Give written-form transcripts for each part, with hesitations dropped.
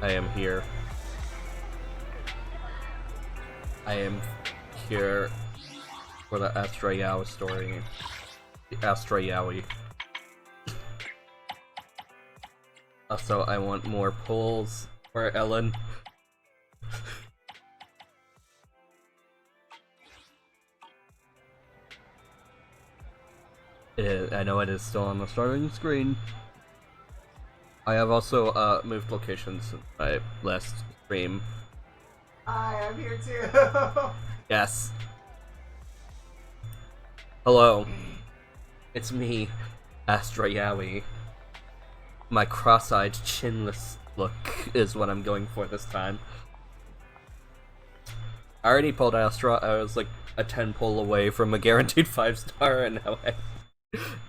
I am here. I am here for the Astra Yaoi story. The Astra Yaoi. Also, I want more polls for Ellen. I know it is still on the starting screen. I have also moved locations since my last stream. Hi, I'm here too. Yes. Hello. It's me, Astra Yaoi. My cross-eyed, chinless look is what I'm going for this time. I already pulled Astra. I was like a 10 pull away from a guaranteed 5-star, and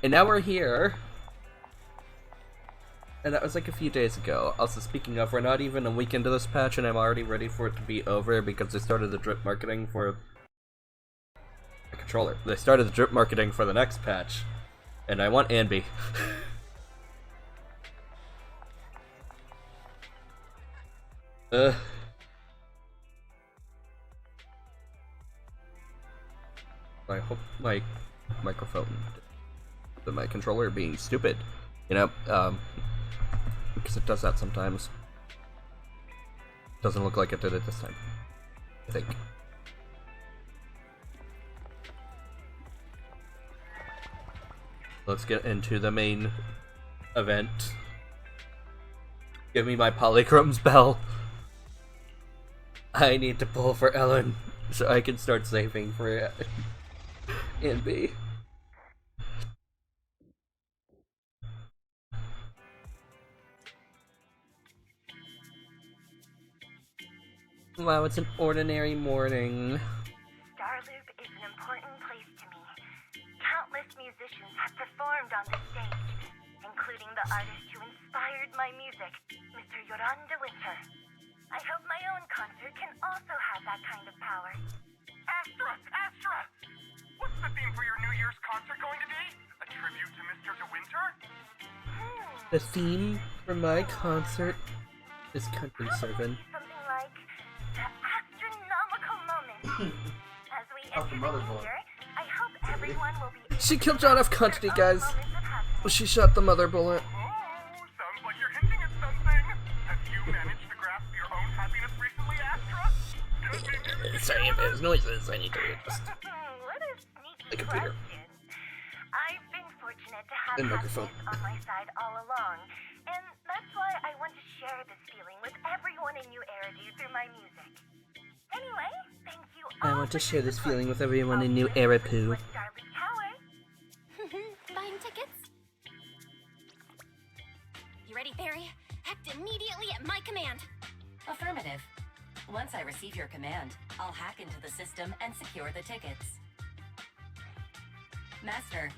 now we're here. And that was like a few days ago. Also, speaking of, we're not even a week into this patch, and I'm already ready for it to be over because they started the drip marketing for the controller. They started the drip marketing for the next patch, and I want Anby. I hope my microphone and my controller being stupid, you know, because it does that sometimes. Doesn't look like it did it this time, I think. Let's get into the main event. Give me my polychrome's bell. I need to pull for Ellen so I can start saving for Anby. Wow, it's an ordinary morning. Starloop is an important place to me. Countless musicians have performed on this stage, including the artist who inspired my music, Mr. Yoran de Winter. I hope my own concert can also have that kind of power. Astra! What's the theme for your New Year's concert going to be? A tribute to Mr. De Winter? The theme for my concert is Country Servant. Something like the astronomical moment. As we enter the new year, I hope everyone will be. She killed John F. Country, guys. She shot the mother bullet. Sounds like you're hinting at something. Have you managed to grasp your own happiness recently, Astra? Sorry if there's noises. I need to just What a sneaky the computer. question. I've been fortunate to have And microphone. happiness on my side all along, and that's why I want to share this feeling with everyone in New Eridu through my music. Anyway, thank you all. I want to for share your this support. feeling with everyone in New I'll be Eridu. with Starloop Tower. Buying tickets? You ready, Barry? Act immediately at my command. Affirmative. Once I receive your command, I'll hack into the system and secure the tickets. Master,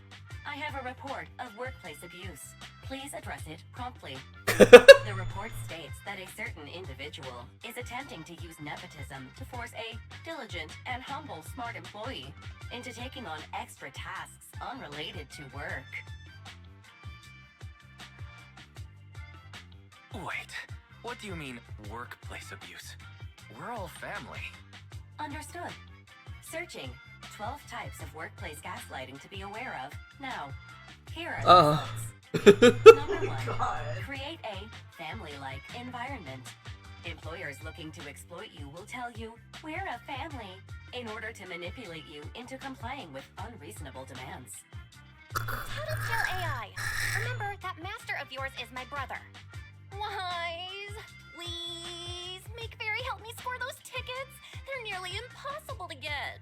I have a report of workplace abuse. Please address it promptly. The report states that a certain individual is attempting to use nepotism to force a diligent and humble smart employee into taking on extra tasks unrelated to work. Wait, what do you mean, workplace abuse? We're all family. Understood. Searching 12 types of workplace gaslighting to be aware of. Now, here are the results. Number 1. Create a family-like environment. Employers looking to exploit you will tell you, "We're a family," in order to manipulate you into complying with unreasonable demands. How to tell AI? Remember, that master of yours is my brother. Wise, please, make Barry help me score those tickets. They're nearly impossible to get.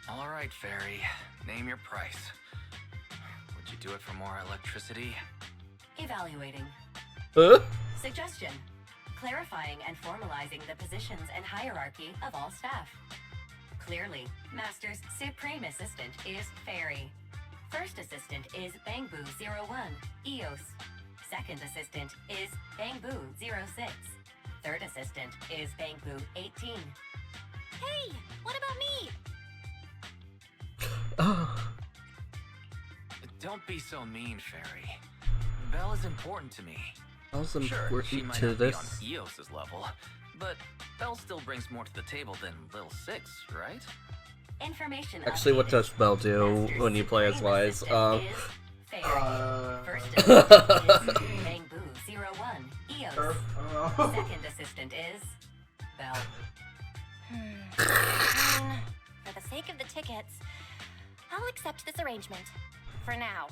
All right, Fairy. Name your price. Would you do it for more electricity? Evaluating. Suggestion. Clarifying and formalizing the positions and hierarchy of all staff. Clearly, Master's Supreme Assistant is Fairy. First Assistant is Bangbu01, EOS. Second Assistant is Bangbu06. Third Assistant is Bangbu18. Hey, what about me? Don't be so mean, Fairy. Belle is important to me. How's Sure, she important might to not this? be on Eos's level, but Belle still brings more to the table than Lil Six, right? Information Actually, what updated. does Belle do Master's when you play as Supreme Wise? Assistant is Fairy. First Turf, assistant is Bangbu 01 Eos. I don't know. Second assistant is Belle. I mean, for the sake of the tickets, I'll accept this arrangement. For now.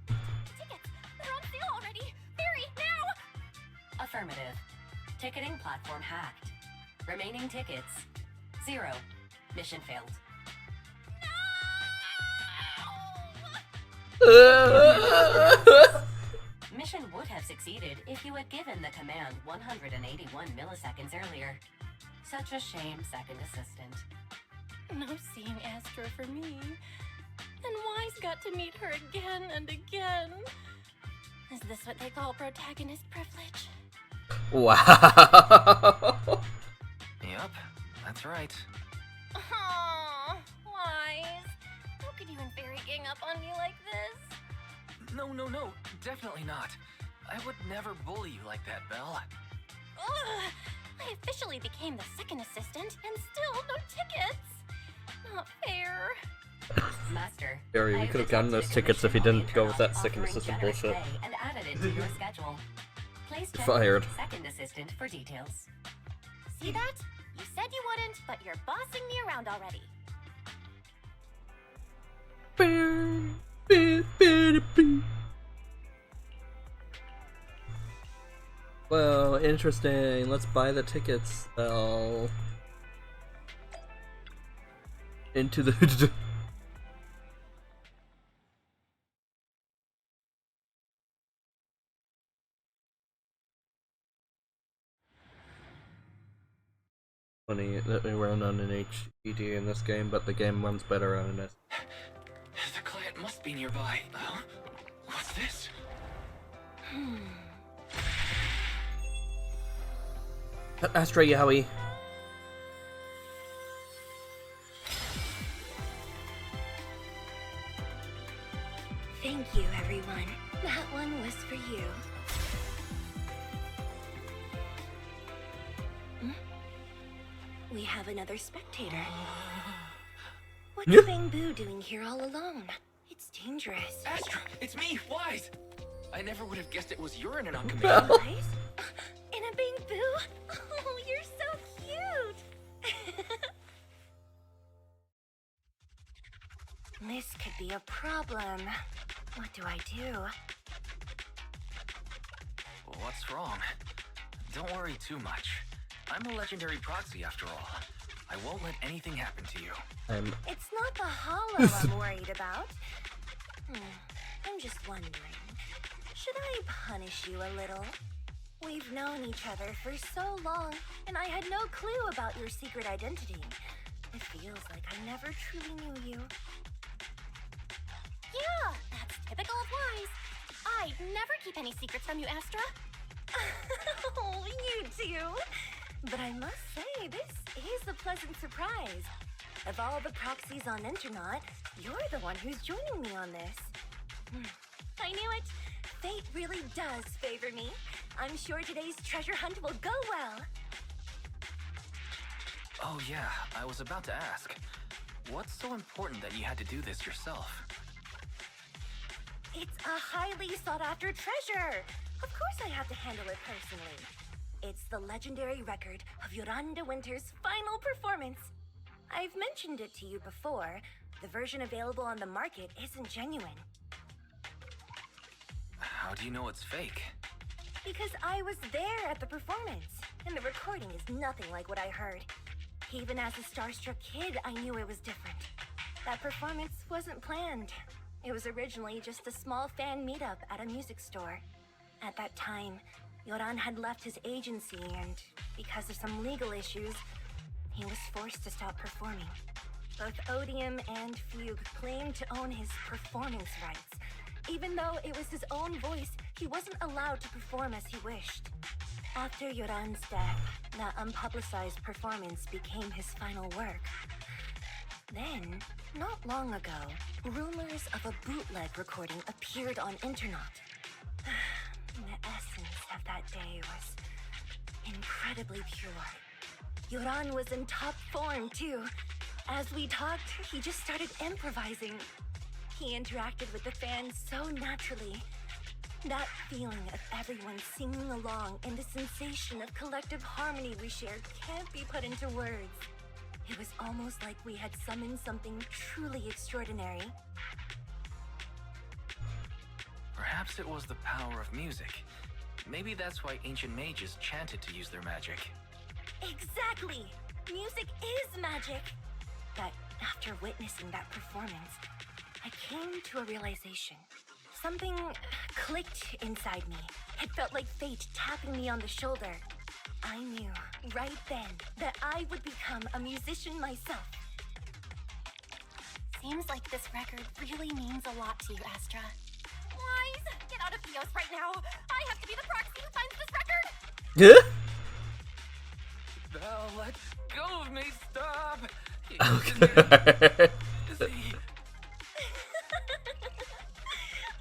Tickets! They're on sale already! Barry, now! Affirmative. Ticketing platform hacked. Remaining tickets 0. Mission failed. Mission would have succeeded if you had given the command 181 milliseconds earlier. Such a shame, second assistant. No seeing Astra for me. And Wise got to meet her again and again. Is this what they call protagonist privilege? Wow. Yep, that's right. Aww, Wise. How could you and Fairy gang up on me like this? No, definitely not. I would never bully you like that, Belle. Ugh, I officially became the second assistant and still no tickets. Not fair. Master, Barry, we I've could have gotten those detected a tickets if you commission didn't go with that offering second assistant generous bullshit. pay and added it to your schedule. Please check Fired. with second assistant for details. See that? You said you wouldn't, but you're bossing me around already. Well, interesting. Let's buy the tickets. Into the. Funny that we run on an HDD in this game, but the game runs better on an S. The client must be nearby. Huh? What's this? Astra, Yaoi. Thank you, everyone. That one was for you. We have another spectator. What's Bangbu doing here all alone? It's dangerous. Astra, it's me, Wise. I never would have guessed it was urine in on commission. Wise? In a Bangbu? Oh, you're so cute! This could be a problem. What do I do? What's wrong? Don't worry too much. I'm a legendary proxy after all. I won't let anything happen to you. It's not the hollow I'm worried about. I'm just wondering, should I punish you a little? We've known each other for so long, and I had no clue about your secret identity. It feels like I never truly knew you. Yeah, that's typical of Wise. I'd never keep any secrets from you, Astra. Oh, you too. But I must say, this is a pleasant surprise. Of all the proxies on Internet, you're the one who's joining me on this. I knew it. Fate really does favor me. I'm sure today's treasure hunt will go well. Oh yeah, I was about to ask. What's so important that you had to do this yourself? It's a highly sought-after treasure. Of course I have to handle it personally. It's the legendary record of Yolanda Winter's final performance. I've mentioned it to you before. The version available on the market isn't genuine. How do you know it's fake? Because I was there at the performance, and the recording is nothing like what I heard. Even as a starstruck kid, I knew it was different. That performance wasn't planned. It was originally just a small fan meetup at a music store. At that time, Yoran had left his agency, and because of some legal issues, he was forced to stop performing. Both Odium and Fugue claimed to own his performance rights. Even though it was his own voice, he wasn't allowed to perform as he wished. After Yoran's death, that unpublicized performance became his final work. Then, not long ago, rumors of a bootleg recording appeared on internet. The essence of of that day was incredibly pure. Yoran was in top form, too. As we talked, he just started improvising. He interacted with the fans so naturally. That feeling of everyone singing along and the sensation of collective harmony we shared can't be put into words. It was almost like we had summoned something truly extraordinary. Perhaps it was the power of music. Maybe that's why ancient mages chanted to use their magic. Exactly! Music is magic! But after witnessing that performance, I came to a realization. Something clicked inside me. It felt like fate tapping me on the shoulder. I knew right then that I would become a musician myself. Seems like this record really means a lot to you, Astra. Wise, get out of Theos right now. I have to be the proxy who finds this record. Yeah? Belle, let go of me, stop! Okay.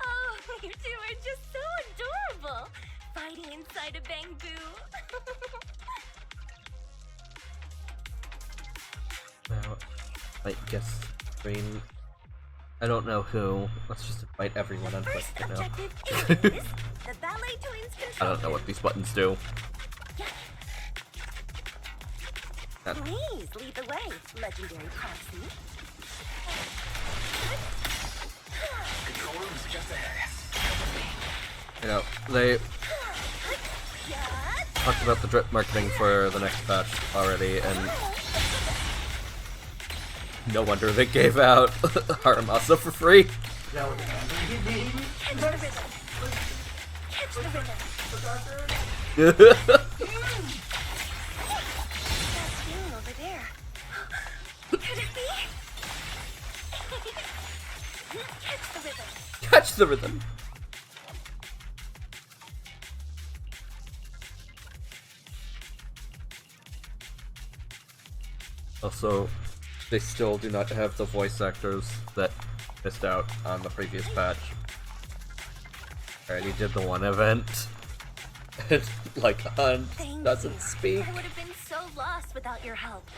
Oh, you two are just so adorable. Fighting inside a bamboo. Now, I guess Green. I don't know who. Let's just invite everyone on First quick, you know. objective is the ballet twins control. I don't know what these buttons do. Please lead the way, legendary proxy. Control room's just ahead. You know, they talked about the drip marketing for the next patch already, and no wonder they gave out Haramasa for free. Yeah, with the name. Catch the rhythm. Catch the rhythm. That feeling over there. Could it be? Catch the rhythm. Catch the rhythm. Also, they still do not have the voice actors that missed out on the previous patch. I already did the one event. And, like, Han Thank doesn't you. speak. I would have been so lost without your help.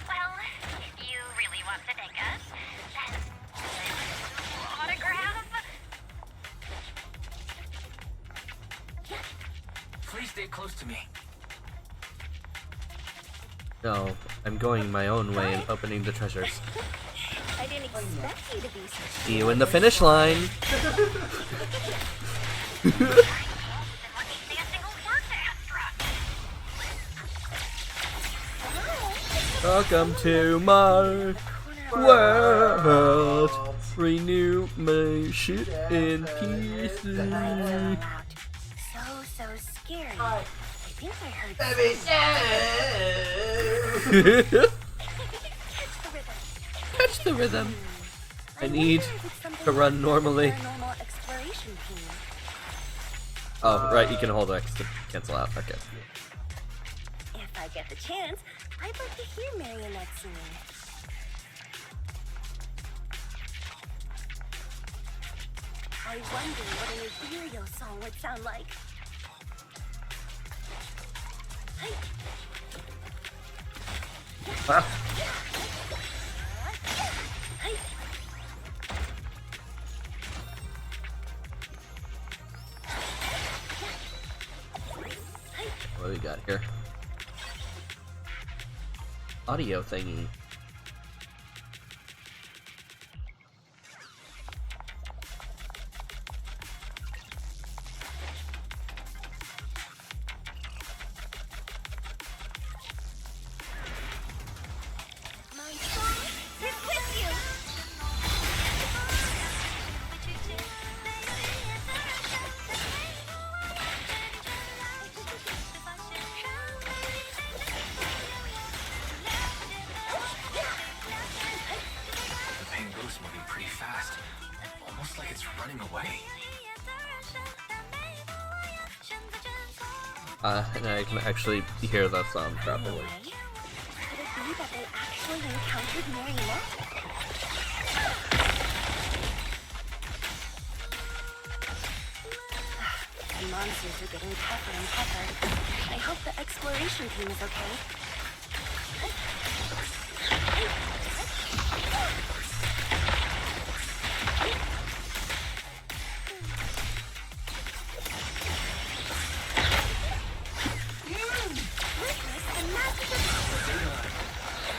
Well, if you really want to thank us, then autograph. Please stay close to me. No, I'm going my own way and opening the treasures. I didn't expect you to be so See you in the finish line! Welcome to my world. Renew my shit in pieces. loud. So scary. I think I heard Catch the rhythm. I need to run normally. Paranormal exploration team. Oh, right, you can hold X to cancel out. Okay. If I get the chance, I'd like to hear Marionette singing. I wonder what an ethereal song would sound like. Hey. Ah. Hey. What do we got here? Audio thingy. My song is with you. The pain boost moving pretty fast. Almost like it's running away. And I can actually hear that sound properly. Could it be that they actually encountered Marionette? monsters are getting tougher and tougher. I hope the exploration team is okay.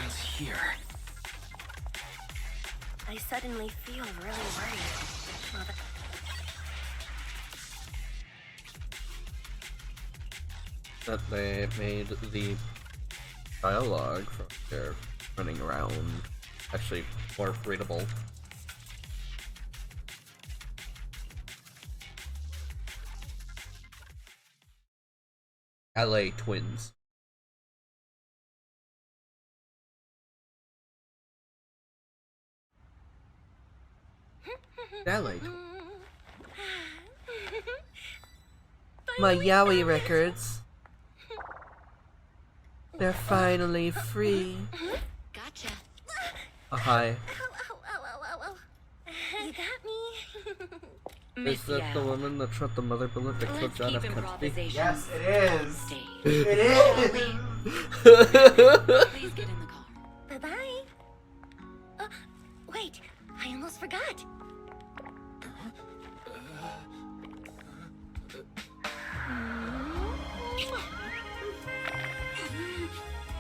It's here. I suddenly feel really worried. Well, That they made the dialogue from their running around actually more readable. LA twins. LA twins. My Yaoi records. They're finally free. Gotcha. Oh, hi. Ow. You got me. Is that the woman that shot the mother bullet that killed John F. Kennedy? Yes, it is. It It is. Please get in the car. Bye-bye. Wait, I almost forgot.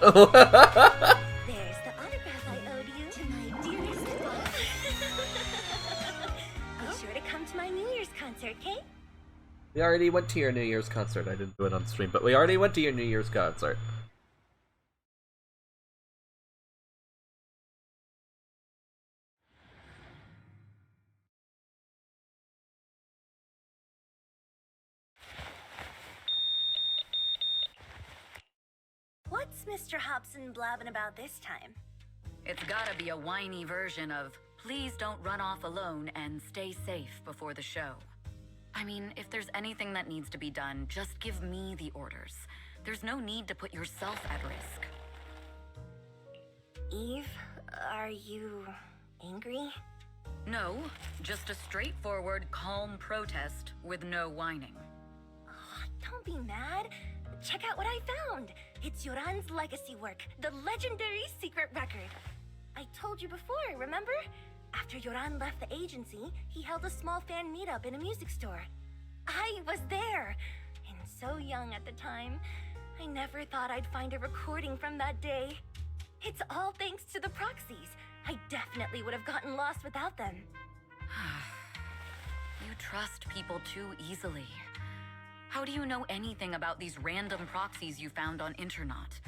There's the autograph I owed you to my dearest father. Be sure to come to my New Year's concert, okay? We already went to your New Year's concert. I didn't do it on stream, but we already went to your New Year's concert. What's Mr. Hobson blabbing about this time? It's gotta be a whiny version of, please don't run off alone and stay safe before the show. I mean, if there's anything that needs to be done, just give me the orders. There's no need to put yourself at risk. Eve, are you angry? No, just a straightforward, calm protest with no whining. Oh, don't be mad. Check out what I found. It's Yoran's legacy work, the legendary secret record. I told you before, remember? After Yoran left the agency, he held a small fan meetup in a music store. I was there, and so young at the time. I never thought I'd find a recording from that day. It's all thanks to the proxies. I definitely would have gotten lost without them. You trust people too easily. How do you know anything about these random proxies you found on Internet?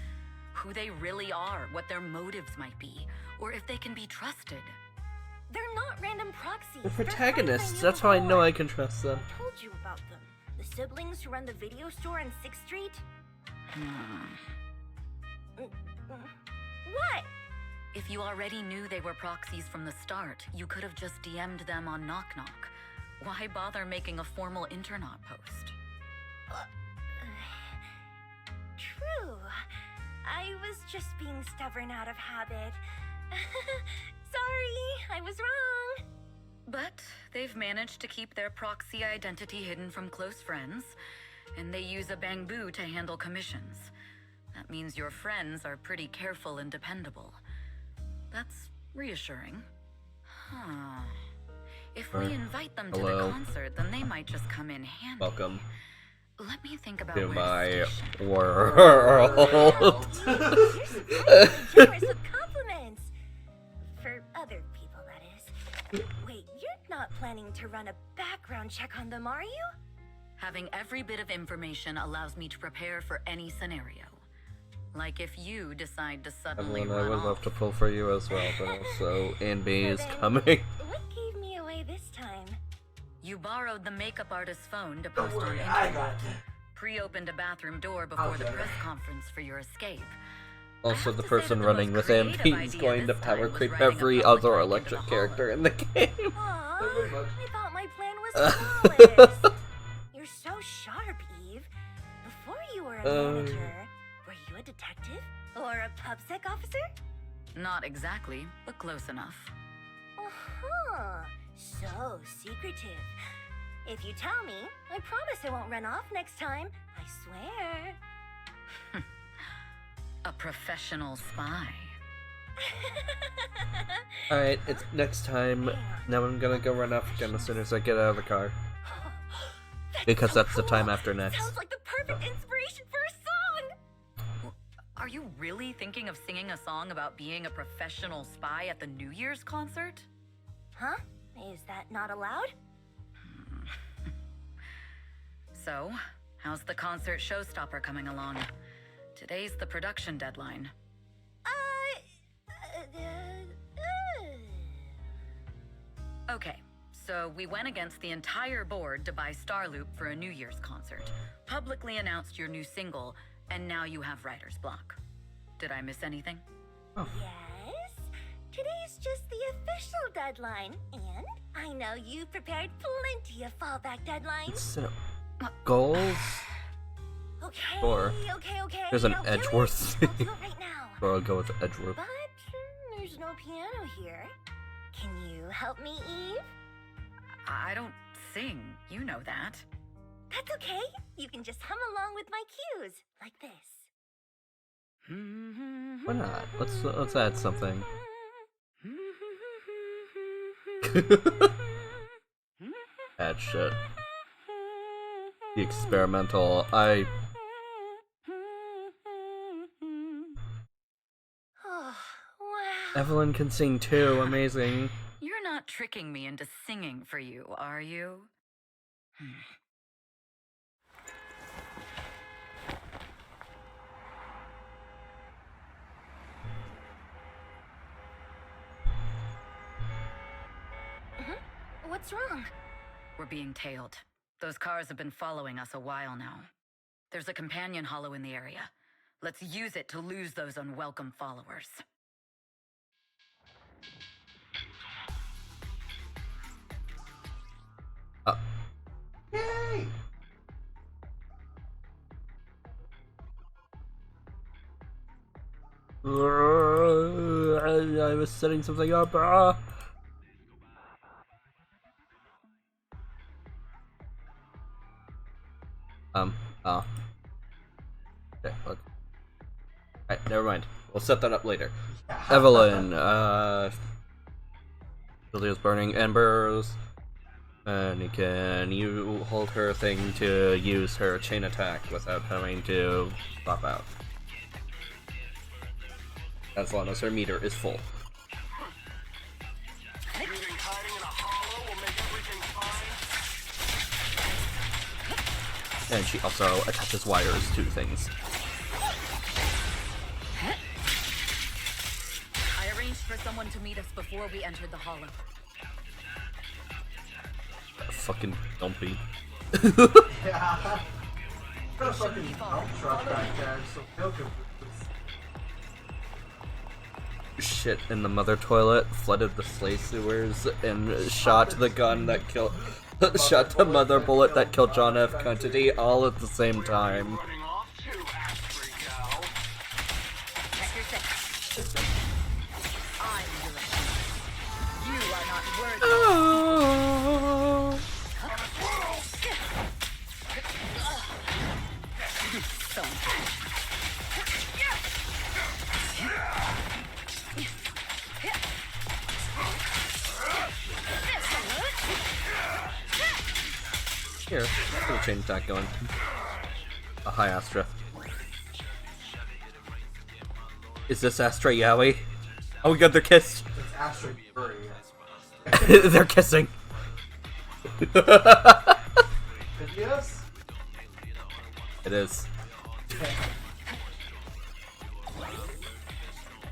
Who they really are, what their motives might be, or if they can be trusted? They're not random proxies. They're They're protagonists. friends That's knew how I know before. I can trust them. I told you about them. The siblings who run the video store on 6th Street. What? If you already knew they were proxies from the start, you could have just DM'd them on Knock Knock. Why bother making a formal Internet post? True. I was just being stubborn out of habit. Sorry, I was wrong. But they've managed to keep their proxy identity hidden from close friends, and they use a bamboo to handle commissions. That means your friends are pretty careful and dependable. That's reassuring. Huh. If we invite them to Hello. the concert, then they might just come in handy. Welcome Let me think about to where my to station. world. You're generous with compliments. For other people, that is. Wait, you're not planning to run a background check on them, are you? Having every bit of information allows me to prepare for any scenario. Like if you decide to suddenly Evelyn, I run would off. love to pull for you as well, but also Anby is So then, coming. What gave me away this time? You borrowed the makeup artist's phone to post Don't on worry, internet. I got it. Pre-opened a bathroom door before the Okay. press conference for your escape. Also, have the to say person that the running most with creative Anby is idea going to this power time was creep riding a every public other bike into electric the character hallway. in the game. Aw, very much. I thought my plan was flawless. You're so sharp, Eve. Before you were a manager, were you a detective? Or a PubSec officer? Not exactly, but close enough. Uh-huh. So secretive. If you tell me, I promise I won't run off next time. I swear. A professional spy. Alright, it's next time. Now I'm gonna go run off again as soon as I get out of the car. Because that's the time after next. Sounds like the perfect inspiration for a song! Are you really thinking of singing a song about being a professional spy at the New Year's concert? Huh? Is that not allowed? So, how's the concert showstopper coming along? Today's the production deadline. Okay, so we went against the entire board to buy Starloop for a New Year's concert, publicly announced your new single, and now you have writer's block. Did I miss anything? Yes. Today's just the official deadline, and I know you've prepared plenty of fallback deadlines. So, goals? Okay, Or okay. there's an I'll do Edgeworth it. I'll thing. do it right now. Or I'll go with Edgeworth. But there's no piano here. Can you help me, Eve? I don't sing, you know that. That's okay. You can just hum along with my cues, like this. Why not? Let's add something. Add shit. The experimental. Oh, wow. Evelyn can sing too. Amazing. You're not tricking me into singing for you, are you? What's wrong? We're being tailed. Those cars have been following us a while now. There's a companion hollow in the area. Let's use it to lose those unwelcome followers. Yay! I was setting something up. Oh. Okay, look. Alright, never mind. We'll set that up later. Evelyn, Julia's burning embers. And you hold her thing to use her chain attack without having to pop out. As long as her meter is full. You think hiding in a hollow will make everything fine? And she also attaches wires to things. I arranged for someone to meet us before we entered the hollow. Fucking dumpy. Yeah. Got a fucking dump truck back there, so milk it. Shit in the mother toilet, flooded the slay sewers, and shot the gun that killed. Shot the mother bullet that killed John F. Quantity all at the same time. Running off to Astra, gal. Check your six. I'm directing. You are not worthy. So Here, get a chain attack going. Hi, Astra. Is this Astra Yaoi? Oh my god, they're kissed! It's Astra Fury. They're kissing! Yes? It is.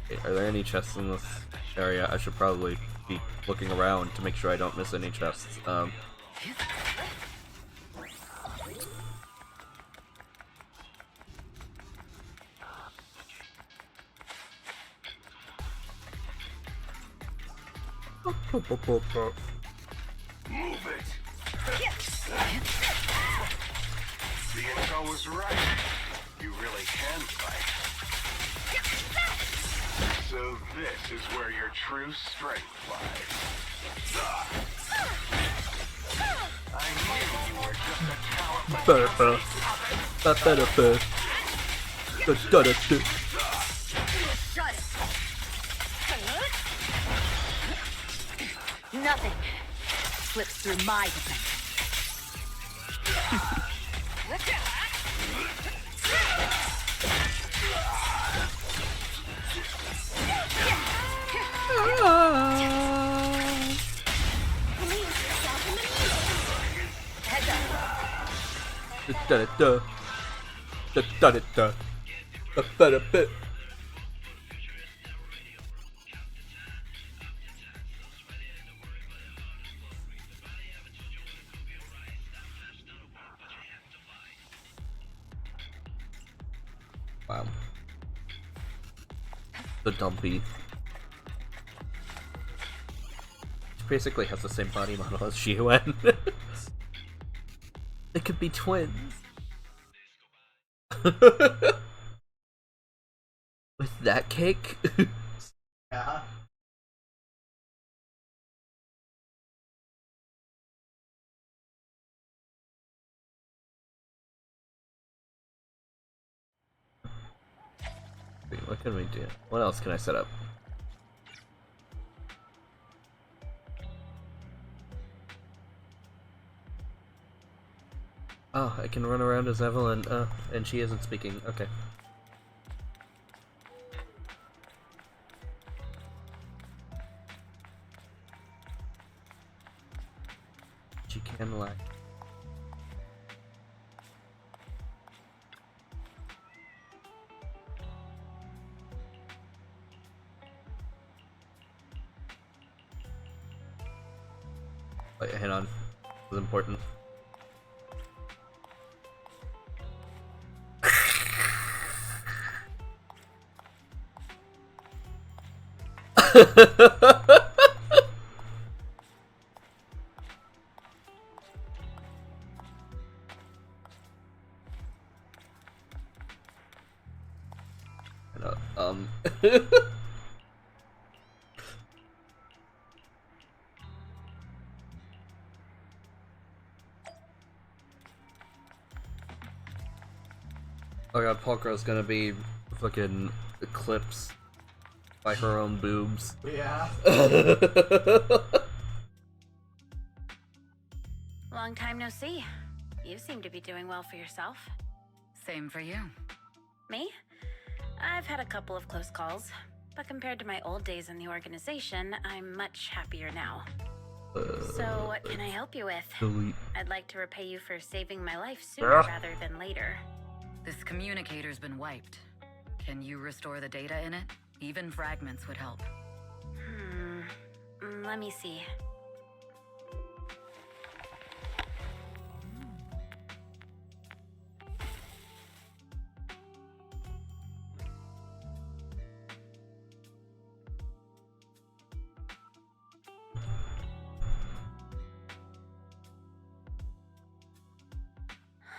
Hey, are there any chests in this area? I should probably be looking around to make sure I don't miss any chests. Move it! The intro was right. You really can fight. So this is where your true strength lies. I Shut it. Nothing slips through my defense. Wow. The dumpy. She basically has the same body model as Xiwen. They could be twins. With that cake? Yeah. Wait, what can we do? What else can I set up? Oh, I can run around as Evelyn. And she isn't speaking. Okay. She can lie. Wait, hang on. This is important. Oh god, Polkra's gonna be fucking eclipsed by her own boobs. Yeah. Long time no see. You seem to be doing well for yourself. Same for you. Me? I've had a couple of close calls, but compared to my old days in the organization, I'm much happier now. So what can I help you with? Delete. I'd like to repay you for saving my life sooner rather than later. This communicator's been wiped. Can you restore the data in it? Even fragments would help. Let me see.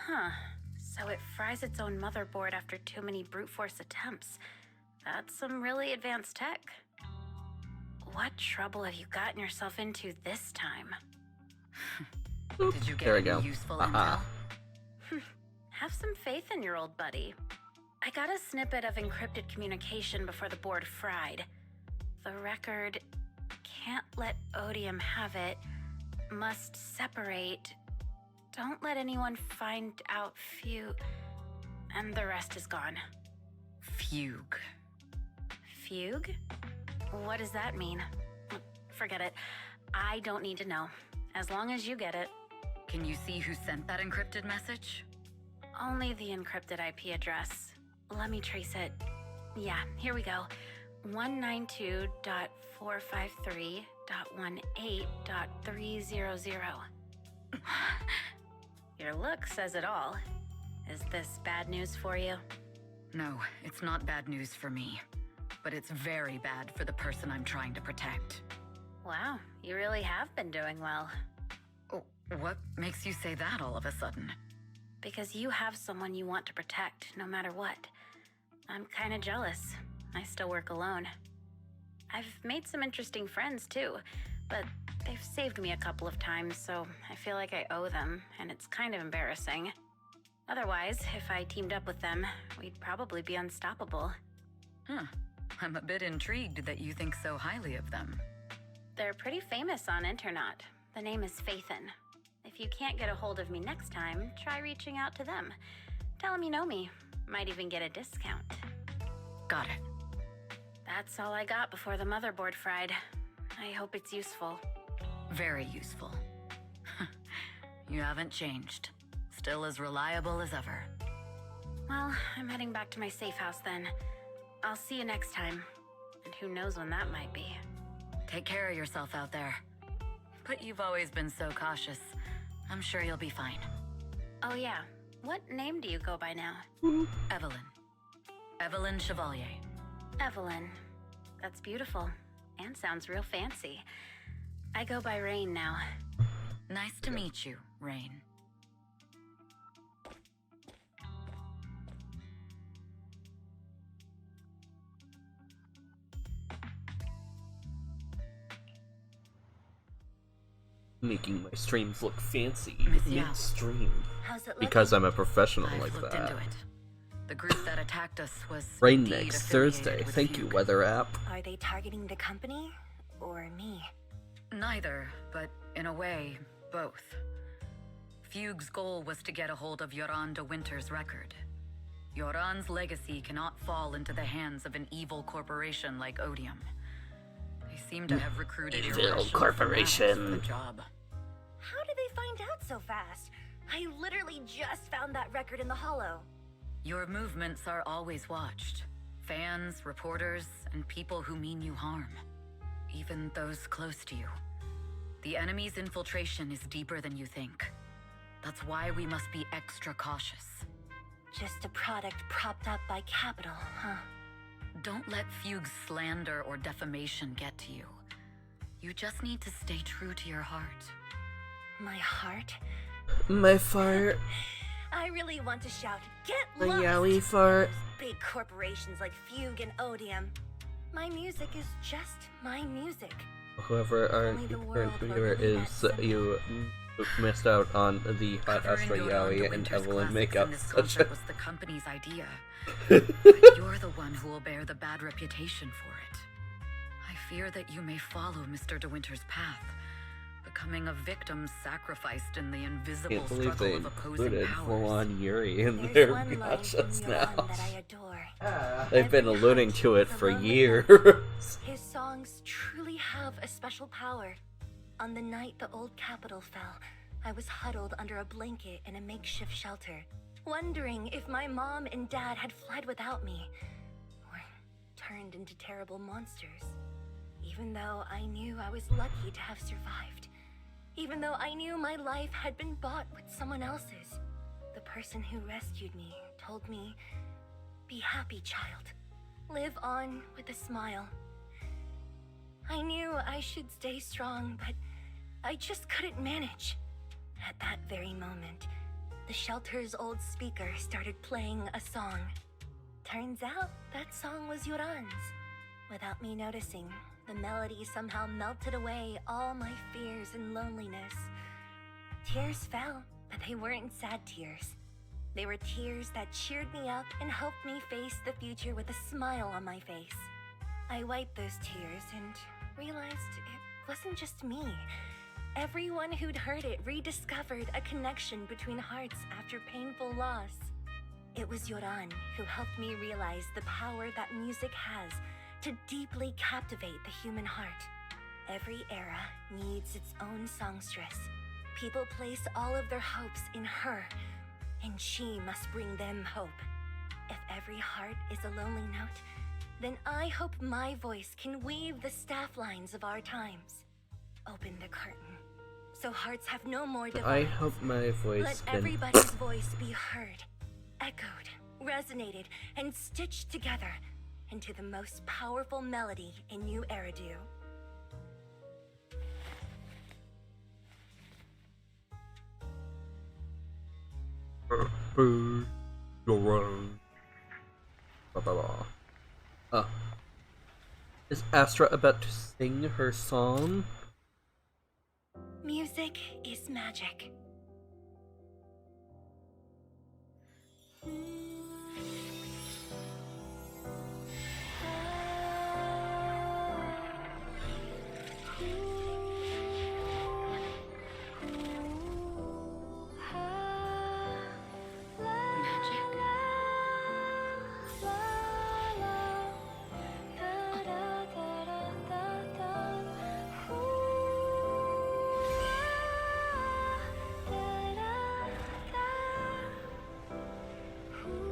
Huh. So it fries its own motherboard after too many brute force attempts. That's some really advanced tech. What trouble have you gotten yourself into this time? Did you There we get go. any useful intel? Have some faith in your old buddy. I got a snippet of encrypted communication before the board fried. The record can't let Odium have it. Must separate. Don't let anyone find out and the rest is gone. Fugue. Fugue? What does that mean? Forget it. I don't need to know. As long as you get it. Can you see who sent that encrypted message? Only the encrypted IP address. Let me trace it. Yeah, here we go. 192.453.18.300. Your look says it all. Is this bad news for you? No, it's not bad news for me. But it's very bad for the person I'm trying to protect. Wow, you really have been doing well. Oh, what makes you say that all of a sudden? Because you have someone you want to protect, no matter what. I'm kinda jealous. I still work alone. I've made some interesting friends, too. But They've saved me a couple of times, so I feel like I owe them, and it's kind of embarrassing. Otherwise, if I teamed up with them, we'd probably be unstoppable. Huh. I'm a bit intrigued that you think so highly of them. They're pretty famous on Internet. The name is Phaethon. If you can't get a hold of me next time, try reaching out to them. Tell them you know me. Might even get a discount. Got it. That's all I got before the motherboard fried. I hope it's useful. Very useful. You haven't changed. Still as reliable as ever. Well, I'm heading back to my safe house then. I'll see you next time. And who knows when that might be. Take care of yourself out there. But you've always been so cautious. I'm sure you'll be fine. Oh yeah, what name do you go by now? Evelyn. Evelyn Chevalier. Evelyn. That's beautiful. And sounds real fancy. I go by Rain now. Nice to meet you, Rain. Making my streams look fancy, Miss Yao. mainstream. How's it looking? Because I'm a professional I've like looked that. into it. The group that attacked us was Rain indeed next affiliated Thursday. with Thank you, Fugue. weather app. Are they targeting the company or me? Neither, but in a way, both. Fugue's goal was to get a hold of Yoran de Winter's record. Yoran's legacy cannot fall into the hands of an evil corporation like Odium. They seem to have recruited Evil irrational corporation. fanatics for the job. How did they find out so fast? I literally just found that record in the hollow. Your movements are always watched. Fans, reporters, and people who mean you harm. Even those close to you. The enemy's infiltration is deeper than you think. That's why we must be extra cautious. Just a product propped up by capital, huh? Don't let Fugue's slander or defamation get to you. You just need to stay true to your heart. My heart? My fart. I really want to shout, get My lost! Yaoi fart. Big corporations like Fugue and Odium. My music is just my music. Whoever our Only the current world will viewer believe is, that you missed out on the hot Covering Astra Yoran de Yaoi and Winter's Evelyn classics makeup in this such concert a... was the company's idea. But you're the one who will bear the bad reputation for it. I fear that you may follow Mr. de Winter's path, becoming a victim sacrificed in the invisible Can't believe struggle they of opposing included powers. full-on Yuri in There's their one line gotchas from now. Yoran that I adore. They've been Every alluding heart to it is a for lonely years. His songs truly have a special power. On the night the old capital fell, I was huddled under a blanket in a makeshift shelter, wondering if my mom and dad had fled without me, or turned into terrible monsters. Even though I knew I was lucky to have survived. Even though I knew my life had been bought with someone else's. The person who rescued me told me, "Be happy, child. Live on with a smile." I knew I should stay strong, but I just couldn't manage. At that very moment, the shelter's old speaker started playing a song. Turns out that song was Yoran's. Without me noticing, the melody somehow melted away all my fears and loneliness. Tears fell, but they weren't sad tears. They were tears that cheered me up and helped me face the future with a smile on my face. I wiped those tears and realized it wasn't just me. Everyone who'd heard it rediscovered a connection between hearts after painful loss. It was Yoran who helped me realize the power that music has to deeply captivate the human heart. Every era needs its own songstress. People place all of their hopes in her, and she must bring them hope. If every heart is a lonely note, then I hope my voice can weave the staff lines of our times. Open the curtain, so hearts have no more divides. I hope my voice Let can... everybody's voice be heard, echoed, resonated, and stitched together into the most powerful melody in New Eridu. Is Astra about to sing her song? Music is magic.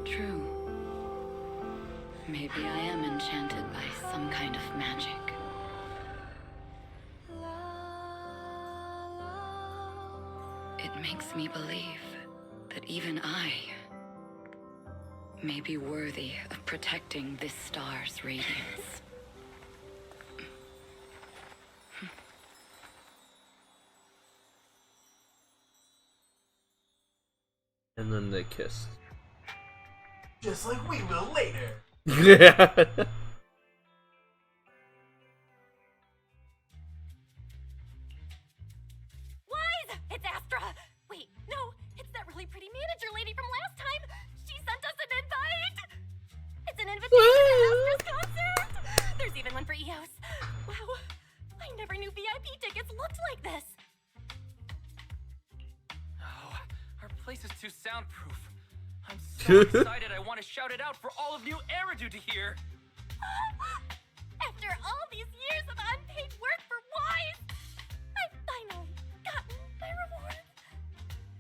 True. Maybe I am enchanted by some kind of magic. It makes me believe that even I may be worthy of protecting this star's radiance. And then they kissed. Just like we will later. Yeah. Wise! It's Astra! Wait, no, it's that really pretty manager lady from last time! She sent us an invite! It's an invitation to Astra's concert! There's even one for EOS. Wow, I never knew VIP tickets looked like this! Oh, our place is too soundproof. I'm so excited I want to shout it out for all of New Eridu to hear. After all these years of unpaid work for Wise, I've finally gotten my reward.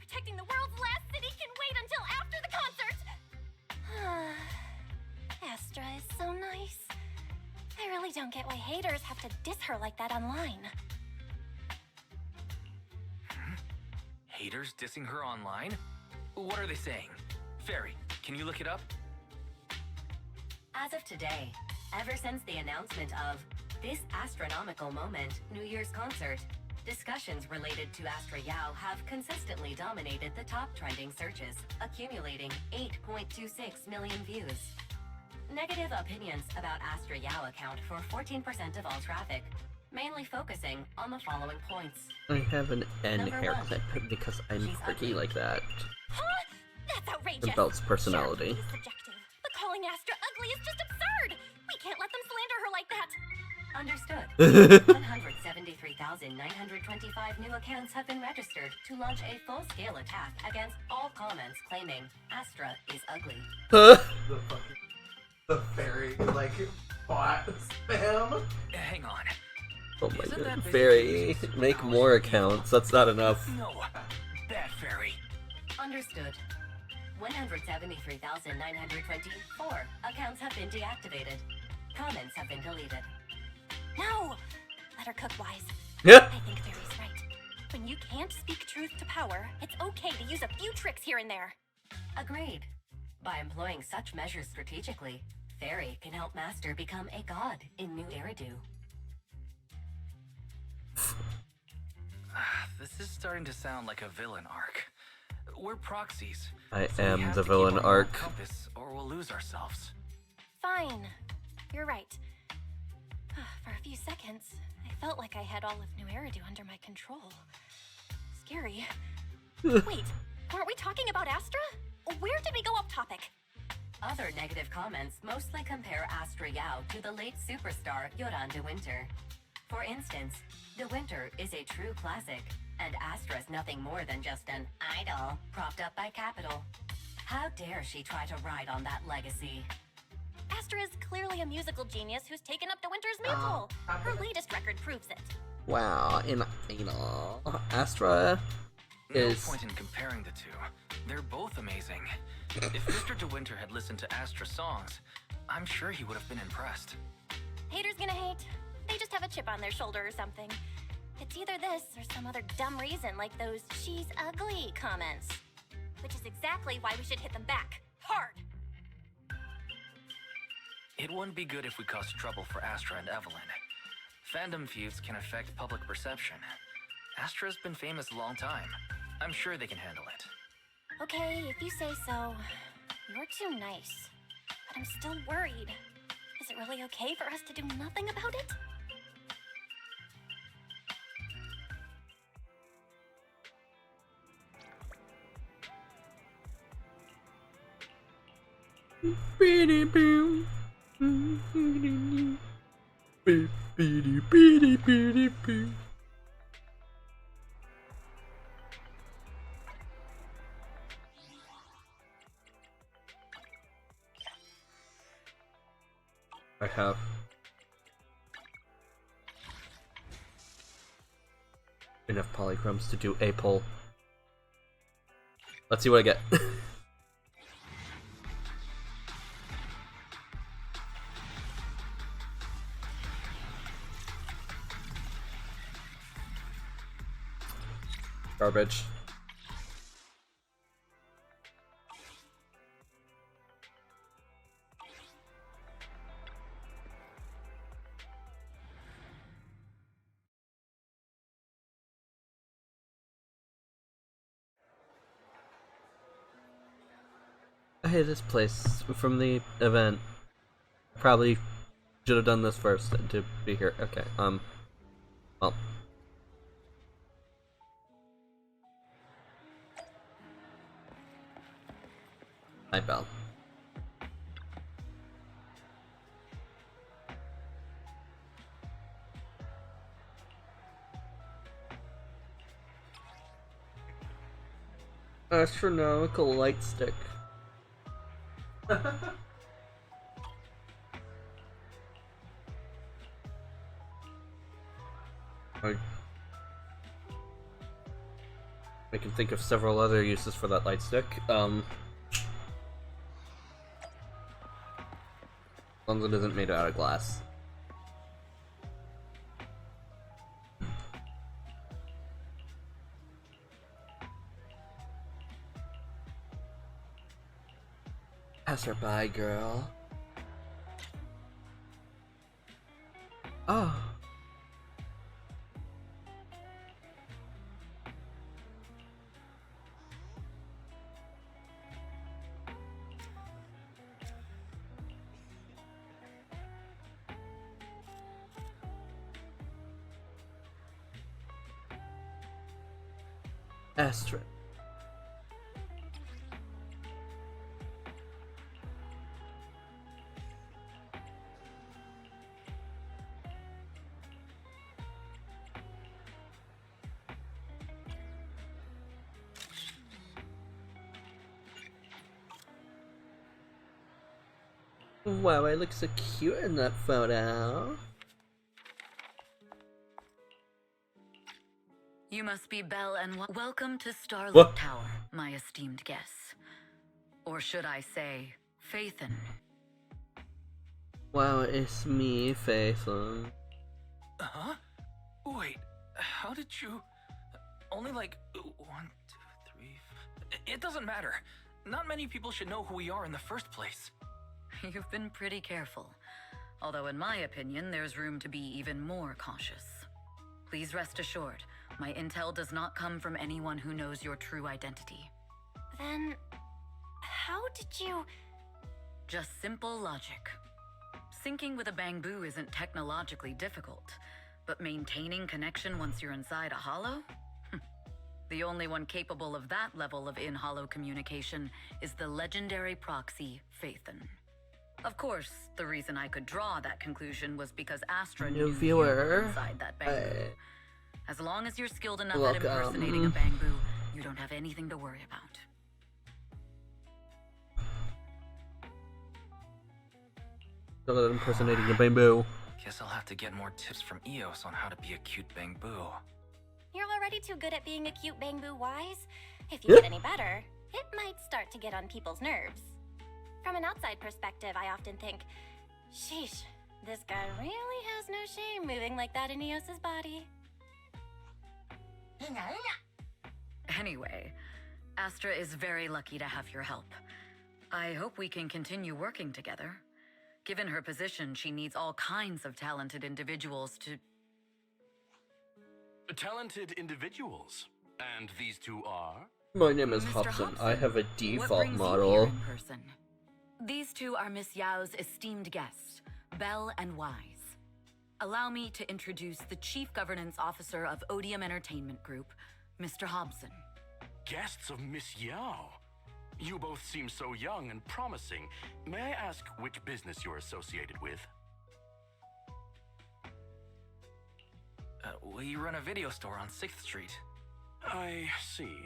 Protecting the world's last city can wait until after the concert. Astra is so nice. I really don't get why haters have to diss her like that online. Haters dissing her online? What are they saying? Fairy, can you look it up? As of today, ever since the announcement of this astronomical moment, New Year's concert, discussions related to Astra Yao have consistently dominated the top trending searches, accumulating 8.26 million views. Negative opinions about Astra Yao account for 14% of all traffic, mainly focusing on the following points. I have an N Number hair one. clip because I'm She's quirky ugly. like that. Huh? That's outrageous. It belts personality. Sure, it's subjective, but calling Astra ugly is just absurd. We can't let them slander her like that. Understood. 173,925 new accounts have been registered to launch a full-scale attack against all comments claiming Astra is ugly. The fairy, like, bot spam. Hang on. Oh my Isn't that god. basically Fairy, just make powers more of evil? accounts. That's not enough. No, bad fairy. Understood. 173,924 accounts have been deactivated. Comments have been deleted. No! Let her cook, Wise. Yeah. I think Fairy's right. When you can't speak truth to power, it's okay to use a few tricks here and there. Agreed. By employing such measures strategically, Fairy can help Master become a god in New Eridu. This is starting to sound like a villain arc. We're proxies. I so we am have the to keep villain our moral arc. compass, or we'll lose ourselves. Fine. You're right. For a few seconds, I felt like I had all of New Eridu under my control. Scary. Wait, weren't we talking about Astra? Where did we go off topic? Other negative comments mostly compare Astra Yao to the late superstar Yoran de Winter. For instance, De Winter is a true classic, and Astra's nothing more than just an idol propped up by capital. How dare she try to ride on that legacy? Astra is clearly a musical genius who's taken up De Winter's mantle. Her latest record proves it. Wow, Astra No is... point in comparing the two. They're both amazing. If Mr. De Winter had listened to Astra songs, I'm sure he would have been impressed. Haters gonna hate. They just have a chip on their shoulder or something. It's either this or some other dumb reason like those "she's ugly" comments. Which is exactly why we should hit them back. Hard! It wouldn't be good if we caused trouble for Astra and Evelyn. Fandom feuds can affect public perception. Astra's been famous a long time. I'm sure they can handle it. Okay, if you say so. You're too nice. But I'm still worried. Is it really okay for us to do nothing about it? I have enough polychromes to do a pull. Let's see what I get. Garbage. Hey, this place from the event. Probably should have done this first to be here. Okay, well. Hi, Belle. Astronomical light stick. I can think of several other uses for that light stick. As long as it isn't made out of glass. Pass her by, girl. Oh. Astra. Wow, I look so cute in that photo. You must be Belle and welcome to Starlit What? Tower, my esteemed guests. Or should I say, Faithin. Wow, it's me, Faithon. Huh? Wait, how did you... Only like 1, 2, 3... It doesn't matter. Not many people should know who we are in the first place. You've been pretty careful. Although in my opinion, there's room to be even more cautious. Please rest assured, my intel does not come from anyone who knows your true identity. Then, how did you... Just simple logic. Syncing with a bamboo isn't technologically difficult, but maintaining connection once you're inside a hollow? The only one capable of that level of in-hollow communication is the legendary proxy, Faithin. Of course, the reason I could draw that conclusion was because Astra knew you were inside that bamboo. As long as you're skilled enough at impersonating a bamboo, you don't have anything to worry about. Still impersonating a bamboo. Guess I'll have to get more tips from Eos on how to be a cute bamboo. You're already too good at being a cute bamboo, Wise. If you get any better, it might start to get on people's nerves. From an outside perspective, I often think, sheesh, this guy really has no shame moving like that in Eos's body. Anyway, Astra is very lucky to have your help. I hope we can continue working together. Given her position, she needs all kinds of talented individuals to... Talented individuals? And these two are? My name is Mr. Hobson. I have a what default brings you model. here in person? These two are Miss Yao's esteemed guests, Belle and Wise. Allow me to introduce the Chief Governance Officer of Odium Entertainment Group, Mr. Hobson. Guests of Miss Yao? You both seem so young and promising. May I ask which business you're associated with? We run a video store on 6th Street. I see.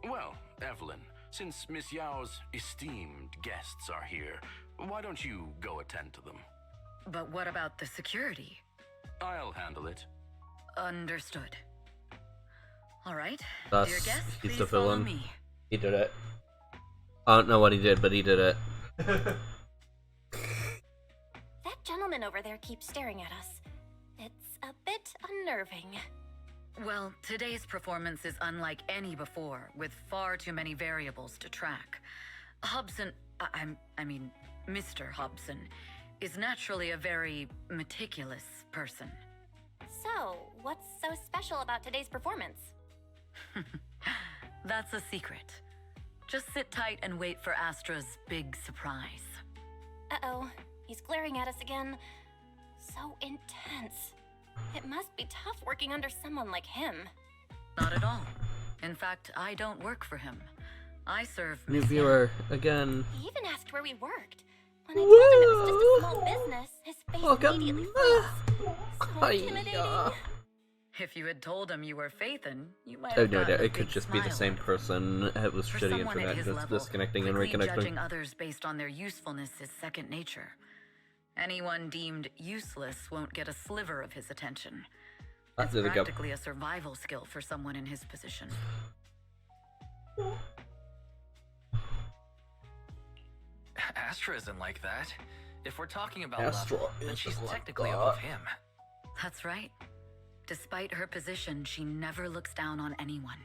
Well, Evelyn, since Miss Yao's esteemed guests are here, why don't you go attend to them? But what about the security? I'll handle it. Understood. All right, Thus, dear guests, he's please the follow villain. me. He did it. I don't know what he did, but he did it. That gentleman over there keeps staring at us. It's a bit unnerving. Well, today's performance is unlike any before, with far too many variables to track. Hobson, I mean, Mr. Hobson, is naturally a very meticulous person. So, what's so special about today's performance? That's a secret. Just sit tight and wait for Astra's big surprise. Uh-oh, he's glaring at us again. So intense. It must be tough working under someone like him. Not at all. In fact, I don't work for him. I serve New Miss viewer again. He even asked where we worked. When I told him it was just a small business, his face Welcome. immediately froze. So intimidating. Yang. If you had told him you were Phaethon, you might I have have no idea. gotten a It could big just be the smile. same person. It was For shitty someone at internet, his just level, disconnecting and quickly reconnecting. judging others based on their usefulness is second nature. Anyone deemed useless won't get a sliver of his attention. It's There we go. practically a survival skill for someone in his position. Astra isn't like that. If we're talking about Astra level, then she's isn't like technically that. above him. That's right. Despite her position, she never looks down on anyone.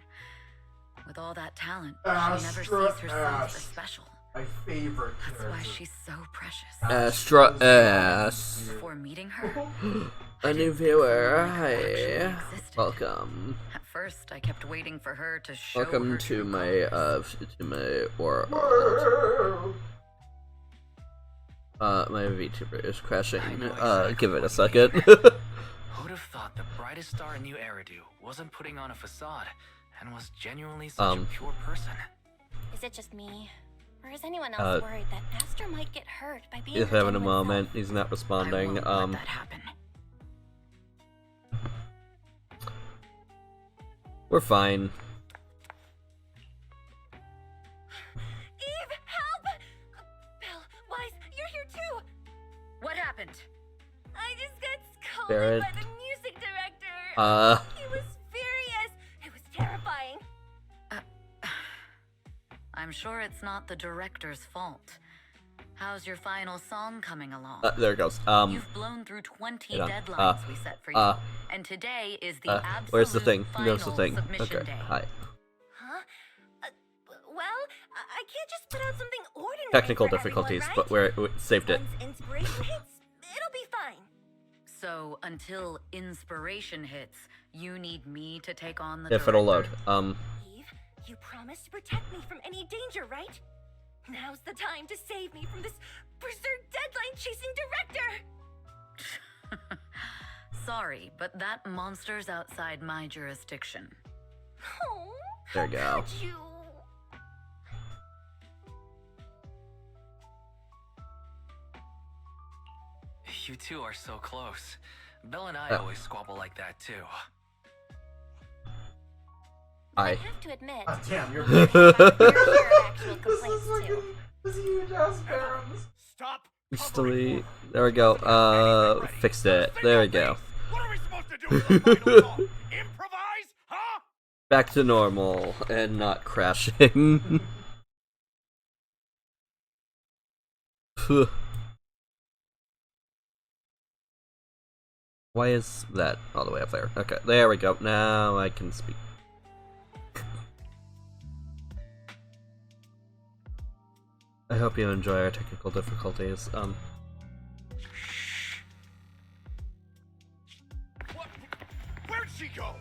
With all that talent, she never Astra sees herself Ash. as special. My favorite That's character. why she's so precious. Astra ass. Before meeting her, A new viewer. Hi. Welcome. at first I kept waiting for her to show Welcome her to true my colors. world. World. My VTuber is crashing. I know exactly Give it a what you second. Who'd have thought the brightest star in New Eridu wasn't putting on a facade and was genuinely such a pure person? Is it just me? Or is anyone else worried that Astra might get hurt by being He's her having a genuine moment. self? He's not I responding. won't let that happen. We're fine. Eve, help! Belle, Wise, you're here too! What happened? I just got scolded Barrett. by the music director. He was furious. It was terrifying. I'm sure it's not the director's fault. How's your final song coming along? There it goes. You've blown through 20 hold on. deadlines we set for you, and today is the absolute where's the thing? final There's the thing. submission Okay. day. Hi. Huh? Well, I can't just put out something ordinary. Technical for difficulties, everyone, but we saved it. Once inspiration hits, it'll be fine. So until inspiration hits, you need me to take on the If it'll load. director? Eve, you promised to protect me from any danger, right? Now's the time to save me from this berserk deadline-chasing director! Sorry, but that monster's outside my jurisdiction. Oh, There you how go. could you? You two are so close. Belle and I Oh. always squabble like that too. I Hi. have to admit, Ah, damn, you're your share of actual This complaints is like too. this huge ass barons. Stop! Just delete. There we go. Fixed it. There we go. What are we supposed to do with the final song? Improvise? Huh? Back to normal and not crashing. Phew. Why is that all the way up there? Okay, there we go. Now I can speak. I hope you enjoy our technical difficulties. What? Where'd she go?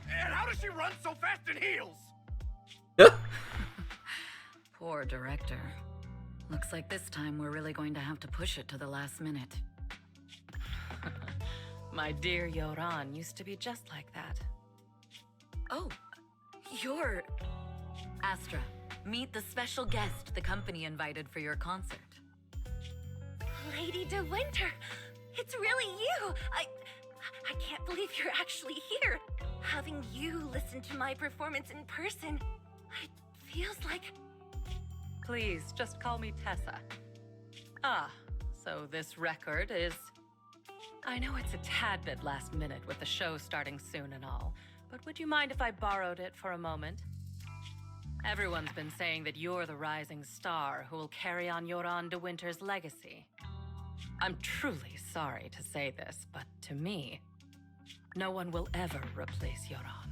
And how does she run so fast in heels? Poor director. Looks like this time we're really going to have to push it to the last minute. My dear Yoran used to be just like that. Oh, you're Astra, Meet the special guest the company invited for your concert. Lady De Winter, it's really you. I can't believe you're actually here. Having you listen to my performance in person, it feels like... Please, just call me Tessa. Ah, so this record is... I know it's a tad bit last minute with the show starting soon and all, but would you mind if I borrowed it for a moment? Everyone's been saying that you're the rising star who will carry on Yoran De Winter's legacy. I'm truly sorry to say this, but to me, no one will ever replace Yoran.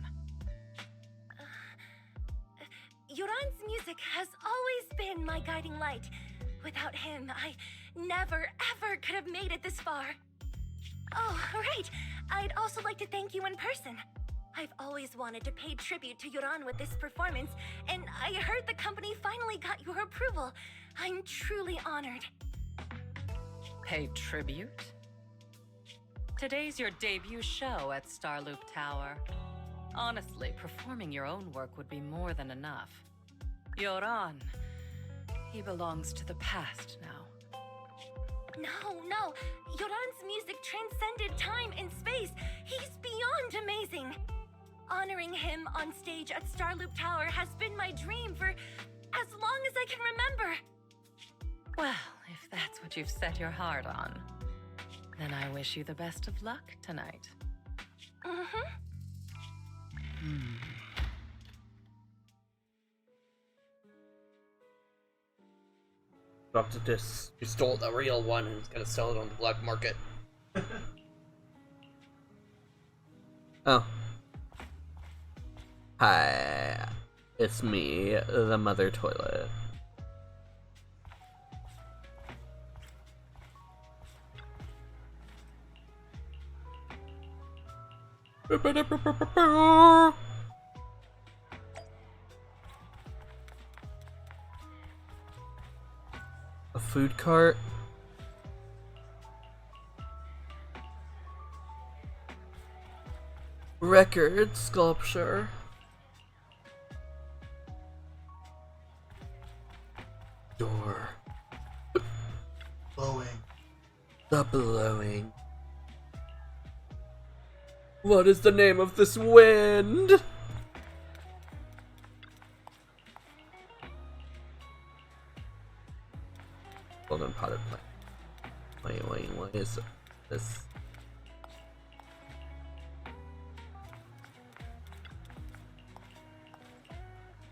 Yoran's music has always been my guiding light. Without him, I never, ever could have made it this far. Oh, right. I'd also like to thank you in person. I've always wanted to pay tribute to Yoran with this performance, and I heard the company finally got your approval. I'm truly honored. Pay tribute? Today's your debut show at Starloop Tower. Honestly, performing your own work would be more than enough. Yoran, he belongs to the past now. No. Yoran's music transcended time and space. He's beyond amazing. Honoring him on stage at Starloop Tower has been my dream for as long as I can remember. Well, if that's what you've set your heart on, then I wish you the best of luck tonight. Dropped a disc. You stole the real one and is gonna sell it on the black market. Oh. Hi. It's me, the mother toilet. A food cart? Record sculpture? Door. Blowing. The blowing. What is the name of this wind? Golden potted plant. Wait, is this?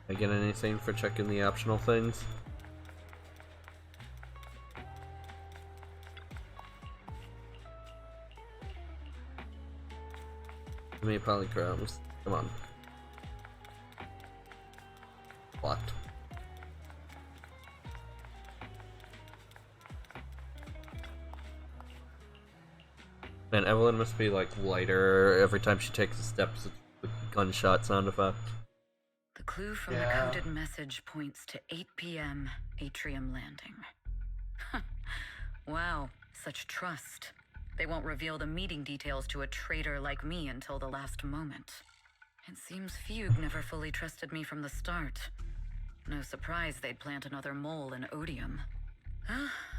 I get anything for checking the optional things? Give me polychromes. Come on. Locked. Man, Evelyn must be like lighter every time she takes a step with gunshot sound effect. The clue from the coded message points to 8 p.m. Atrium Landing. Wow, such trust. They won't reveal the meeting details to a traitor like me until the last moment. It seems Fugue never fully trusted me from the start. No surprise they'd plant another mole in Odium.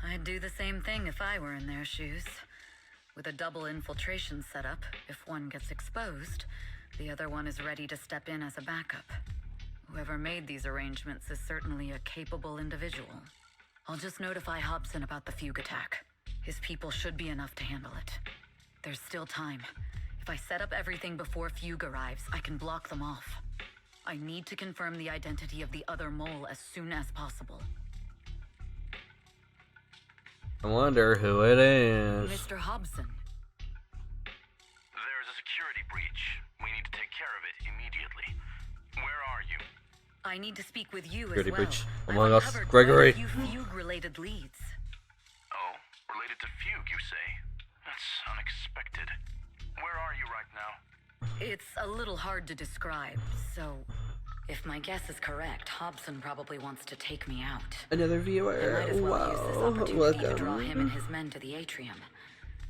I'd do the same thing if I were in their shoes. With a double infiltration setup, if one gets exposed, the other one is ready to step in as a backup. Whoever made these arrangements is certainly a capable individual. I'll just notify Hobson about the Fugue attack. His people should be enough to handle it. There's still time. If I set up everything before Fugue arrives, I can block them off. I need to confirm the identity of the other mole as soon as possible. I wonder who it is. Mr. Hobson. There's a security breach. We need to take care of it immediately. Where are you? I need to speak with you Security as well. breach I've among us, uncovered Gregory. quite a few Fugue-related leads. Oh, related to Fugue, you say? That's unexpected. Where are you right now? It's a little hard to describe, so if my guess is correct, Hobson probably wants to take me out. Another I viewer. might as well use this opportunity to draw him and Welcome. his men to the atrium.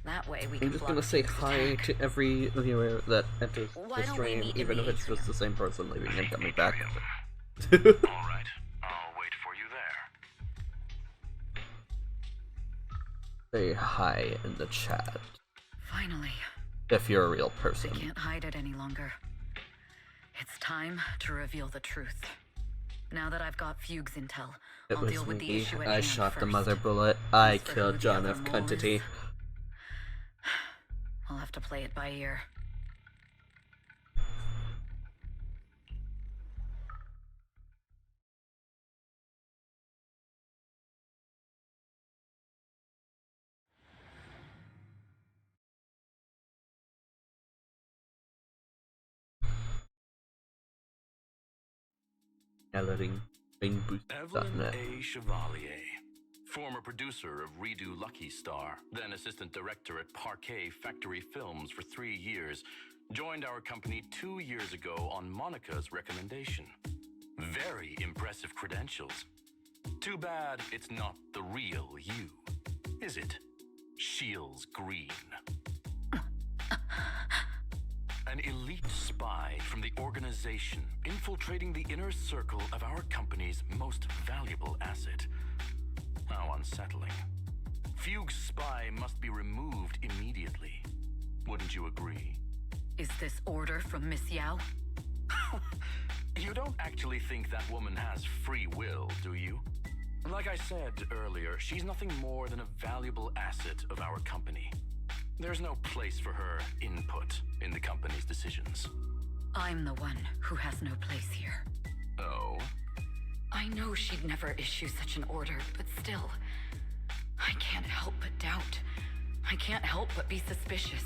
That way we can I'm just block gonna say Fugue's hi attack. to every viewer that enters Why the don't we stream, meet in even the if it's just the same person leaving and coming back. All right. I'll Say hi in the chat. Finally. If you're a real They person. can't hide it any longer. It's time to reveal the truth. Now that I've got Fugue's intel, It I'll was deal with the me. issue at I hand shot the first. mother bullet. I As for killed who the John other F. mole Quantity. is, I'll have to play it by ear. Evelyn A. Chevalier, former producer of Redo Lucky Star, then assistant director at Parquet Factory Films for 3 years, joined our company 2 years ago on Monica's recommendation. Very impressive credentials. Too bad it's not the real you, is it? Shields Green. An elite spy from the organization infiltrating the inner circle of our company's most valuable asset. How unsettling. Fugue's spy must be removed immediately. Wouldn't you agree? Is this order from Miss Yao? You don't actually think that woman has free will, do you? Like I said earlier, she's nothing more than a valuable asset of our company. There's no place for her input in the company's decisions. I'm the one who has no place here. Oh? I know she'd never issue such an order, but still, I can't help but doubt. I can't help but be suspicious.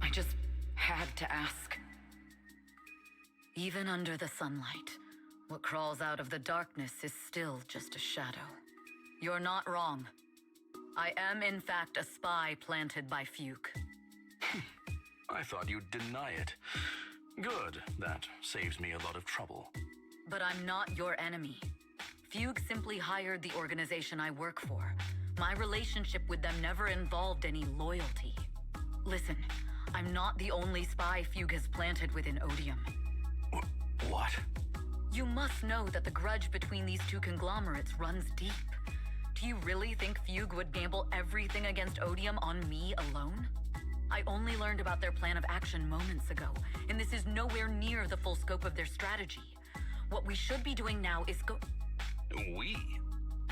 I just had to ask. Even under the sunlight, what crawls out of the darkness is still just a shadow. You're not wrong. I am, in fact, a spy planted by Fugue. I thought you'd deny it. Good. That saves me a lot of trouble. But I'm not your enemy. Fugue simply hired the organization I work for. My relationship with them never involved any loyalty. Listen, I'm not the only spy Fugue has planted within Odium. What? You must know that the grudge between these two conglomerates runs deep. Do you really think Fugue would gamble everything against Odium on me alone? I only learned about their plan of action moments ago, and this is nowhere near the full scope of their strategy. What we should be doing now is We?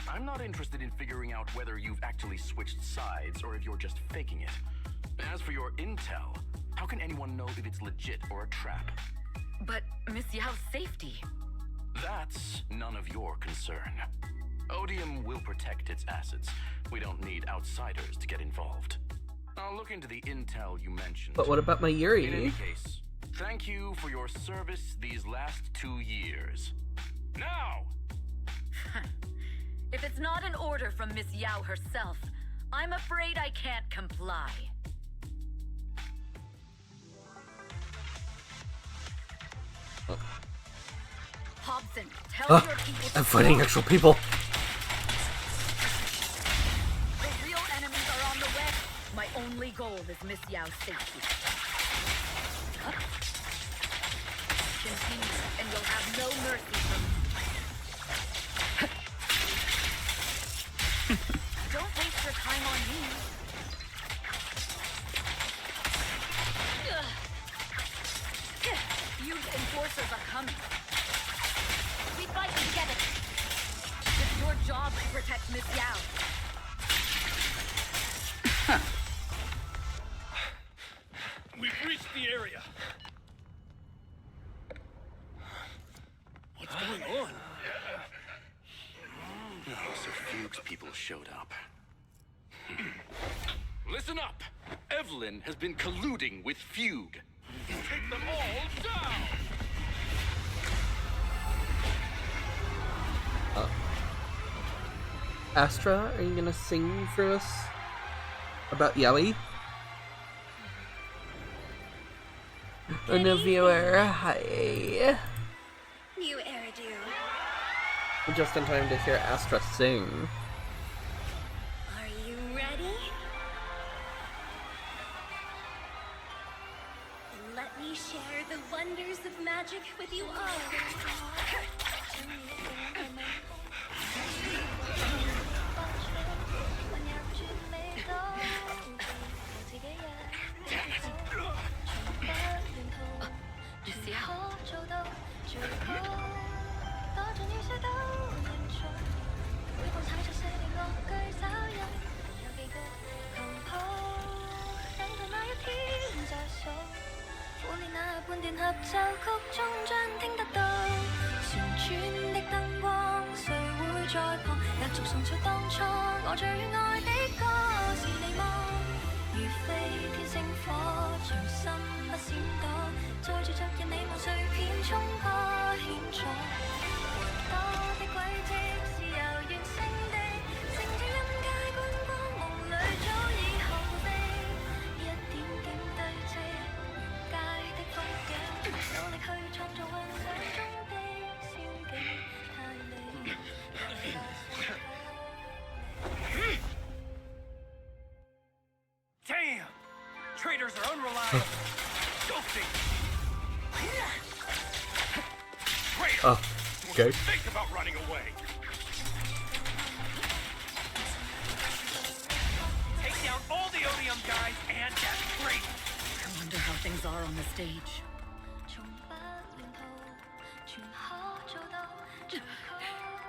I'm not interested in figuring out whether you've actually switched sides or if you're just faking it. As for your intel, how can anyone know if it's legit or a trap? But Miss Yao's safety... That's none of your concern. Odium will protect its assets. We don't need outsiders to get involved. I'll look into the intel you mentioned. But what about my Yuri? In any case, thank you for your service these last 2 years. Now! If it's not an order from Miss Yao herself, I'm afraid I can't comply. Hobson, tell your people to I'm fighting actual people. The real enemies are on the way. My only goal is Miss Yao's safety. Continue, and you'll have no mercy from me. Don't waste your time on me. Fugue enforcers are coming. We fight together. It's your job to protect Miss Yao. We've reached the area. What's going on? Oh, so Fugue's people showed up. Listen up! Evelyn has been colluding with Fugue. Take them all down! Astra, are you gonna sing for us about Yaoi? A new viewer, hi. New Eridu. Just in time to hear Astra sing. Are you ready? Let me share the wonders of magic with you all. 換電合奏曲終將聽得到，旋轉的燈光，誰會在旁繼續重述當初我最愛的歌是你嗎？如飛天星火，隨心不閃躲，載住昨日你夢碎片衝破險阻，多的軌跡是由原勝地，乘着任界觀光夢裏早已後備，一點點堆積原界的風景，努力去創造幻想中的仙境，太美。Damn! Traders are unreliable. Ghosting. Traitor! Oh, okay. Think about running away. Take down all the Odium guys and that traitor. I wonder how things are on the stage.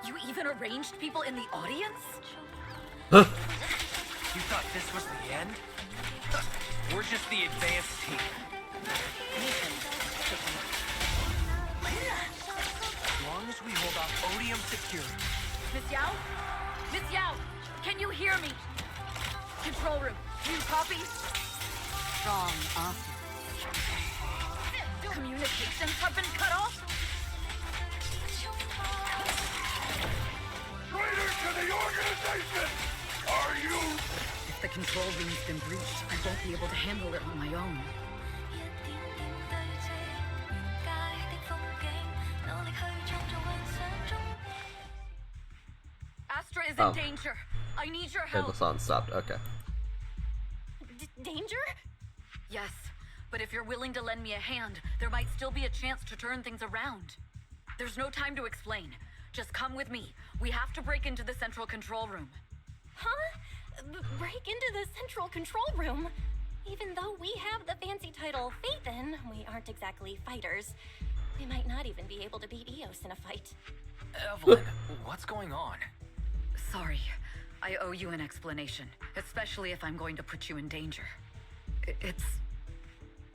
You even arranged people in the audience? You thought this was the end? We're just the advanced team. As long as we hold off Odium security. Miss Yao? Miss Yao, can you hear me? Control room, do you copy? Strong office. Communications have been cut off? Traitor to the organization! Are you? If the control room's been breached, I won't be able to handle it on my own. Astra is in danger. I need your help. The song stopped. Okay. Danger? Yes, but if you're willing to lend me a hand, there might still be a chance to turn things around. There's no time to explain. Just come with me. We have to break into the central control room. Huh? Break into the central control room? Even though we have the fancy title Phaethon, we aren't exactly fighters. We might not even be able to beat Eos in a fight. Evelyn, what's going on? Sorry. I owe you an explanation, especially if I'm going to put you in danger. It's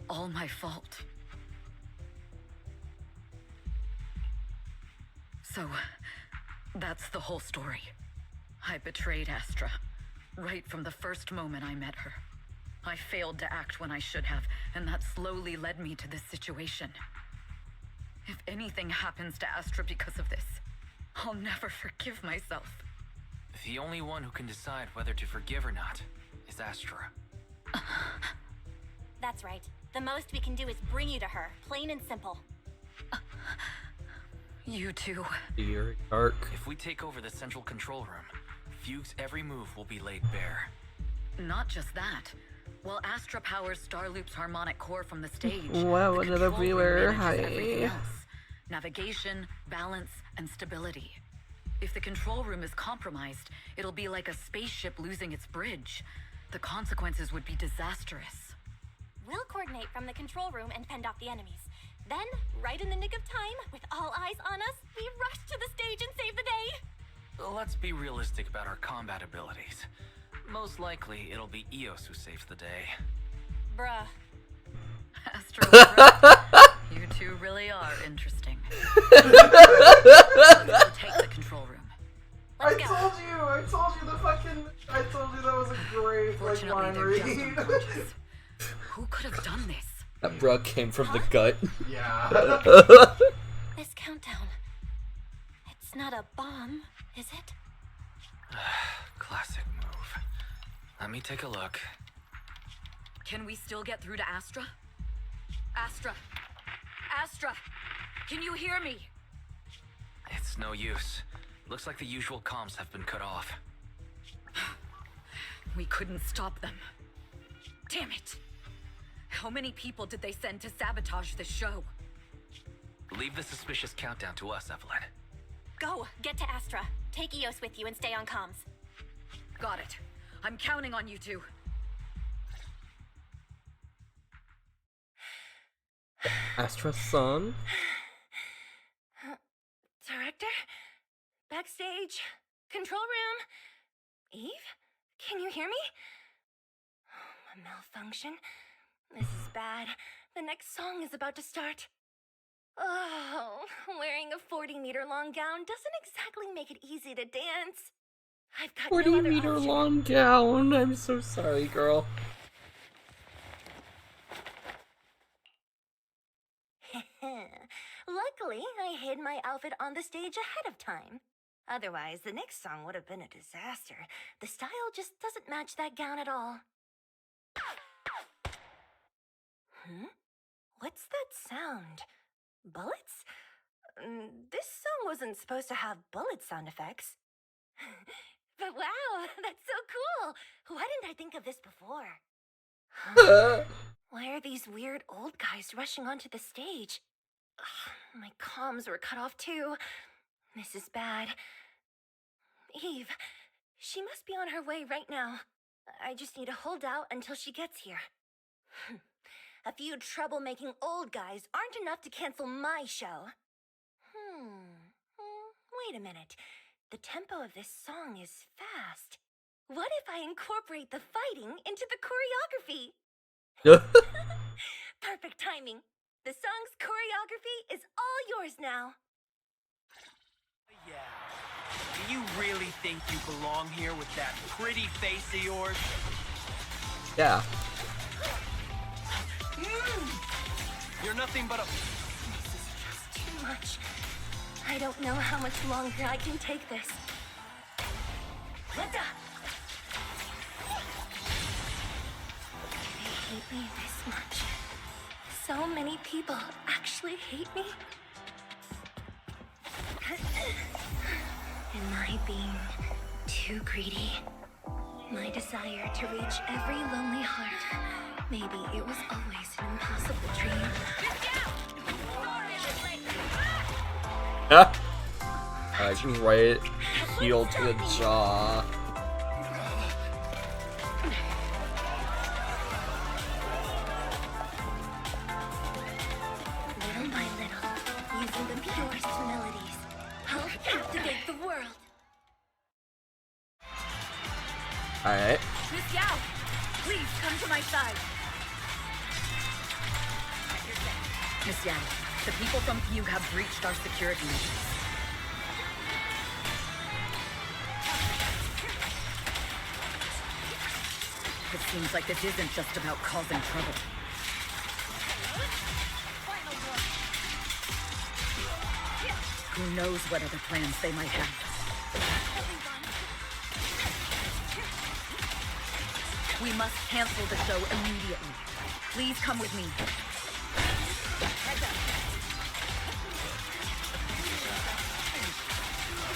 all my fault. So, that's the whole story. I betrayed Astra, right from the first moment I met her. I failed to act when I should have, and that slowly led me to this situation. If anything happens to Astra because of this, I'll never forgive myself. The only one who can decide whether to forgive or not is Astra. That's right. The most we can do is bring you to her, plain and simple. You too. Your arc. If we take over the central control room, Fugue's every move will be laid bare. Not just that. While Astra powers Starloop's harmonic core from the stage, Wow, the another control viewer. room manages everything Hi. else. Navigation, balance, and stability. If the control room is compromised, it'll be like a spaceship losing its bridge. The consequences would be disastrous. We'll coordinate from the control room and fend off the enemies. Then, right in the nick of time, with all eyes on us, we rush to the stage and save the day! Let's be realistic about our combat abilities. Most likely, it'll be Eos who saves the day. Bruh. Astra was right. You two really are interesting. Let's go take the control room. I told you that was a great Fortunately, line they're read. just unconscious. Who could have done this? That bruh came from the gut. Yeah. This countdown. It's not a bomb, is it? Classic move. Let me take a look. Can we still get through to Astra? Astra! Astra! Can you hear me? It's no use. Looks like the usual comms have been cut off. We couldn't stop them. Damn it! How many people did they send to sabotage the show? Leave the suspicious countdown to us, Evelyn. Go, get to Astra. Take Eos with you and stay on comms. Got it. I'm counting on you two. Astra song? Director? Backstage? Control room? Eve? Can you hear me? A malfunction? This is bad. The next song is about to start. Oh, wearing a 40-meter long gown doesn't exactly make it easy to dance. I've got 40-meter long gown. I'm so sorry, girl. Luckily, I hid my outfit on the stage ahead of time. Otherwise, the next song would have been a disaster. The style just doesn't match that gown at all. What's that sound? Bullets? This song wasn't supposed to have bullet sound effects. But wow, that's so cool! Why didn't I think of this before? Why are these weird old guys rushing onto the stage? Ugh, my comms were cut off too. This is bad. Eve, she must be on her way right now. I just need to hold out until she gets here. A few troublemaking old guys aren't enough to cancel my show. Wait a minute. The tempo of this song is fast. What if I incorporate the fighting into the choreography? Perfect timing. The song's choreography is all yours now. Yeah. Do you really think you belong here with that pretty face of yours? Yeah. You're nothing but a... This is just too much. I don't know how much longer I can take this. Linda! They hate me this much. So many people actually hate me. Am I being too greedy? My desire to reach every lonely heart. Maybe it was always an impossible dream. Right heel to the jaw. Little by little, using the purest melodies, I'll captivate the world. Alright. Miss Yao, please come to my side. Miss Yao, the people from Fugue have breached our security measures. It seems like this isn't just about causing trouble. Who knows what other plans they might have. We must cancel the show immediately. Please come with me.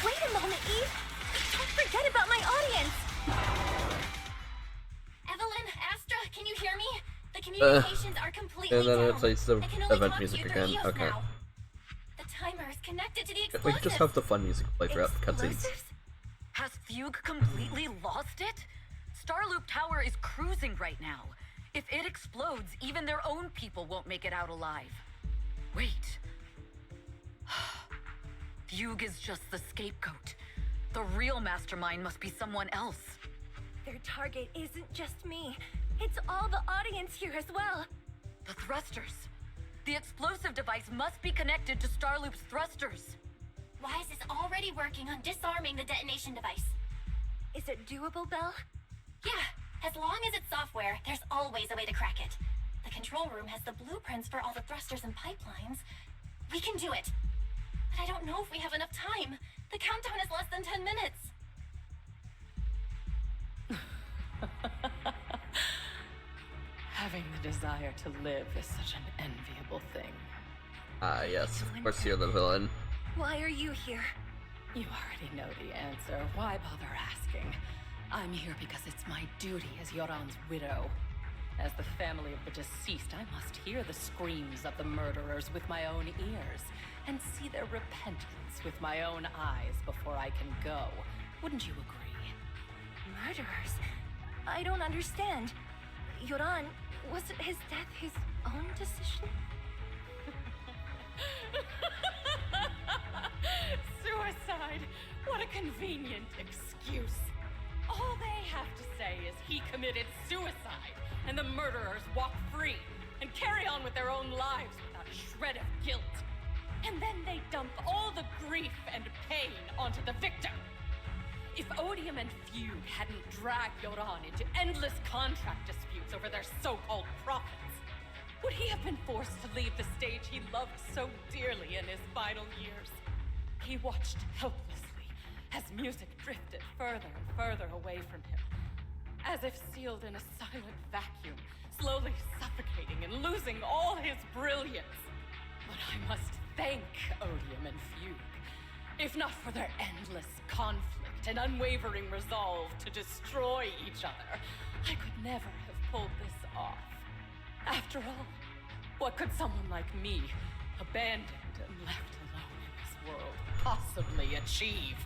Wait a moment, Eve. Don't forget about my audience. Evelyn, Astra, can you hear me? The communications are completely And then down. it plays the I can only event talk music to you through again. EOS Okay. now. The timer is connected to the We explosives. can just have the fun music play throughout the cutscenes. Explosives? Has Fugue completely lost it? Starloop Tower is cruising right now. If it explodes, even their own people won't make it out alive. Wait. Fugue is just the scapegoat. The real mastermind must be someone else. Their target isn't just me. It's all the audience here as well. The thrusters. The explosive device must be connected to Starloop's thrusters. Wise is already working on disarming the detonation device. Is it doable, Belle? Yeah, as long as it's software, there's always a way to crack it. The control room has the blueprints for all the thrusters and pipelines. We can do it. But I don't know if we have enough time. The countdown is less than 10 minutes. Having the desire to live is such an enviable thing. Ah, yes, of course you're the villain. Why are you here? You already know the answer. Why bother asking? I'm here because it's my duty as Yoran's widow. As the family of the deceased, I must hear the screams of the murderers with my own ears and see their repentance with my own eyes before I can go. Wouldn't you agree? Murderers? I don't understand. Yoran, wasn't his death his own decision? Suicide! What a convenient excuse. All they have to say is he committed suicide, and the murderers walk free and carry on with with their own lives without a shred of guilt. And then they dump all the grief and pain onto the victim. If Odium and Fugue hadn't dragged Yoran into endless contract disputes over their so-called profits, would he have been forced to leave the stage he loved so dearly in his final years? He watched helplessly as music drifted further and further away from him, as if sealed in a silent vacuum, slowly suffocating and losing all his brilliance. But I must thank Odium and Fugue, if not for their endless conflict and unwavering resolve to destroy each other, I could never have pulled this off. After all, what could someone like me, abandoned and left alone in this world, possibly achieve?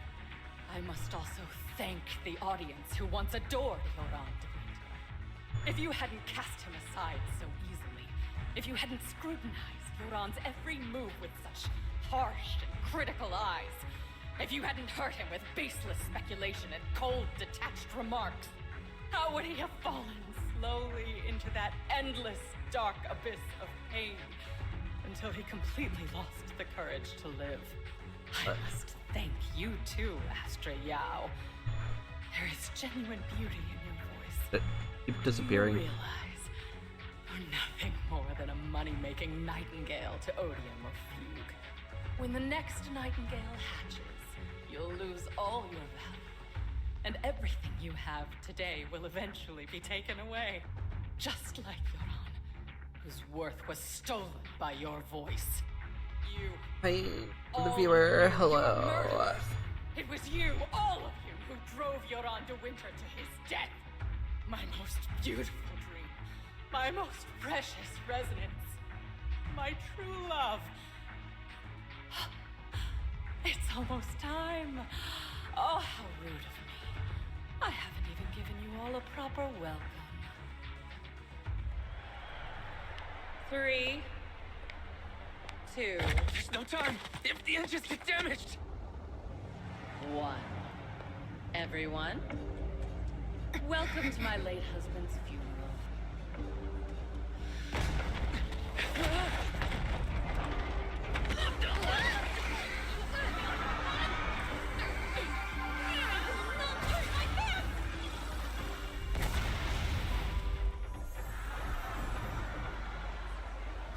I must also thank the audience who once adored Yoran de Winter. If you hadn't cast him aside so easily, if you hadn't scrutinized Yoran's every move with such harsh and critical eyes, if you hadn't hurt him with baseless speculation and cold, detached remarks, how would he have fallen slowly into that endless, dark abyss of pain until he completely lost the courage to live? I must thank you too, Astra Yao. There is genuine beauty in your voice. Keep disappearing. You realize you're nothing more than a money-making nightingale to Odium or Fugue. When the next nightingale hatches, you'll lose all your value, and everything you have today will eventually be taken away. Just like Yoran, whose worth was stolen by your voice. You. Hi, the viewer. Hello. It was you, all of you, who drove Yoran de Winter to his death. My most beautiful dream. My most precious resonance. My true love. It's almost time. Oh, how rude of me. I haven't even given you all a proper welcome. 3, 2. There's no time. If the engines get damaged. 1. Everyone, welcome to my late husband's funeral.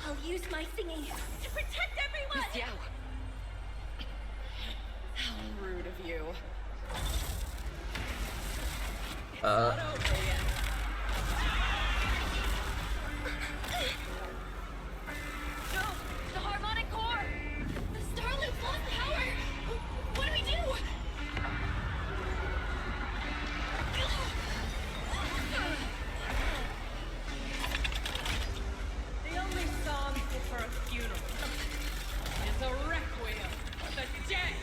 I'll use my thingy to protect everyone! Miss Yao. How rude of you. It's not over yet. No! The harmonic core! The Starlink's lost power! What do we do? The only song fit for a funeral is a requiem for the dead!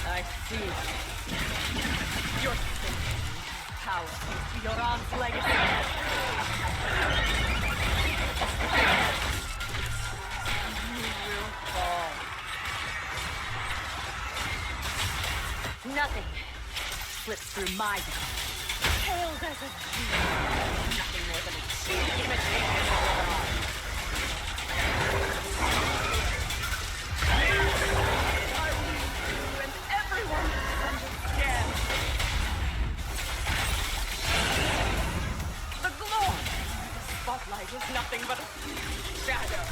I see. Your power to Yoran's legacy. You will fall. Nothing slips through my door. Hailed as a genius. Nothing more than a cheap imitation of Yoran. I leave you and everyone understand. The glory. The spotlight is nothing but a shadow.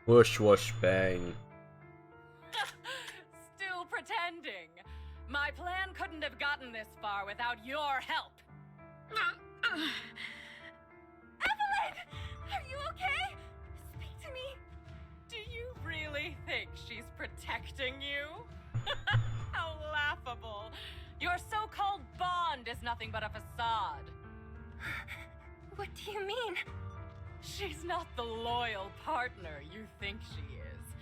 Whoosh, whoosh, bang. Still pretending. My plan couldn't have gotten this far without your help. Evelyn! Are you okay? Speak to me. Do you really think she's protecting you? How laughable. Your so-called bond is nothing but a facade. What do you mean? She's not the loyal partner you think she is.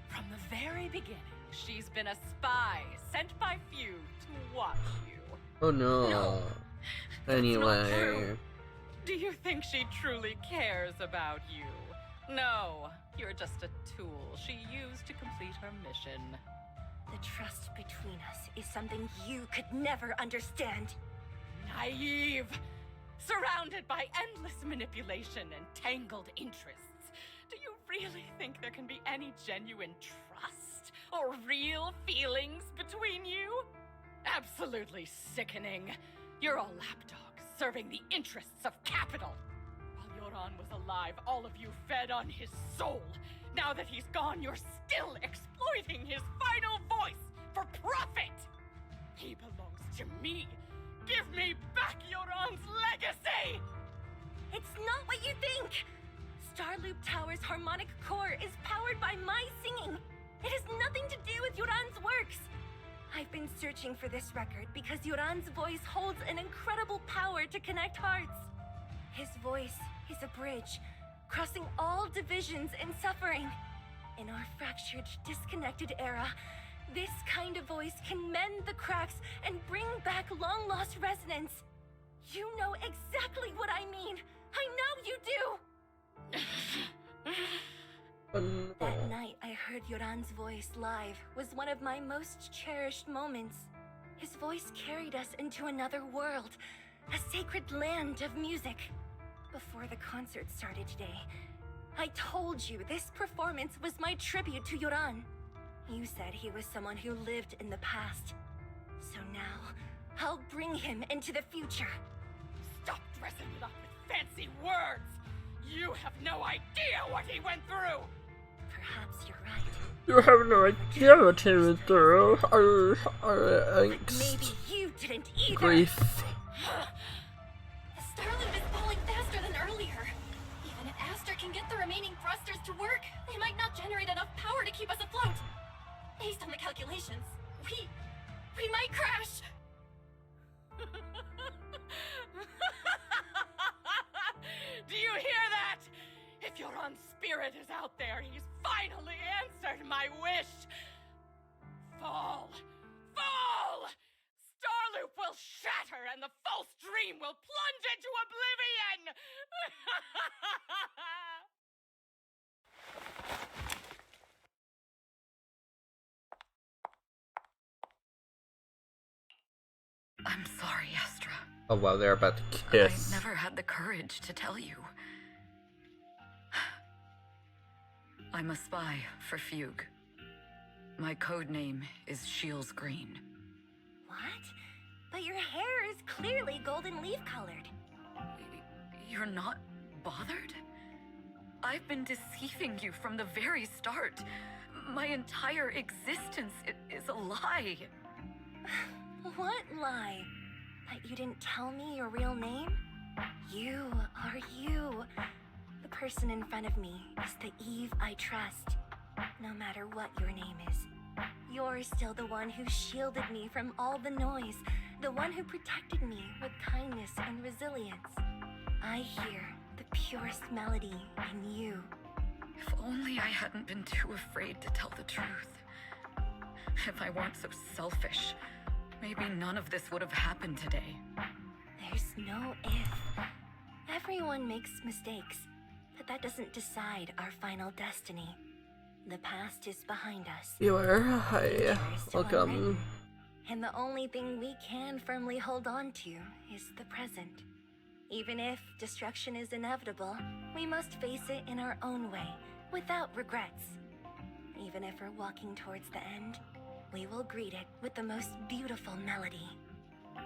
From the very beginning, she's been a spy sent by Few to watch you. Oh no. No. Anyway. Do you think she truly cares about you? No, you're just a tool she used to complete her mission. The trust between us is something you could never understand. Naive! Surrounded by endless manipulation and tangled interests. Do you really think there can be any genuine trust or real feelings between you? Absolutely sickening. You're all lapdogs serving the interests of capital. While Yoran was alive, all of you fed on his soul. Now that he's gone, you're still exploiting his final voice for profit. He belongs to me. Give me back Yoran's legacy! It's not what you think! Starloop Tower's harmonic core is powered by my singing. It has nothing to do with Yoran's works. I've been searching for this record because Yoran's voice holds an incredible power to connect hearts. His voice is a bridge, crossing all divisions and suffering. In our fractured, disconnected era, this kind of voice can mend the cracks and bring back long-lost resonance. You know exactly what I mean. I know you do! That night I heard Yoran's voice live was one of my most cherished moments. His voice carried us into another world, a sacred land of music. Before the concert started today, I told you this performance was my tribute to Yoran. You said he was someone who lived in the past. So now, I'll bring him into the future. Stop dressing it up with fancy words! You have no idea what he went through! Perhaps you're right. You have no idea what he went through. Maybe you didn't either. Grief. The Starloop is falling faster than earlier. Even if Astra can get the remaining thrusters to work, they might not generate enough power to keep us afloat. Based on the calculations, we might crash. Do you hear that? If Yoran's spirit is out there, he's finally answered my wish. Fall! Fall! Starloop will shatter and the false dream will plunge into oblivion! I'm sorry, Astra. Oh wow, they're about to kiss. I never had the courage to tell you. I'm a spy for Fugue. My code name is Shields Green. What? But your hair is clearly golden leaf colored. You're not bothered? I've been deceiving you from the very start. My entire existence is a lie. What lie? That you didn't tell me your real name? You are you. The person in front of me is the Eve I trust. No matter what your name is, you're still the one who shielded me from all the noise, the one who protected me with kindness and resilience. I hear the purest melody in you. If only I hadn't been too afraid to tell the truth. If I weren't so selfish, maybe none of this would have happened today. There's no if. Everyone makes mistakes, but that doesn't decide our final destiny. The past is behind us. You are. Hi. Welcome. Unwritten. And the only thing we can firmly hold on to is the present. Even if destruction is inevitable, we must face it in our own way, without regrets. Even if we're walking towards the end, we will greet it with the most beautiful melody.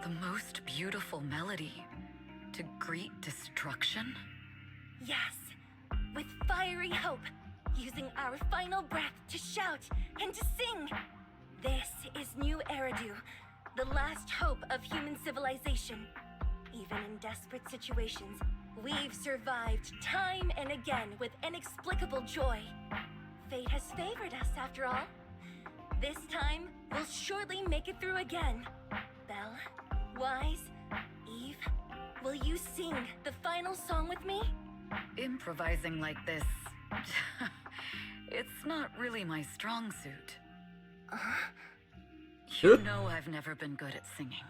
The most beautiful melody? To greet destruction? Yes, with fiery hope, using our final breath to shout and to sing. This is New Eridu, the last hope of human civilization. Even in desperate situations, we've survived time and again with inexplicable joy. Fate has favored us after all. This time, we'll surely make it through again. Belle, Wise, Eve, will you sing the final song with me? Improvising like this... it's not really my strong suit. You know I've never been good at singing,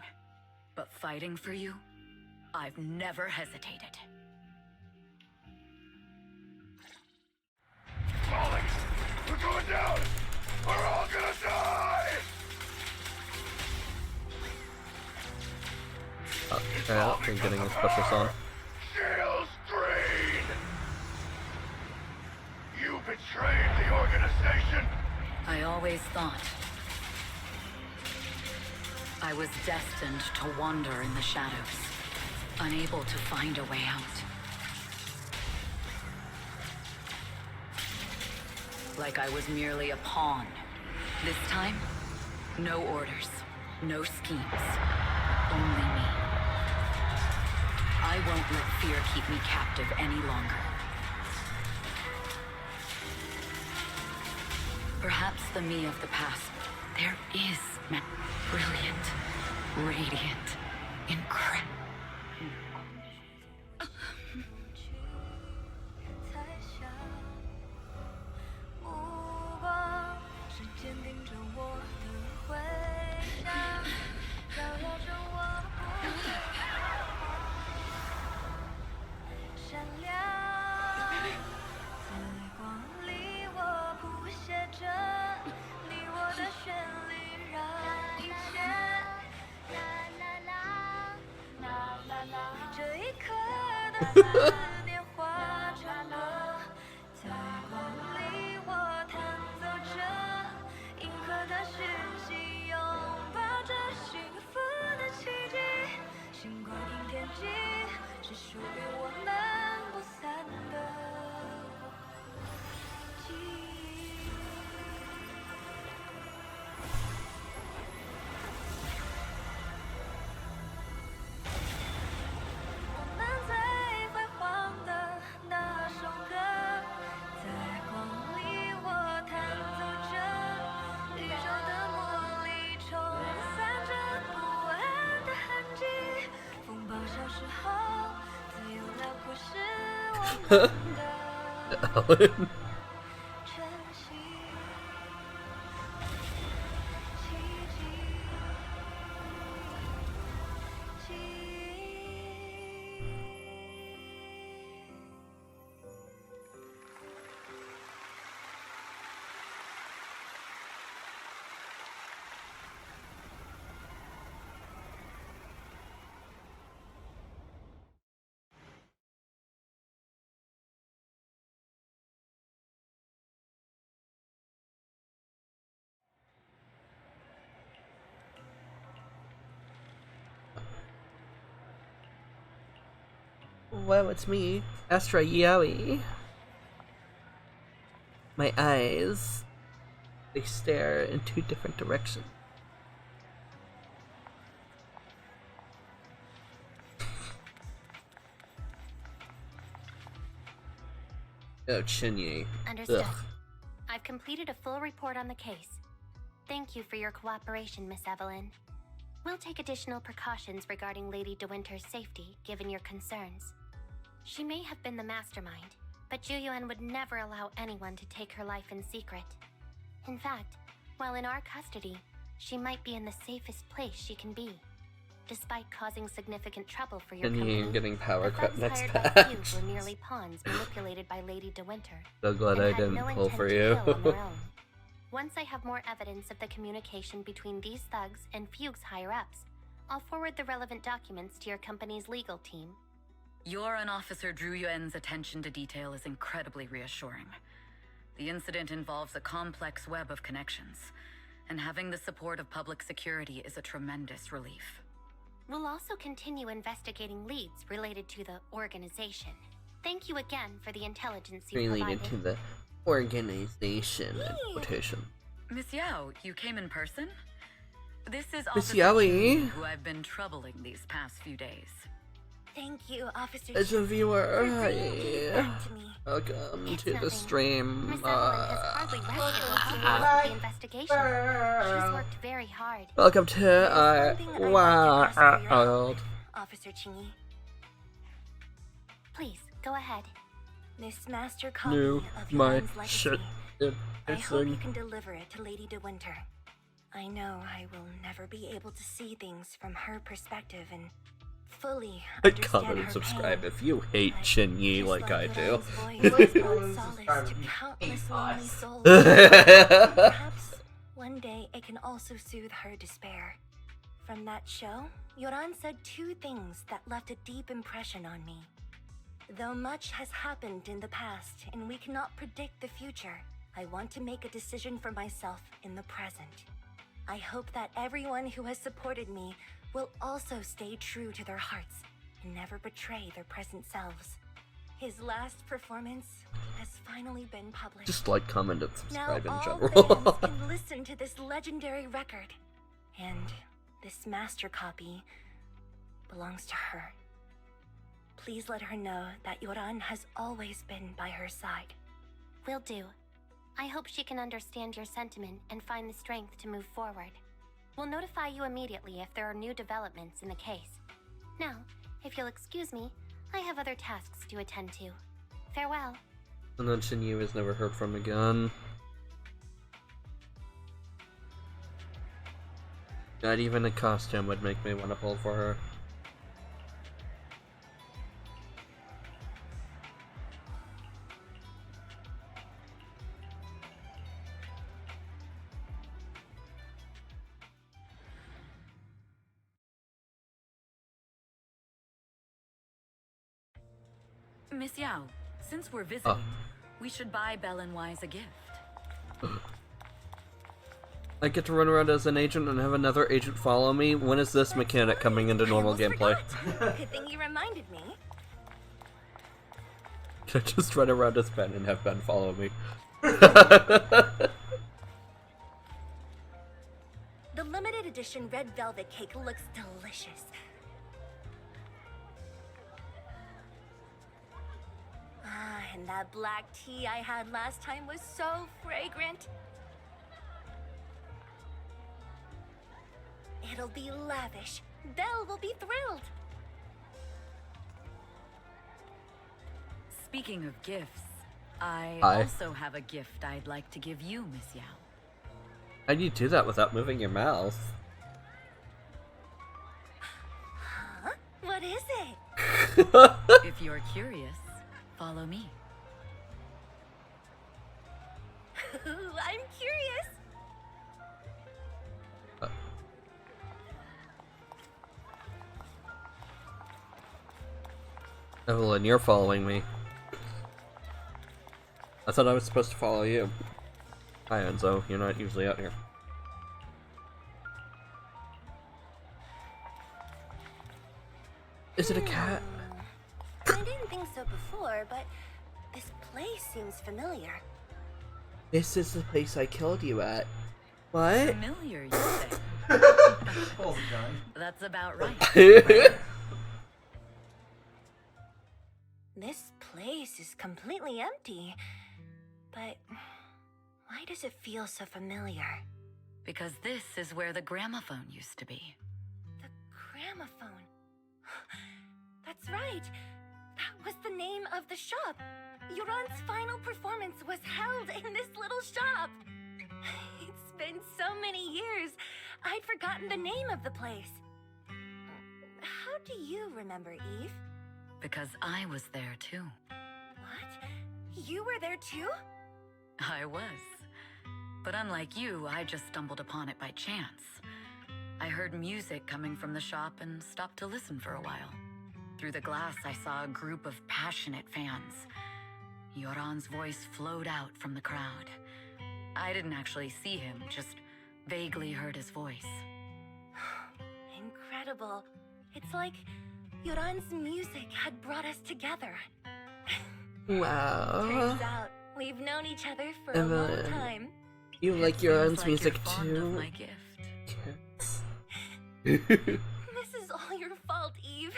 but fighting for you, I've never hesitated. Molly, we're going down! We're all gonna die! Yeah, we're getting a special song. Shield Green! You betrayed the organization! I always thought I was destined to wander in the shadows, unable to find a way out. Like I was merely a pawn. This time, no orders, no schemes, only me. I won't let fear keep me captive any longer. Perhaps the me of the past, there is brilliant, radiant, incredible. Ellen. Well, it's me, Astra Yaoi. My eyes, they stare in two different directions. Oh, Chinyi. Understood. Ugh. I've completed a full report on the case. Thank you for your cooperation, Miss Evelyn. We'll take additional precautions regarding Lady De Winter's safety, given your concerns. She may have been the mastermind, but Juyuan would never allow anyone to take her life in secret. In fact, while in our custody, she might be in the safest place she can be. Despite causing significant trouble for your company, getting power the cut thugs next hired by patch. Hughes were merely pawns manipulated by Lady De Winter. So glad and I had didn't no pull intent for to you. kill on their own. Once I have more evidence of the communication between these thugs and Fugue's higher-ups, I'll forward the relevant documents to your company's legal team. Your and Officer Zhu Yuan's attention to detail is incredibly reassuring. The incident involves a complex web of connections, and having the support of public security is a tremendous relief. We'll also continue investigating leads related to the organization. Thank you again for the intelligence you Related provided. to the organization in quotation. Miss Yao, you came in person? This is Miss Officer Yaoi. Chu, who I've been troubling these past few days. Thank you, Officer As a Chu, viewer, for bringing these hi. back to me. Welcome It's to the nothing. stream. Miss Evelyn has hardly rested while helping us with the investigation. She's worked very hard. Welcome to our world. Officer Chingy. Please, go ahead. This master copy Knew of my Yuan's legacy. shit. I hope you can deliver it to Lady De Winter. I know I will never be able to see things from her perspective and fully understand Comment her and subscribe pain. if you hate Shin Yi like I do. Yoran's voice brought solace to countless lonely souls. Perhaps one day it can also soothe her despair. From that show, Yoran said 2 things that left a deep impression on me. Though much has happened in the past and we cannot predict the future, I want to make a decision for myself in the present. I hope that everyone who has supported me will also stay true to their hearts and never betray their present selves. His last performance has finally been published. Just like, comment, and Now subscribe in all general. fans can listen to this legendary record, and this master copy belongs to her. Please let her know that Yoran has always been by her side. Will do. I hope she can understand your sentiment and find the strength to move forward. We'll notify you immediately if there are new developments in the case. Now, if you'll excuse me, I have other tasks to attend to. Farewell. And then Shin Yi was never heard from again. Not even a costume would make me want to pull for her. Miss Yao, since we're visiting, we should buy Belle and Wise a gift. I get to run around as an agent and have another agent follow me? When is this mechanic coming into normal gameplay? Good thing you reminded me. Can I just run around as Ben and have Ben follow me? The limited edition red velvet cake looks delicious. Ah, and that black tea I had last time was so fragrant. It'll be lavish. Belle will be thrilled. Speaking of gifts, I Hi. also have a gift I'd like to give you, Miss Yao. How do you do that without moving your mouth? Huh? What is it? If you're curious, follow me. I'm curious. Evelyn, you're following me. I thought I was supposed to follow you. Hi, Enzo. You're not usually out here. Is it a cat? I didn't think so before, but this place seems familiar. This is the place I killed you at. What? Familiar, you say? Pulls a gun. That's about right. This place is completely empty. But why does it feel so familiar? Because this is where the gramophone used to be. The gramophone. That's right. That was the name of the shop. Yoran's final performance was held in this little shop. It's been so many years, I'd forgotten the name of the place. How do you remember, Eve? Because I was there too. What? You were there too? I was. But unlike you, I just stumbled upon it by chance. I heard music coming from the shop and stopped to listen for a while. Through the glass, I saw a group of passionate fans. Yoran's voice flowed out from the crowd. I didn't actually see him, just vaguely heard his voice. Incredible. It's like Yoran's music had brought us together. Wow. Turns out we've known each other for a long time. You like your own Seems like music you're fond too? of my gift. This is all your fault, Eve.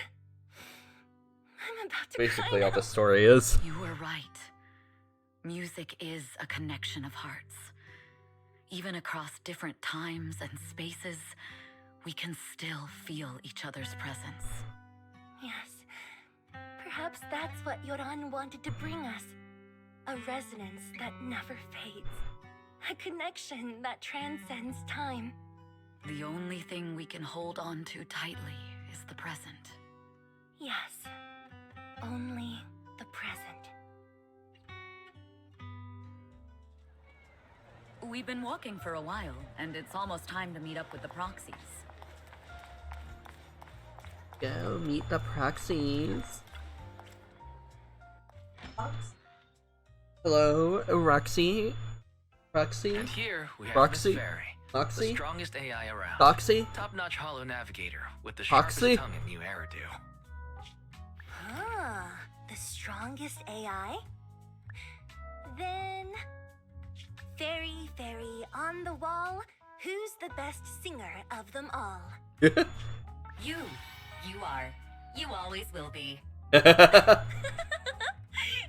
I'm about to Basically, cry all now. the story is. You were right. Music is a connection of hearts. Even across different times and spaces, we can still feel each other's presence. Yes. Perhaps that's what Yoran wanted to bring us. A resonance that never fades. A connection that transcends time. The only thing we can hold on to tightly is the present. Yes. Only the present. We've been walking for a while, and it's almost time to meet up with the proxies. Go meet the proxies. Hello, Roxy? Roxy? And here we have Roxy? Miss Fairy, Roxy? the strongest AI around. Roxy? Top-notch holo navigator with the Roxy? sharpest tongue and new hairdo. Ah, the strongest AI? Then... Fairy, fairy, on the wall, who's the best singer of them all? You. You are. You always will be.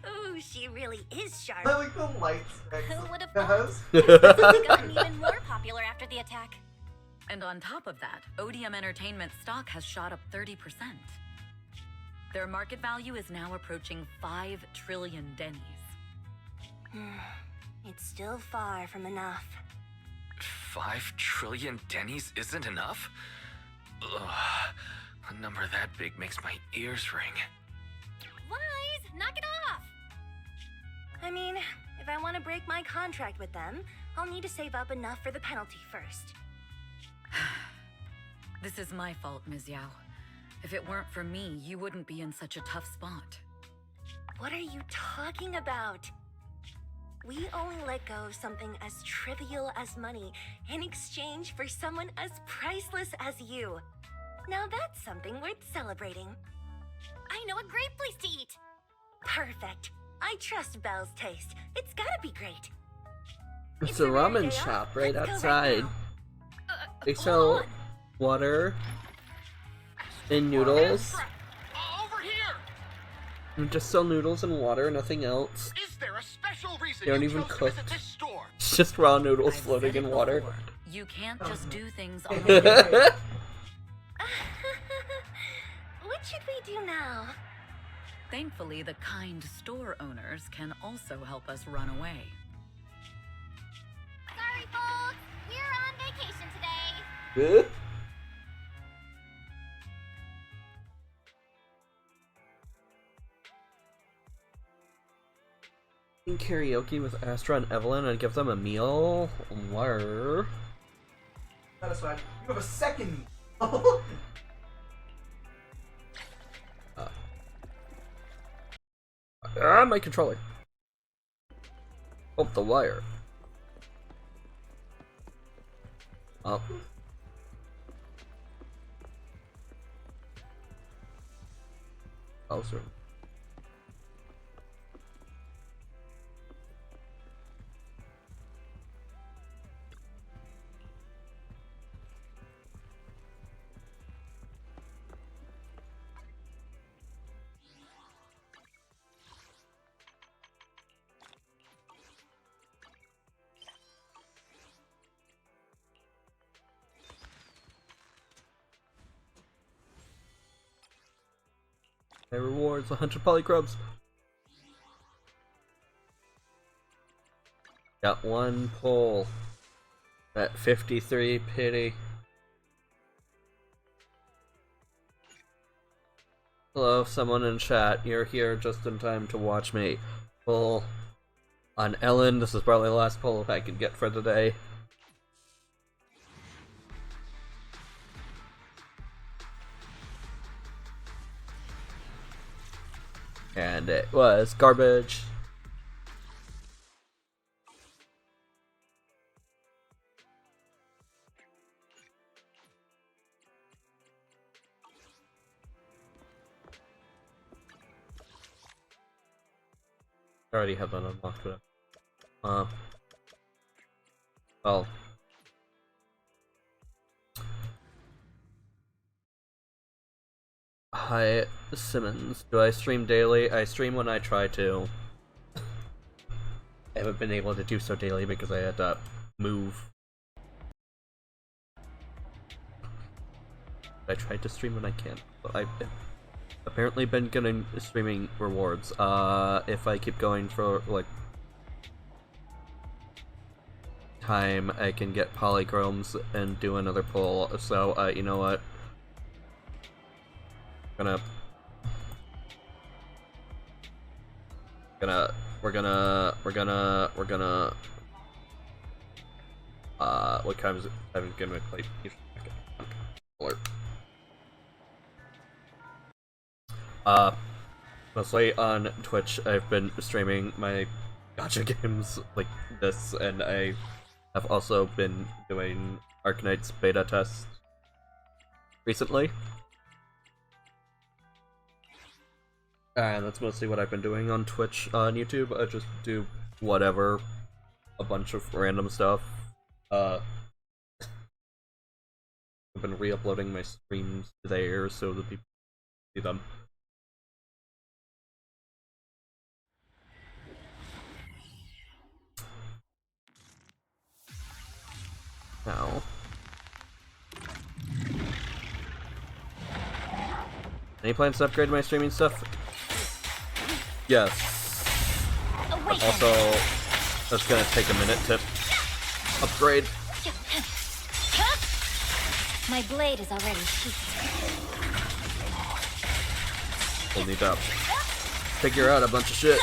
Ooh, she really is sharp. I like the lights. Who would have Yes. It's only gotten even more popular after the attack. And on top of that, ODM Entertainment stock has shot up 30%. Their market value is now approaching 5 trillion dennies. It's still far from enough. 5 trillion dennies isn't enough? Ugh. A number that big makes my ears ring. Wise, knock it off! I mean, if I want to break my contract with them, I'll need to save up enough for the penalty first. This is my fault, Ms. Yao. If it weren't for me, you wouldn't be in such a tough spot. What are you talking about? We only let go of something as trivial as money in exchange for someone as priceless as you. Now that's something worth celebrating. I know a great place to eat. Perfect. I trust Belle's taste. It's gotta be great. It's a ramen shop right outside. They sell water and noodles. Over here! They just sell noodles and water, nothing else. Is there a special reason They don't you even chose to cook. visit this store? It's just raw noodles I've floating said in it water. before. You can't just do things on the What should we do now? Thankfully, the kind store owners can also help us run away. Sorry, folks. We're on vacation today. Sing karaoke with Astra and Evelyn and give them a meal? Where? Satisfied. You have a second. My controller. Oh, the wire. Oh. Oh, sorry. My rewards 100 polycrubs. Got one pull. At 53 pity. Hello, someone in chat. You're here just in time to watch me pull on Ellen. This is probably the last pull I can get for the day. And it was garbage. I already have that unlocked. Well. Hi, Simmons. Do I stream daily? I stream when I try to. I haven't been able to do so daily because I had to move. I tried to stream when I can, but I've apparently been getting streaming rewards. If I keep going for like time I can get polychromes and do another pull. So, you know what? We're gonna what time is it? I'm gonna play mostly on Twitch. I've been streaming my gacha games like this, and I have also been doing Arknight's beta tests recently. And that's mostly what I've been doing on Twitch. On YouTube, I just do whatever, a bunch of random stuff. I've been re-uploading my streams there so that people see them. Now, any plans to upgrade my streaming stuff? Yes. But also, that's gonna take a minute to upgrade. My blade is already sheathed. We'll need to figure out a bunch of shit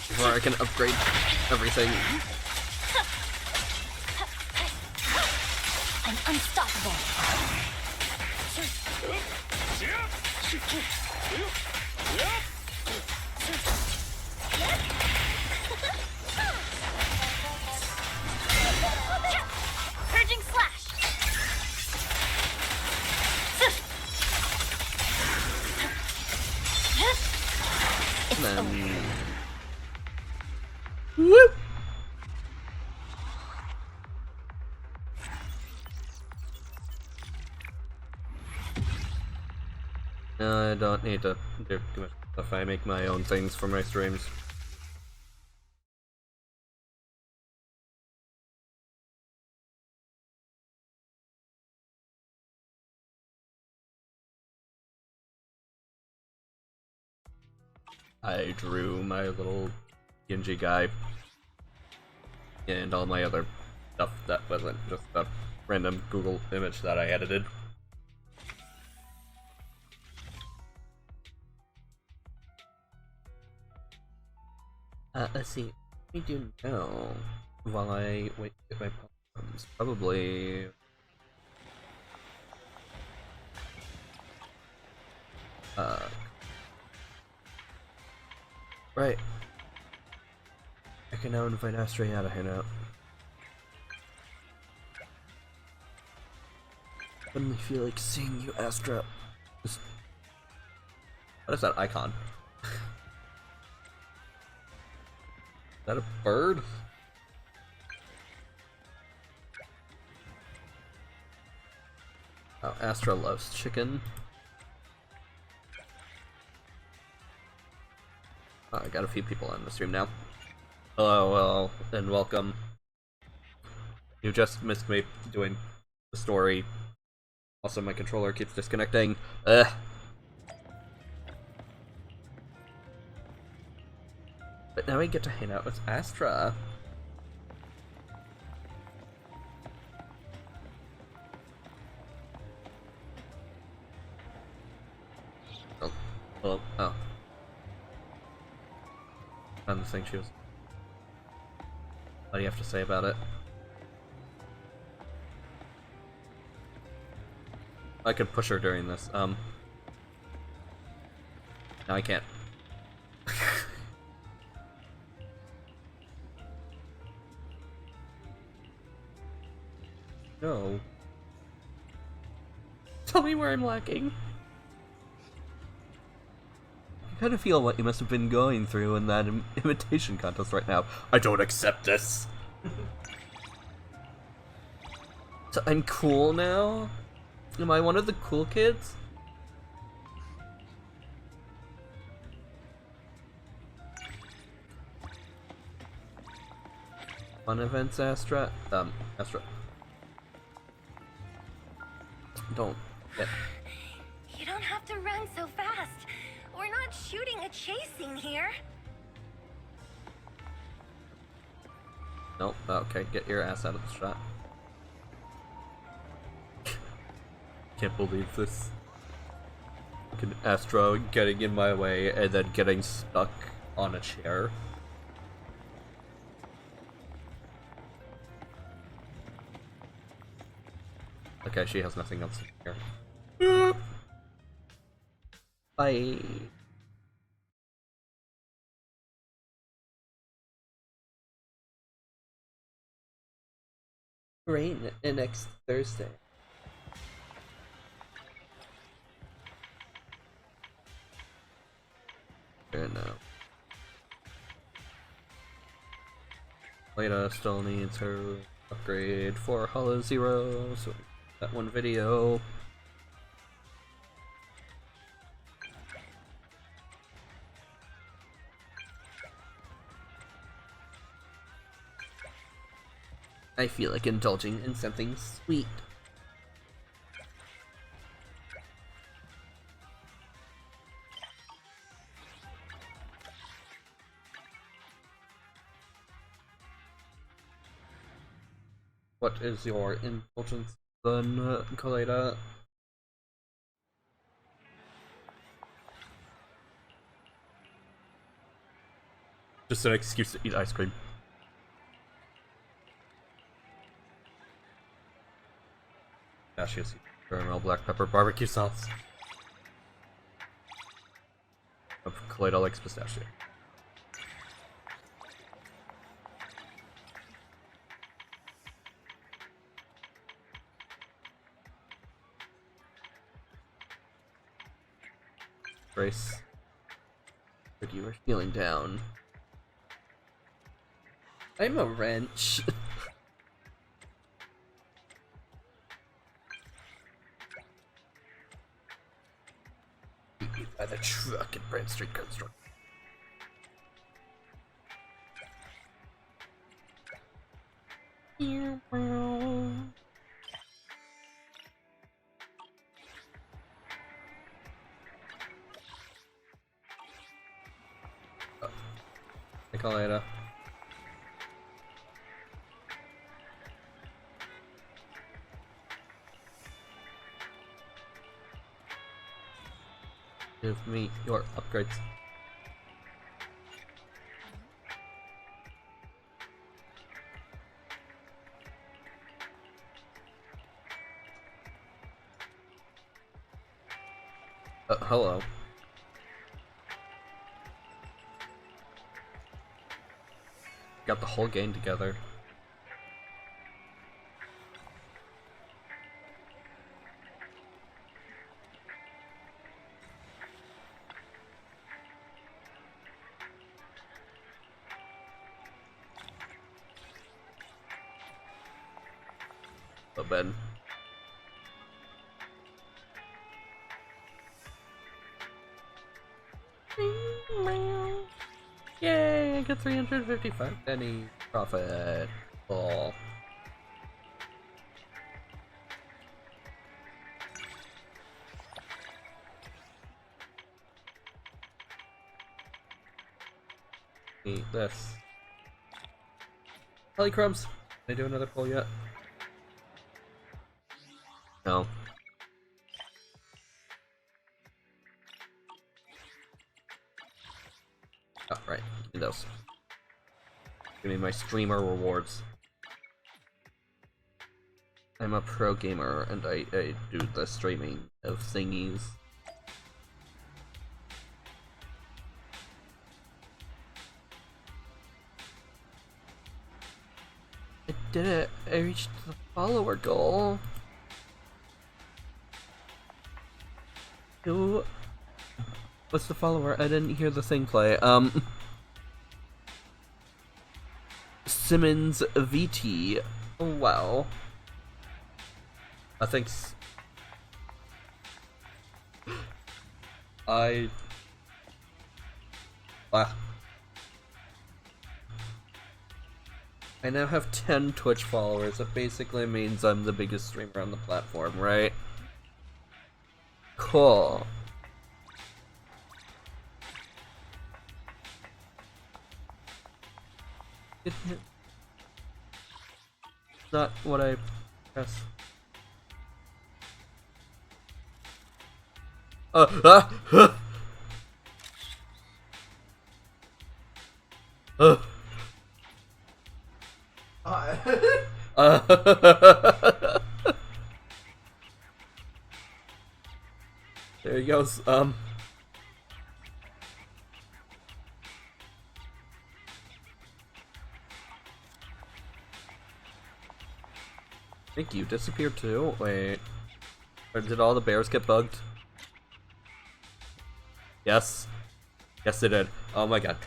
before I can upgrade everything. I'm unstoppable. Purging slash. And then... Whoop! No, I don't need to do too much stuff. I make my own things for my streams. I drew my little Genji guy and all my other stuff that wasn't just a random Google image that I edited. Let's see. What do we do now while I wait to get my problems? Probably... Right. I can now invite Astra to hang out. Suddenly feel like seeing you, Astra. What is that icon? Is that a bird? Oh, Astra loves chicken. Oh, I got a few people on the stream now. Hello, and welcome. You just missed me doing the story. Also, my controller keeps disconnecting. Ugh. But now we get to hang out with Astra. Oh. Hello. Oh. On the thing she was. What do you have to say about it? I could push her during this. No, I can't. No. Tell me where I'm lacking. I kind of feel what you must have been going through in that imitation contest right now. I don't accept this. So I'm cool now? Am I one of the cool kids? Fun events, Astra? Astra. Don't. Yeah. You don't have to run so fast. We're not shooting a chase scene here. Nope. Okay, get your ass out of the shot. Can't believe this. Fucking Astra getting in my way and then getting stuck on a chair. Okay, she has nothing else in here. Bye. Rain next Thursday. Fair enough. Leda still needs her upgrade for Hollow Zero, so that one video. I feel like indulging in something sweet. What is your indulgence then, Kaleda? Just an excuse to eat ice cream. Pistachios, caramel, black pepper, barbecue sauce. Kaleda likes pistachio. Grace, but you are feeling down. I'm a wrench. By the truck at Brand Street Construct. Nicoletta. Give me your upgrades. Hello. Got the whole game together. Ben. Yay, I get 355 penny profit. Oh. Eat this. Polycrumbs. Did I do another pull yet? No. Oh, right. Give me those. Give me my streamer rewards. I'm a pro gamer and I do the streaming of thingies. I did it. I reached the follower goal. Who? What's the follower? I didn't hear the thing play. Simmons VT. Oh, wow. Thanks. I now have 10 Twitch followers. That basically means I'm the biggest streamer on the platform, right? Cool. not what I press. There he goes. I think you disappeared too. Wait. Or did all the bears get bugged? Yes. Yes, they did. Oh my god.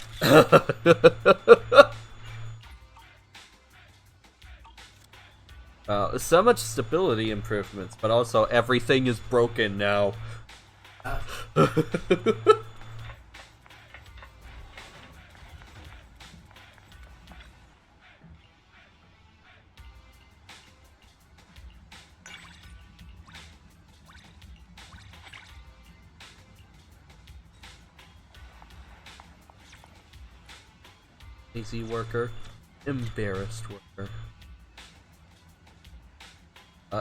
So much stability improvements, but also everything is broken now. Lazy worker. Embarrassed worker.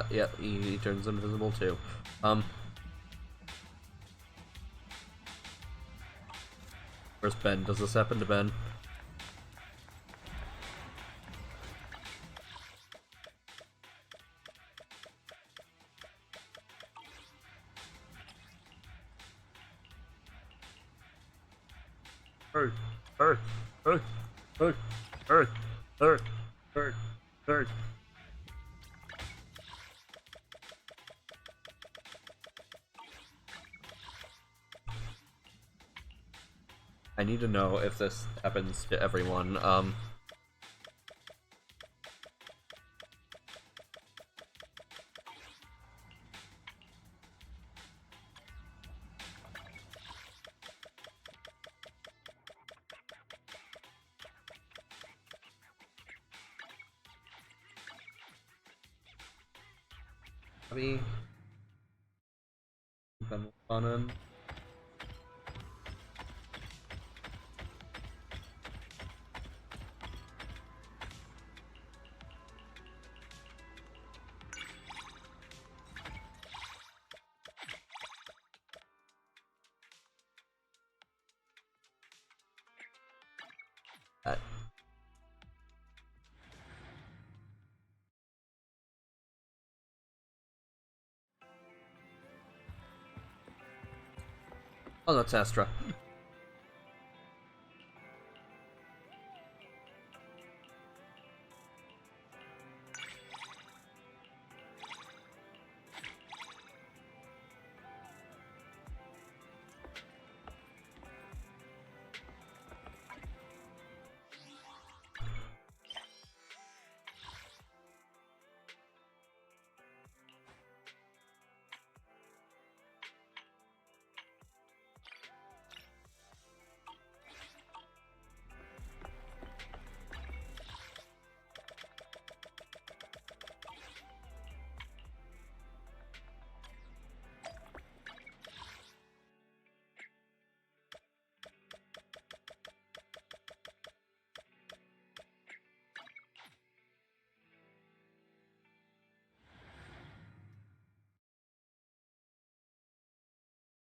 Yeah, he turns invisible too. Where's Ben? Does this happen to Ben? Hey, hey, hey, hey, hey, hey, hey, hey. I need to know if this happens to everyone. Me. Ben on in. Oh, that's Astra.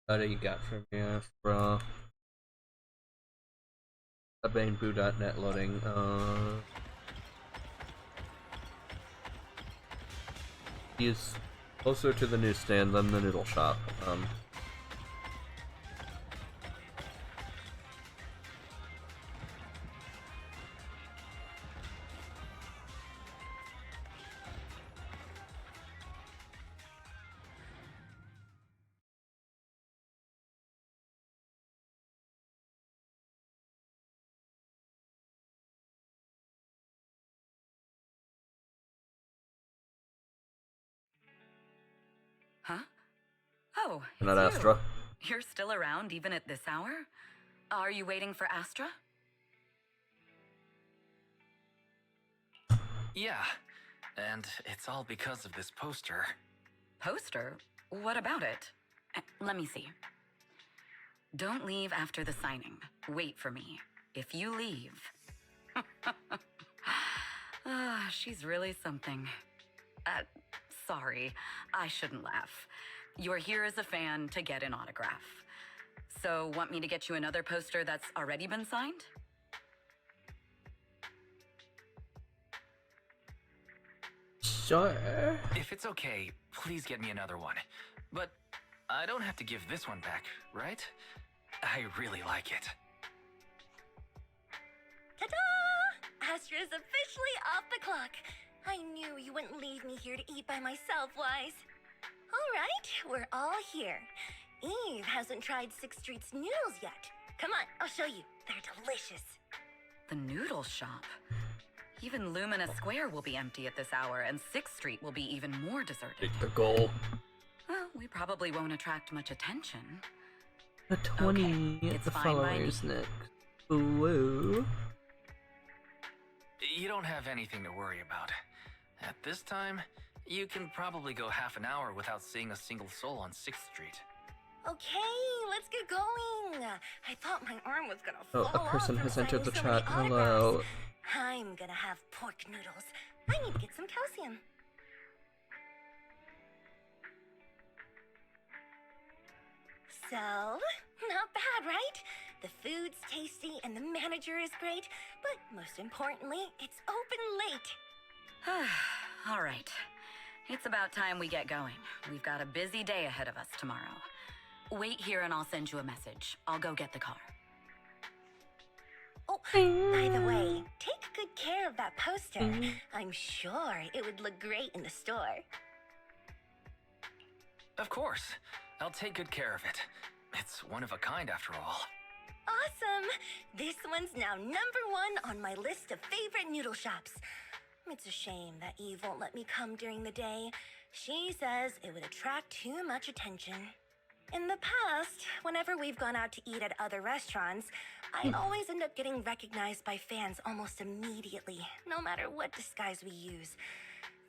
What do you got from me, Astra? Boo.net loading. He's closer to the newsstand than the noodle shop. Huh? Oh, Not it's Astra. you. You're still around even at this hour? Are you waiting for Astra? Yeah, and it's all because of this poster. Poster? What about it? Let me see. Don't leave after the signing. Wait for me. If you leave... She's really something. Sorry, I shouldn't laugh. You're here as a fan to get an autograph. So, want me to get you another poster that's already been signed? Sure. If it's okay, please get me another one. But I don't have to give this one back, right? I really like it. Ta-da! Astra's officially off the clock. I knew you wouldn't leave me here to eat by myself, Wise. All right, we're all here. Eve hasn't tried 6th Street's noodles yet. Come on, I'll show you. They're delicious. The noodle shop. Even Lumina Square will be empty at this hour, and 6th Street will be even more deserted. The goal. Well, we probably won't attract much attention. The 20 it's the fine by followers next. Woo. You don't have anything to worry about. At this time, you can probably go half an hour without seeing a single soul on 6th Street. Okay, let's get going. I thought my arm was gonna fall Oh, a person off has from entered the signing so many chat. Hello. autographs. I'm gonna have pork noodles. I need to get some calcium. So, not bad, right? The food's tasty and the manager is great, but most importantly, it's open late. All right. It's about time we get going. We've got a busy day ahead of us tomorrow. Wait here and I'll send you a message. I'll go get the car. Oh, by the way, take good care of that poster. I'm sure it would look great in the store. Of course. I'll take good care of it. It's one of a kind after all. Awesome! This one's now #1 on my list of favorite noodle shops. It's a shame that Eve won't let me come during the day. She says it would attract too much attention. In the past, whenever we've gone out to eat at other restaurants, I always end up getting recognized by fans almost immediately, no matter what disguise we use.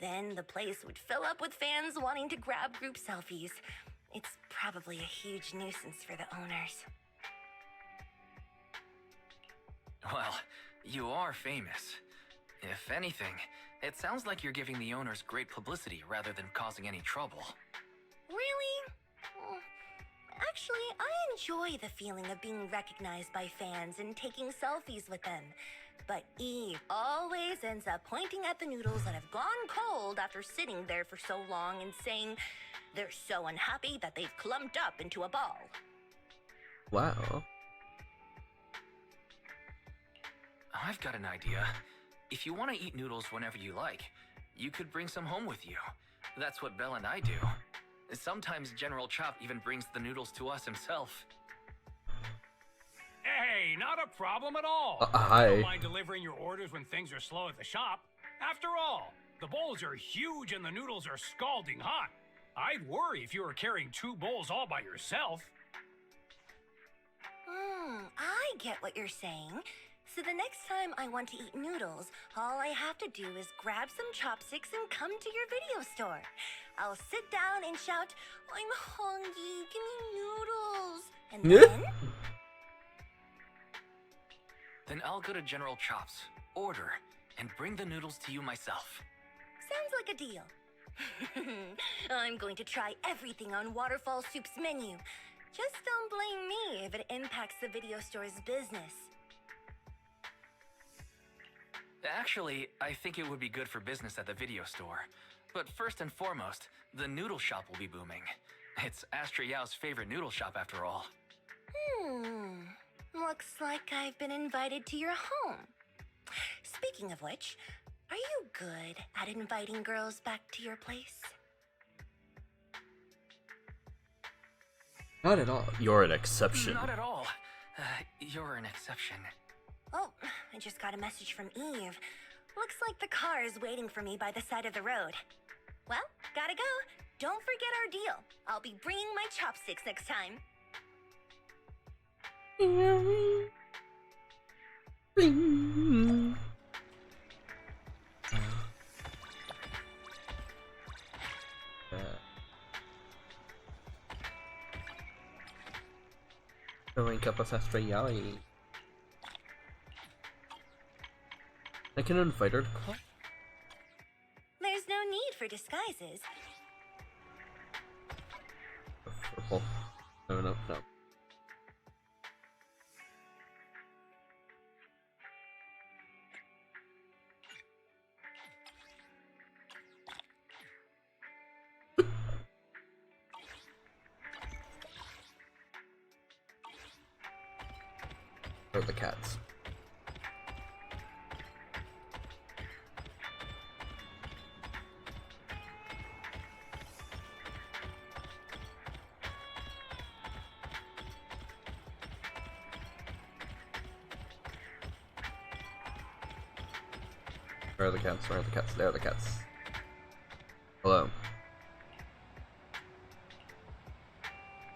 Then the place would fill up with fans wanting to grab group selfies. It's probably a huge nuisance for the owners. Well, you are famous. If anything, it sounds like you're giving the owners great publicity rather than causing any trouble. Really? Actually, I enjoy the feeling of being recognized by fans and taking selfies with them. But Eve always ends up pointing at the noodles that have gone cold after sitting there for so long and saying they're so unhappy that they've clumped up into a ball. Wow. I've got an idea. If you want to eat noodles whenever you like, you could bring some home with you. That's what Belle and I do. Sometimes General Chop even brings the noodles to us himself. Hey, not a problem at all. Hi. I don't mind delivering your orders when things are slow at the shop. After all, the bowls are huge and the noodles are scalding hot. I'd worry if you were carrying 2 bowls all by yourself. I get what you're saying. So the next time I want to eat noodles, all I have to do is grab some chopsticks and come to your video store. I'll sit down and shout, "I'm hungry, give me noodles." And then... Then I'll go to General Chop's, order, and bring the noodles to you myself. Sounds like a deal. I'm going to try everything on Waterfall Soup's menu. Just don't blame me if it impacts the video store's business. Actually, I think it would be good for business at the video store. But first and foremost, the noodle shop will be booming. It's Astra Yao's favorite noodle shop after all. Looks like I've been invited to your home. Speaking of which, are you good at inviting girls back to your place? Not at all. You're an exception. Not at all. You're an exception. Oh, I just got a message from Eve. Looks like the car is waiting for me by the side of the road. Well, gotta go. Don't forget our deal. I'll be bringing my chopsticks next time. Link up with Astra Yaoi. I can invite her to call. noises. Purple. No, no, no. Or the cats. Where are the cats? Where are the cats? There are the cats. Hello.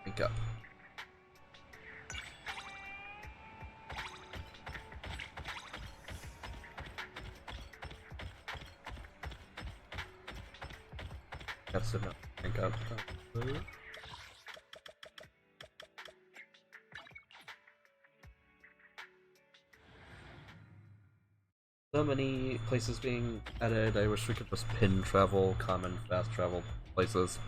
Wake up. Cats did not wake up. So many places being added. I wish we could just pin travel, common, fast travel places.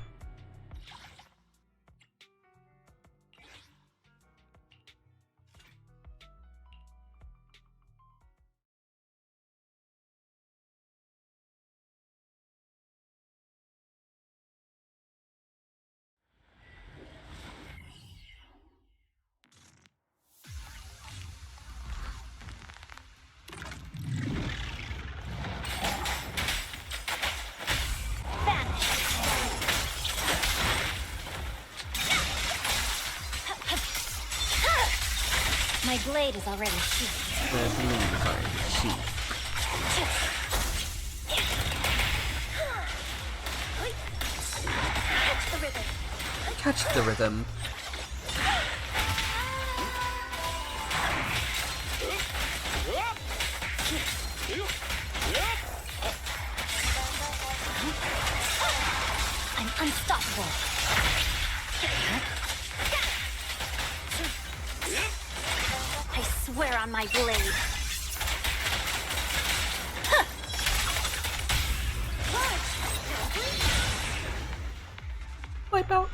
My blade is already sheathed. The blade is already sheathed. Catch the rhythm. Catch the rhythm. I'm unstoppable. I swear on my blade. Wipe out.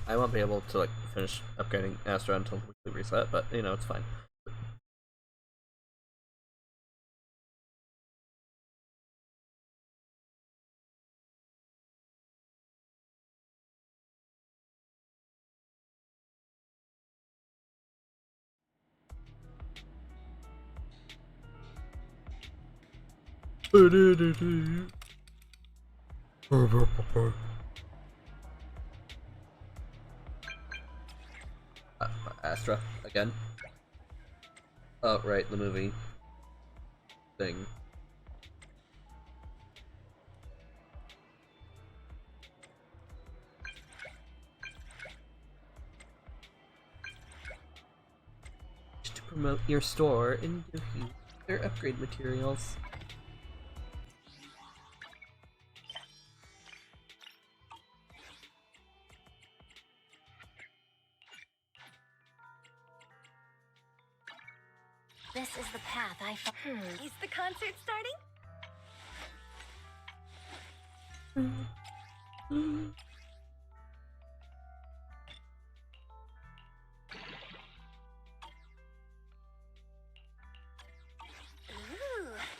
I won't be able to like finish upgrading Astra until we reset, but you know it's fine. Astra again. Oh right, the movie thing. To promote your store and give you their upgrade materials. This is the path I Is the concert starting? Ooh,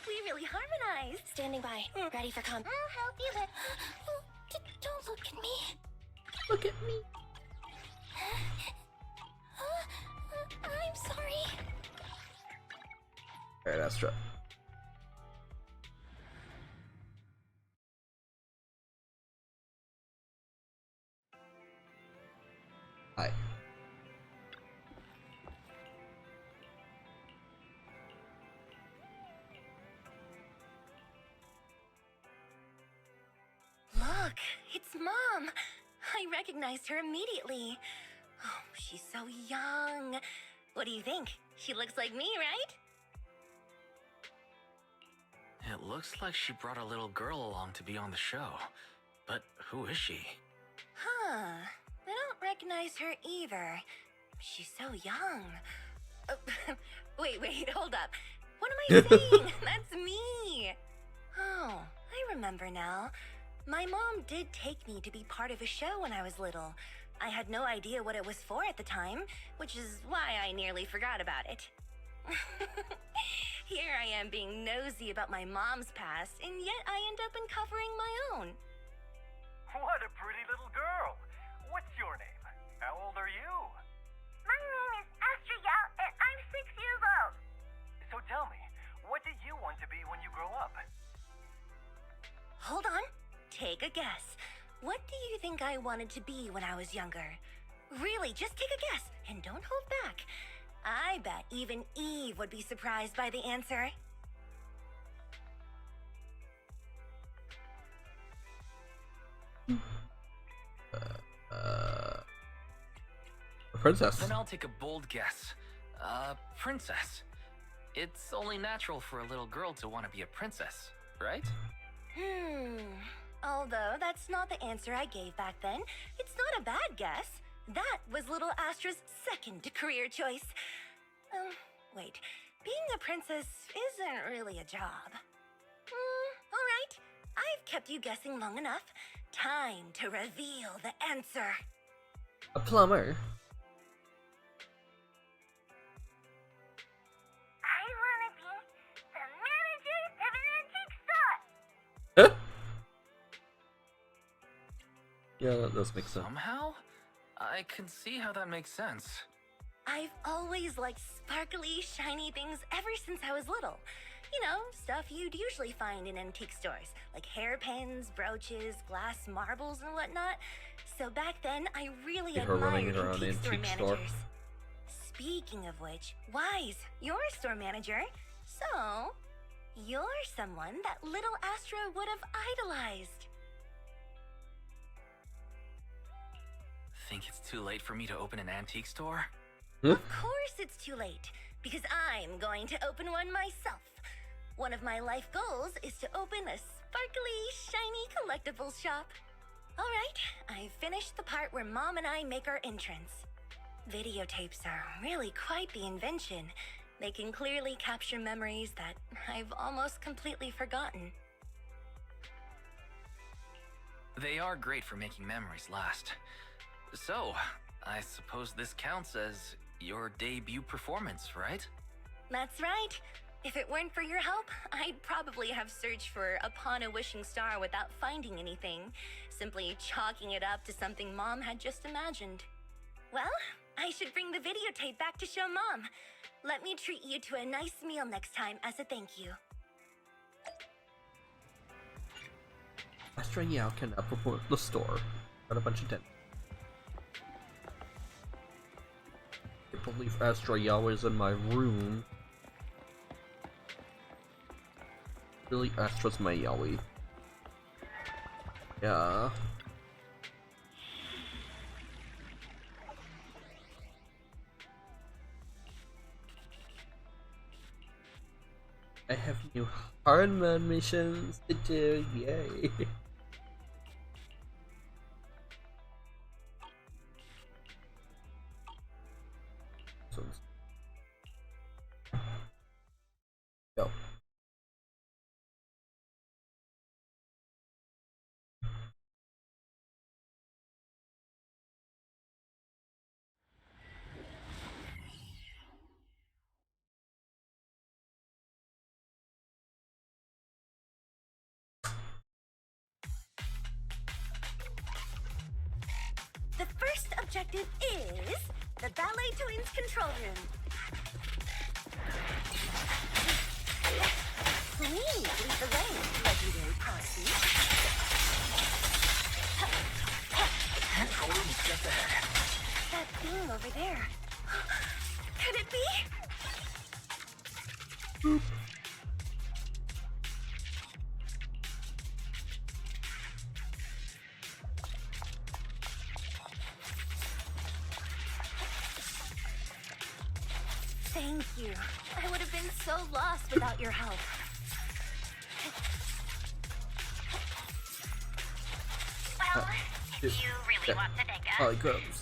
we really harmonized. Standing by, ready for combat. I'll help you with. Don't look at me. Look at me. I'm sorry. Alright, Astra. Hi. Look, it's Mom. I recognized her immediately. Oh, she's so young. What do you think? She looks like me, right? It looks like she brought a little girl along to be on the show. But who is she? Huh. I don't recognize her either. She's so young. Wait, hold up. What am I saying? That's me. Oh, I remember now. My mom did take me to be part of a show when I was little. I had no idea what it was for at the time, which is why I nearly forgot about it. Here I am being nosy about my mom's past, and yet I end up uncovering my own. What a pretty little girl. What's your name? How old are you? My name is Astra Yaoi, and I'm 6 years old. So tell me, what do you want to be when you grow up? Hold on. Take a guess. What do you think I wanted to be when I was younger? Really, just take a guess, and don't hold back. I bet even Eve would be surprised by the answer. A princess. Then I'll take a bold guess. Princess. It's only natural for a little girl to want to be a princess, right? Although that's not the answer I gave back then, it's not a bad guess. That was little Astra's second career choice. Wait, being a princess isn't really a job. Alright, I've kept you guessing long enough. Time to reveal the answer. A plumber. I want to be the manager of an antique store. Huh? Yeah, that does make sense. Somehow? I can see how that makes sense. I've always liked sparkly, shiny things ever since I was little. You know, stuff you'd usually find in antique stores, like hairpins, brooches, glass marbles, and whatnot. So back then, I really admired antique store managers. Speaking of which, Wise, you're a store manager. So, you're someone that little Astra would have idolized. Think it's too late for me to open an antique store? Of course it's too late, because I'm going to open one myself. One of my life goals is to open a sparkly, shiny collectibles shop. Alright, I've finished the part where Mom and I make our entrance. Videotapes are really quite the invention. They can clearly capture memories that I've almost completely forgotten. They are great for making memories last. So, I suppose this counts as your debut performance, right? That's right. If it weren't for your help, I'd probably have searched for Upon a Wishing Star without finding anything, simply chalking it up to something Mom had just imagined. Well, I should bring the videotape back to show Mom. Let me treat you to a nice meal next time as a thank you. Astra Yao can perform at the store. Got a bunch of dents. I can't believe Astra Yao is in my room. Really, Astra's my Yaoi. Yeah. I have new hardman missions to do, yay! Go. The first objective is the Ballet Twins control room. Please lead the way, legendary proxy. Control room is just ahead. That thing over there. Could it be? Boop. Thank you. I would have been so lost without your help. Well, if you really want to thank us, Holly Groves.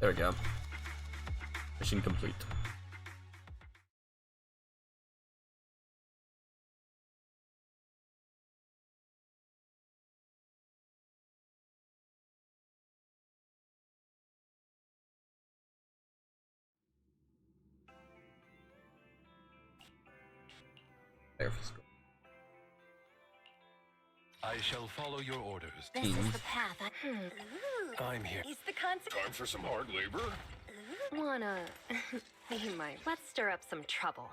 There we go. Mission complete. There for school. I shall follow your orders. This is the path. I'm here. Is the consequence? Time for some hard labor? Wanna be my... Let's stir up some trouble.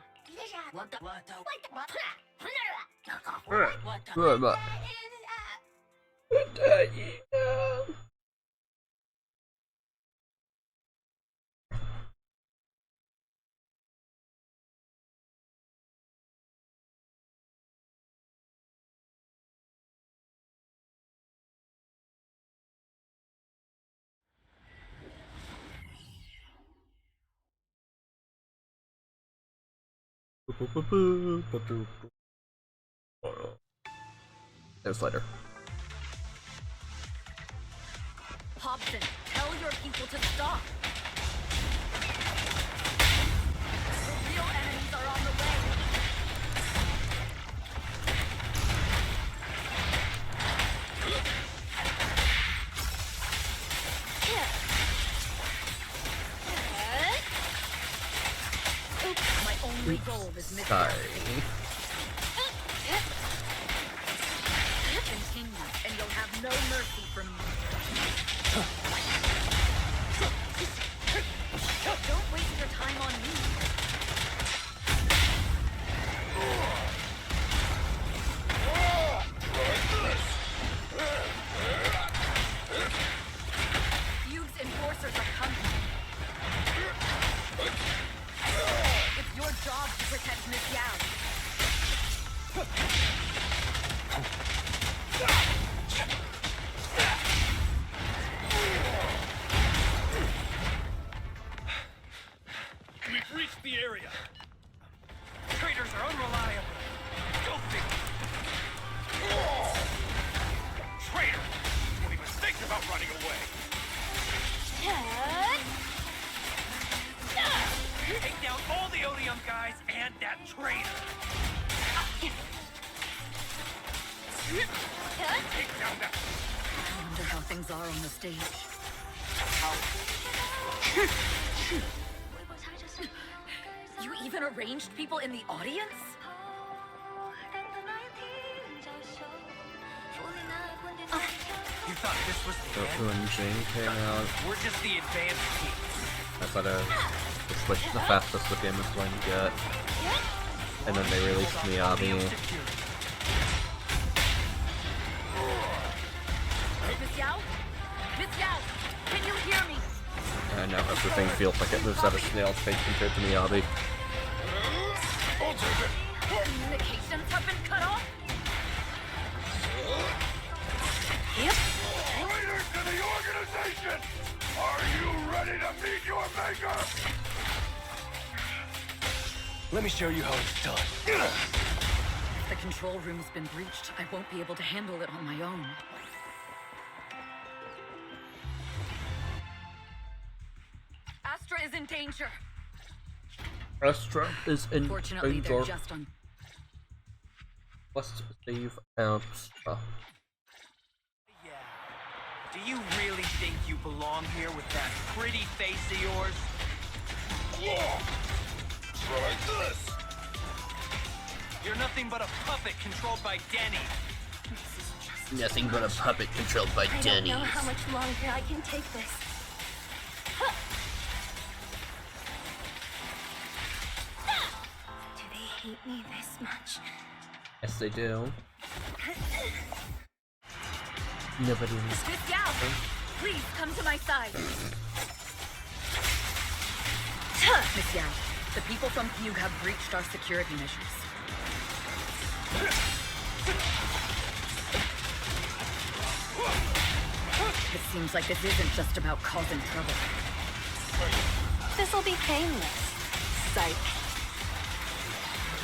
There's later. Hobson, tell your people to stop. The real enemies are on the way. Oops, my only goal is missing. Sorry. Continue, and you'll have no mercy from me. Don't waste your time on me. Fugue's enforcers are coming. It's your job to protect Miss Yao. We've reached the area. Traitors are unreliable. Go figure. Traitor! Don't even think about running away. Take down all the Odium guys and that traitor. Take down that. I wonder how things are on the stage. You even arranged people in the audience? You thought this was the end? When Jane came out, We're just the advanced team. I thought the Switch the fastest the game was going to get. And then they released Miyabi. Miss Yao? Miss Yao, can you hear me? And now everything feels like it moves at a snail's pace compared to Miyabi. Communications have been cut off? Yep. Traitors to the organization! Are you ready to meet your maker? Let me show you how it's done. If the control room's been breached, I won't be able to handle it on my own. Astra is in danger. Astra is in Fortunately, danger. they're just on... Let's save Astra. Do you really think you belong here with that pretty face of yours? Try this! You're nothing but a puppet controlled by Denny. Nothing but a puppet controlled by I don't know how much longer I can take this. Do they hate me this much? Yes, they do. Nobody. Miss Yao, please come to my side. Miss Yao, the people from Fugue have breached our security measures. It seems like this isn't just about causing trouble. This'll be painless. Psych.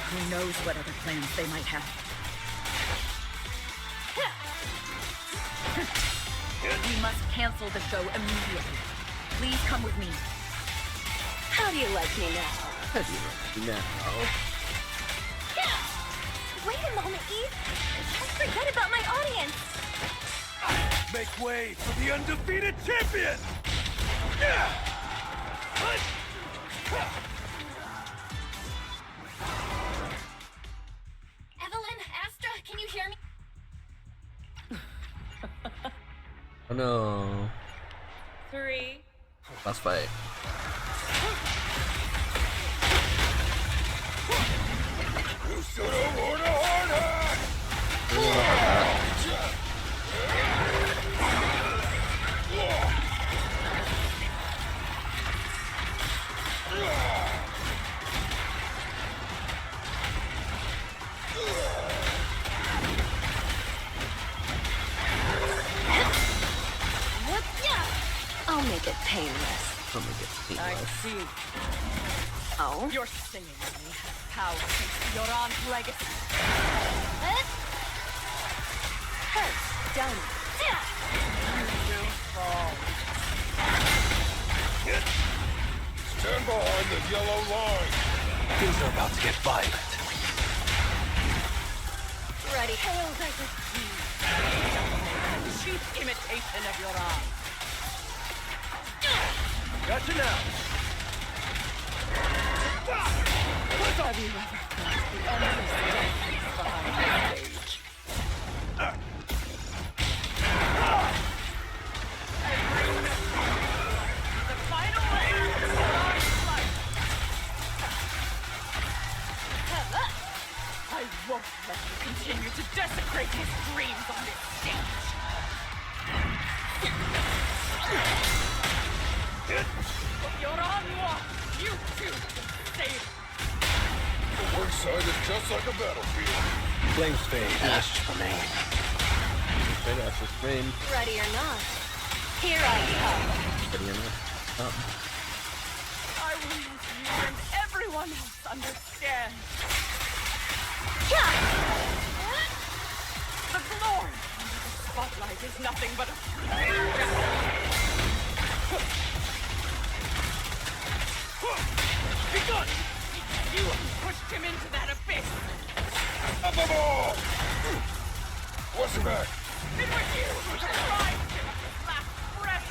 Who knows what other plans they might have. We must cancel the show immediately. Please come with me. How do you like me now? How do you like me now? Wait a moment, Eve. Don't forget about my audience. Make way for the undefeated champion! Evelyn, Astra, can you hear me? Oh no. 3. Last fight. You should have worn a hard hat! I'll make it painless. Let me get the I team see. Oh? Your singing with me has power since Yoran's legacy. Done. You fall. Stand behind the yellow line! Things are about to get violent. Ready. Hail like a cheap imitation of Yoran. Gotcha now! Have you ever felt the endless darkness behind the stage? Every note, the final air of Yoran's life. I won't let you continue to desecrate his dreams on this stage. What Yoran wants, you choose to save. The work side is just like a battlefield. Flames fade, ashes remain. Straight after scream. Ready or not, here I come. Ready or not? I will let you and everyone else understand. The glory under the spotlight is nothing but a begun! You pushed him into that abyss! Up the ball! What's your back? It was you who deprived him of his last breath!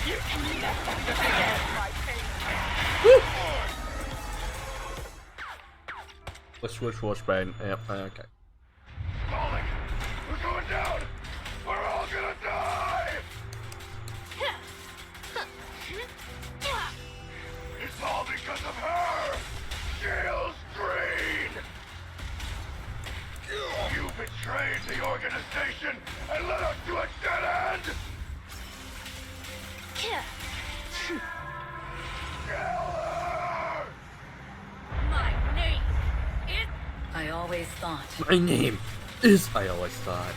You can never understand my pain. Switch, Brian. Yep, okay. Falling! We're going down! We're all gonna die! It's all because of her! Gil's Green! You betrayed the organization and led us to a dead end! Kill her! My name is... I always thought My name is. I always thought.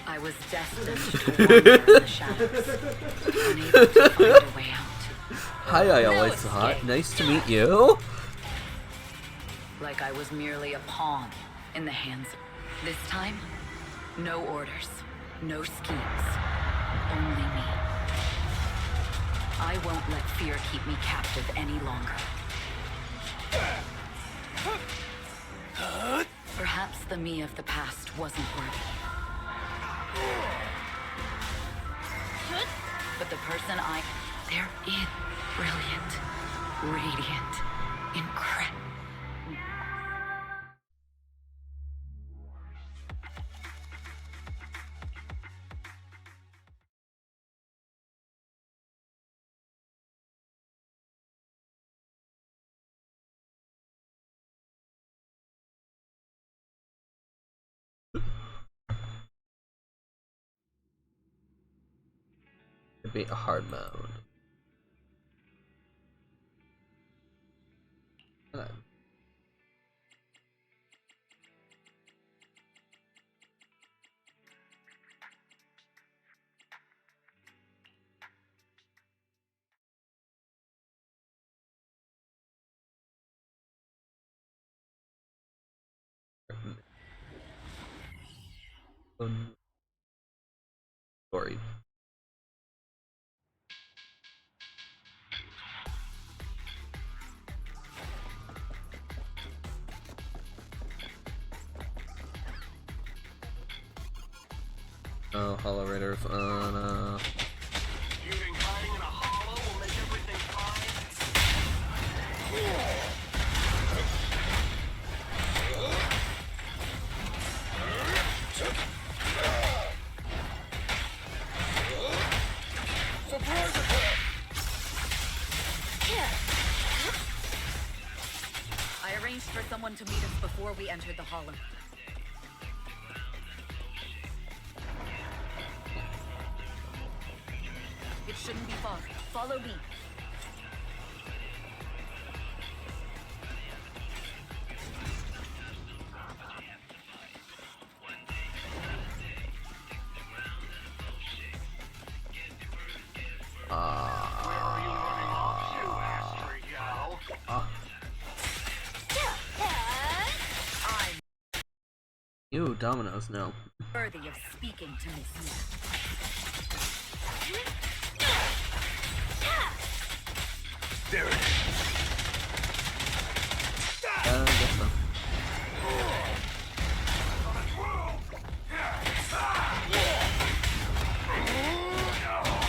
I was destined to wander in the shadows, unable to find a way out. Hi, I always escape. thought. Nice to meet you. Like I was merely a pawn in the hands of... This time, no orders, no schemes, only me. I won't let fear keep me captive any longer. Perhaps the me of the past wasn't worthy. But the person they're brilliant, radiant, incredible. It'd be a hard mode. Hello. story. Oh, Hollow Raiders. No. You think hiding in a hollow will make everything fine? Surprise attack! I arranged for someone to meet us before we entered the hollow. It shouldn't be far. Follow me. Ew, Dominoes, no. Worthy of speaking to me. There it is. I guess so.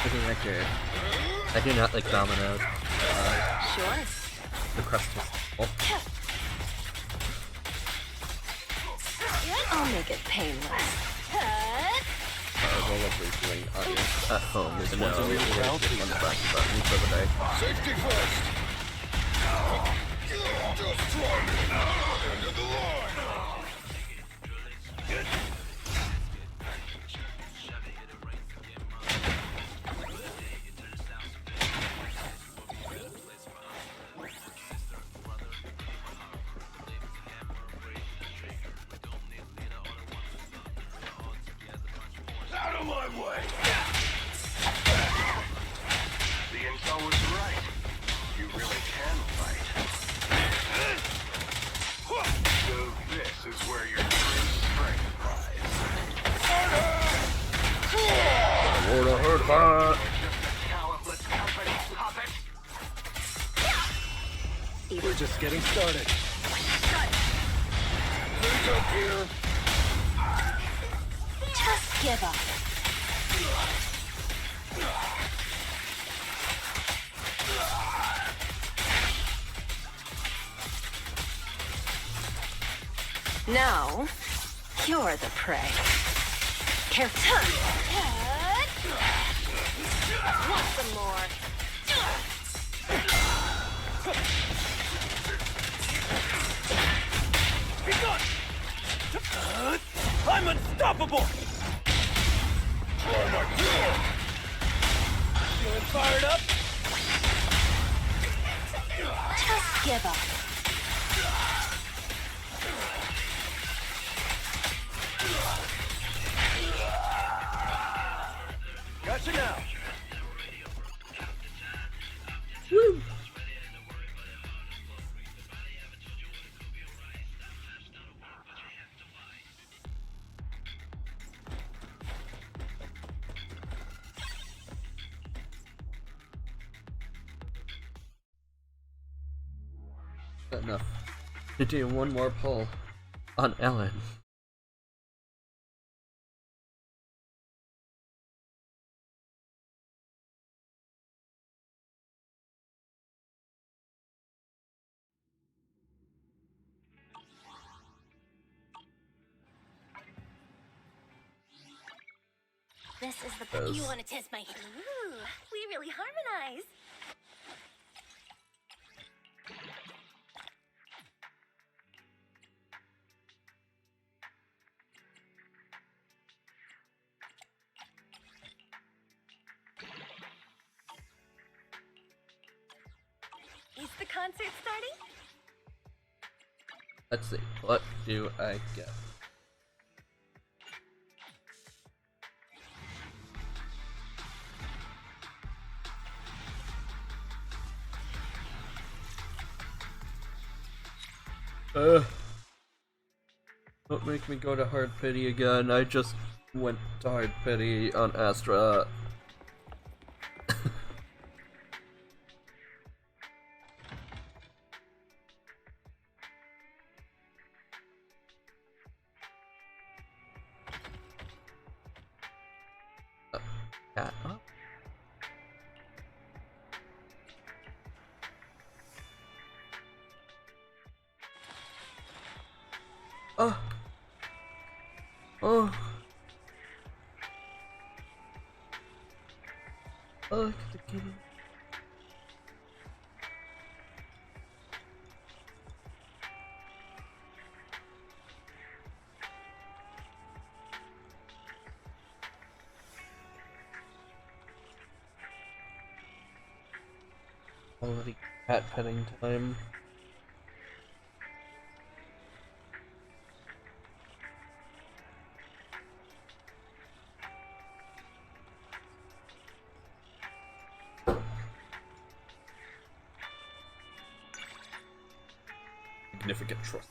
Look at that here. I do not like Dominoes. Sure. The crust is... Oh. I'll make it painless. Roll up doing audience at home is no. On the back button for the day. Safety first. Just try me. End of the line. Out of my way. The intel was right. You really can fight. So this is where your true strength lies. Lord, I heard that. Just a talentless company puppet. We're just getting started. Things up here. Just give up. Now, you're the prey. Careful. Want some more? Be gone. I'm unstoppable. Try my cure. Feeling fired up? Just give up. Gotcha now. Woo! Enough to do one more poll on Ellen. This is the Yes. you want to test my Ooh, we really harmonize. Is the concert starting? Let's see, what do I get? Don't make me go to hard pity again. I just Went hard pity on Astra. Cat up. Oh. Oh. Oh, look at the kitty. Quality cat petting time. Significant trust.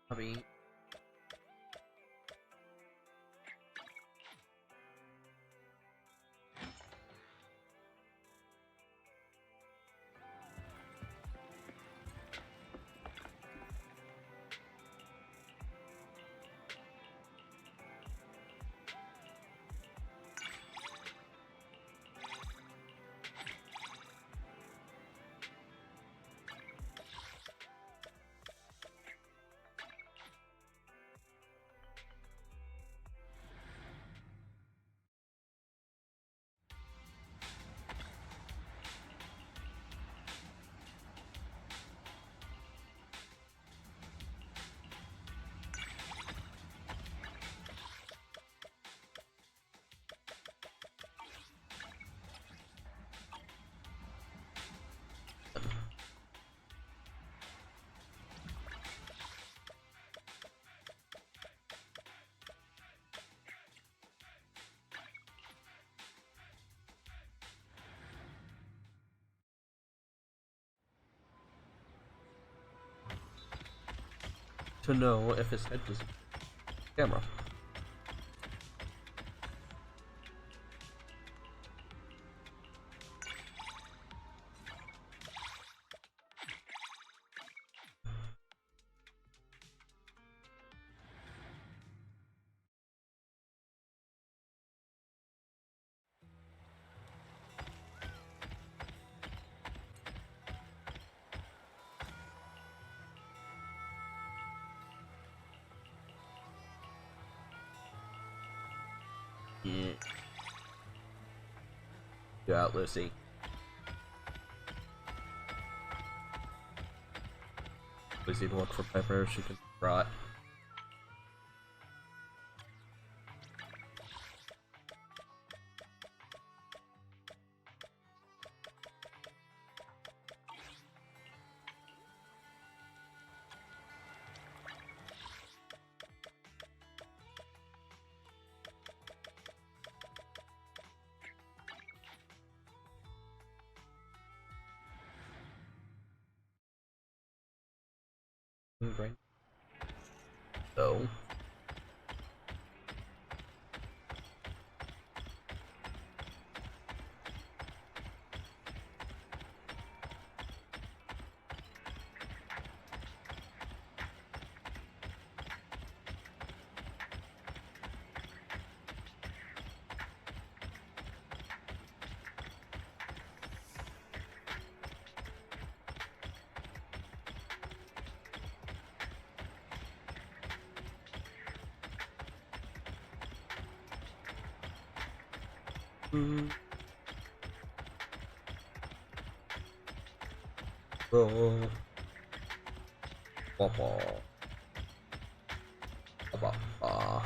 Hobby. To know if his head is camera. Yeah. Go out, Lucy. Please need to look for Pepper. She can rot. Right. So. Roll. Papa. Papa.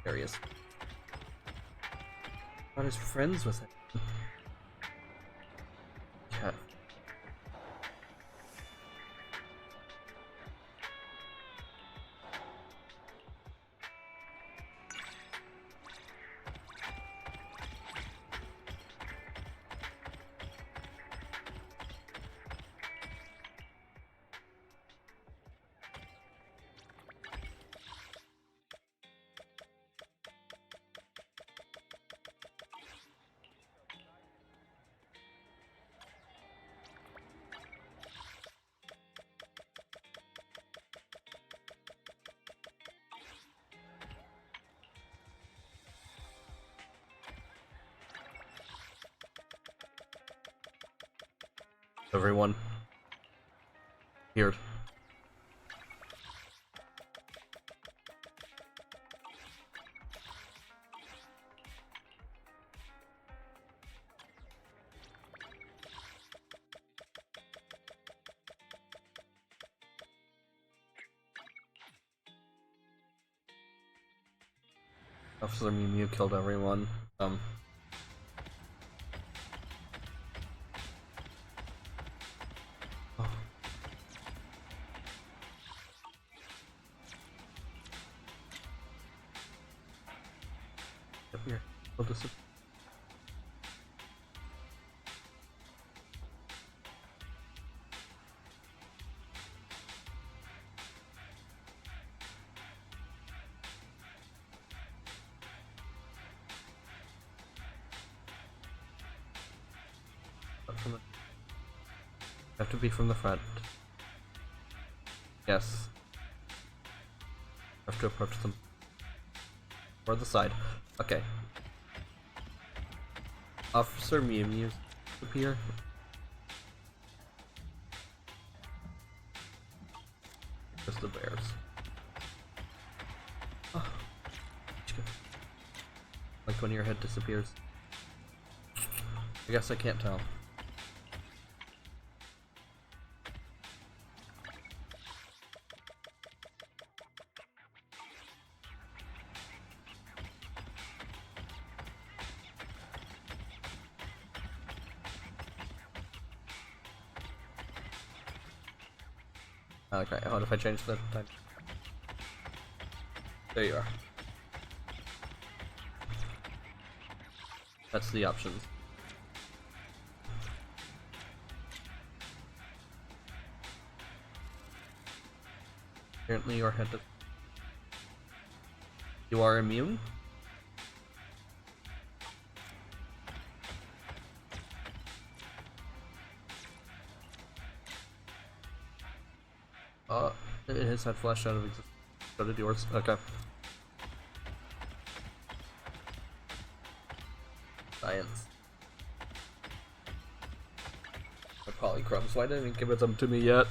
There he is. Not his friends with him. Cat. Everyone. Here. Officer Mew Mew killed everyone. Here, I'll just. Have to be from the front. Yes. Have to approach them. Or the side. Okay. Officer Mew Mew appear. Just the bears. Oh. Like when your head disappears. I guess I can't tell. Okay, what if I change the time? There you are. That's the options. Apparently your head. You are immune? His head flashed out of existence. So did yours. Okay. Science. The polychromes. Why didn't you give them to me yet?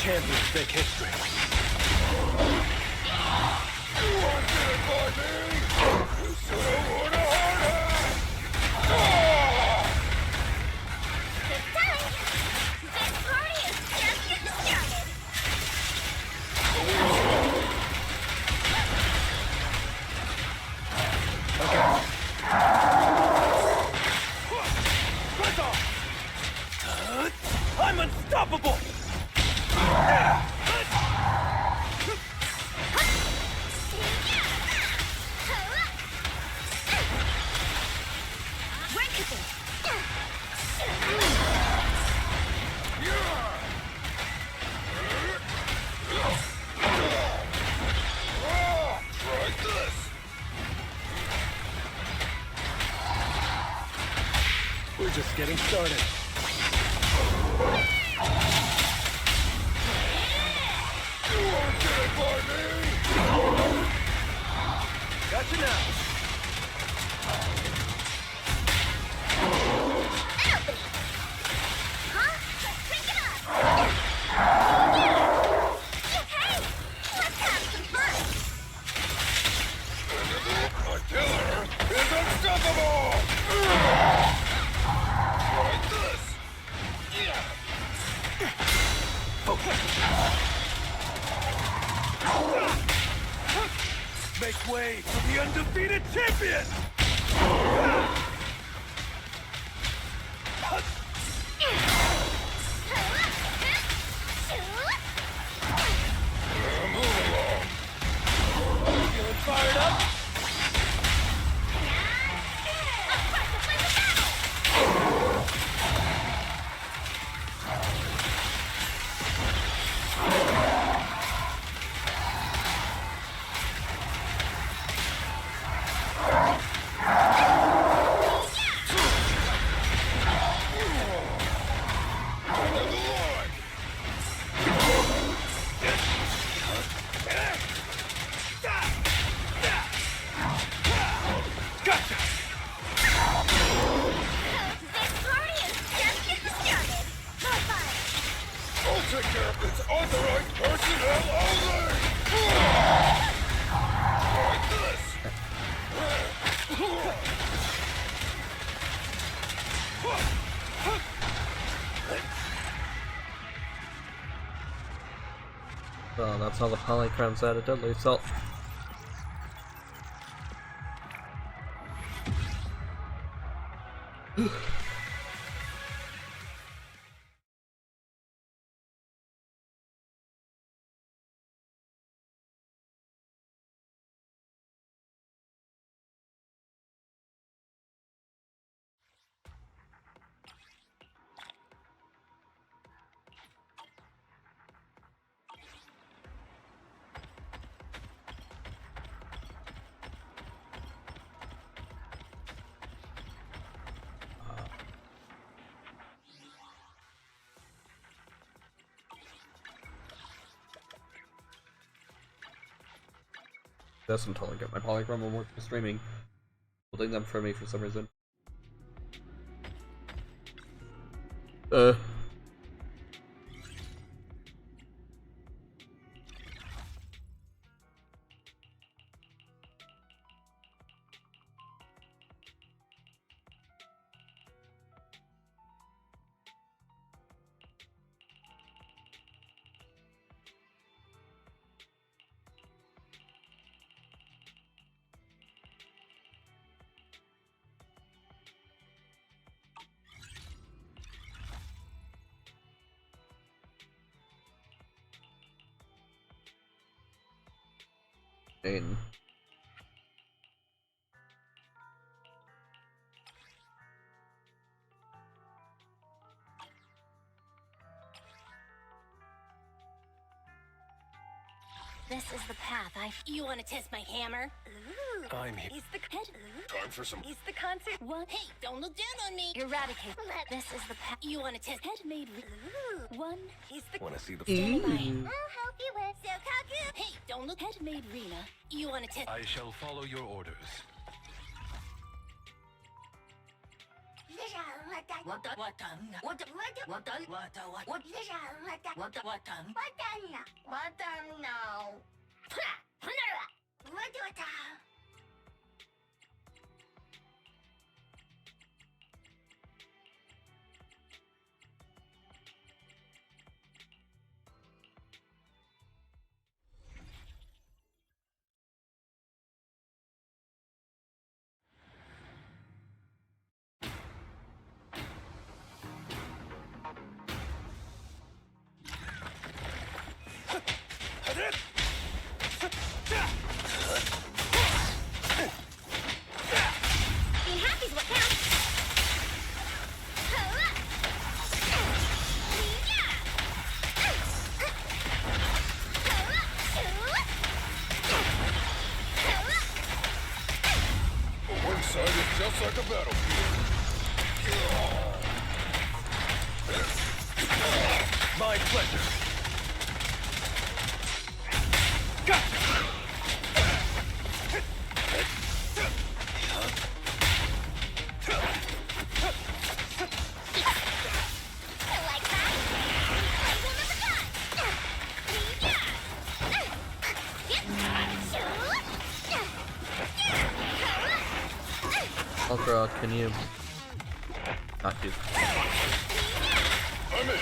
Champions make history. by me! You should have worn a hard hat! Good time! This party is just getting started! Break off! I'm unstoppable! Try this! We're just getting started. You won't get it by me! Gotcha now! Huh? Pick it up! Yeah! Hey! Let's have some fun! A killer is unstoppable! Try this! Make way for the undefeated champion! Move along! Feeling fired up? Take care of this authorized personnel only! Like this! Well, that's all the polychromes out of Deadly Assault. That's until I get my polychrome and work for streaming. Holding them for me for some reason. Aiden. This is the path You want to test my hammer? Ooh. I'm here. Is the head? Time for some. Is the concert? What? Hey, don't look down on me. Eradicate. This is the path You want to test head made. Ooh. One is the. Wanna see the. Stand by. I'll help you with. So Kaku. Hey, don't look head made Rena. You want to test. I shall follow your orders. side is just like a battlefield. My pleasure. Ultra, can you not do? I'm in.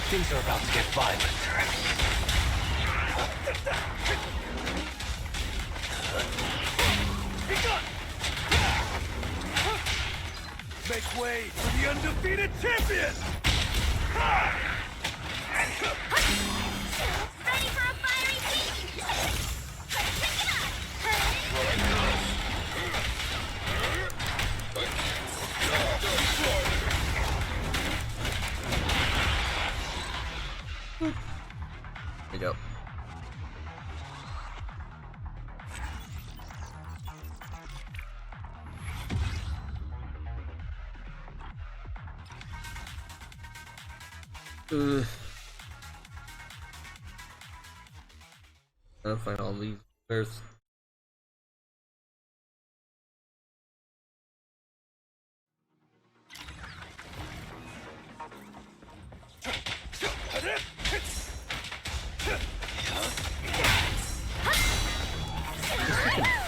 Things are about to get violent. Make way for the undefeated champion! Ready for a fiery feast! Pick it There you go. I'll find all these. There's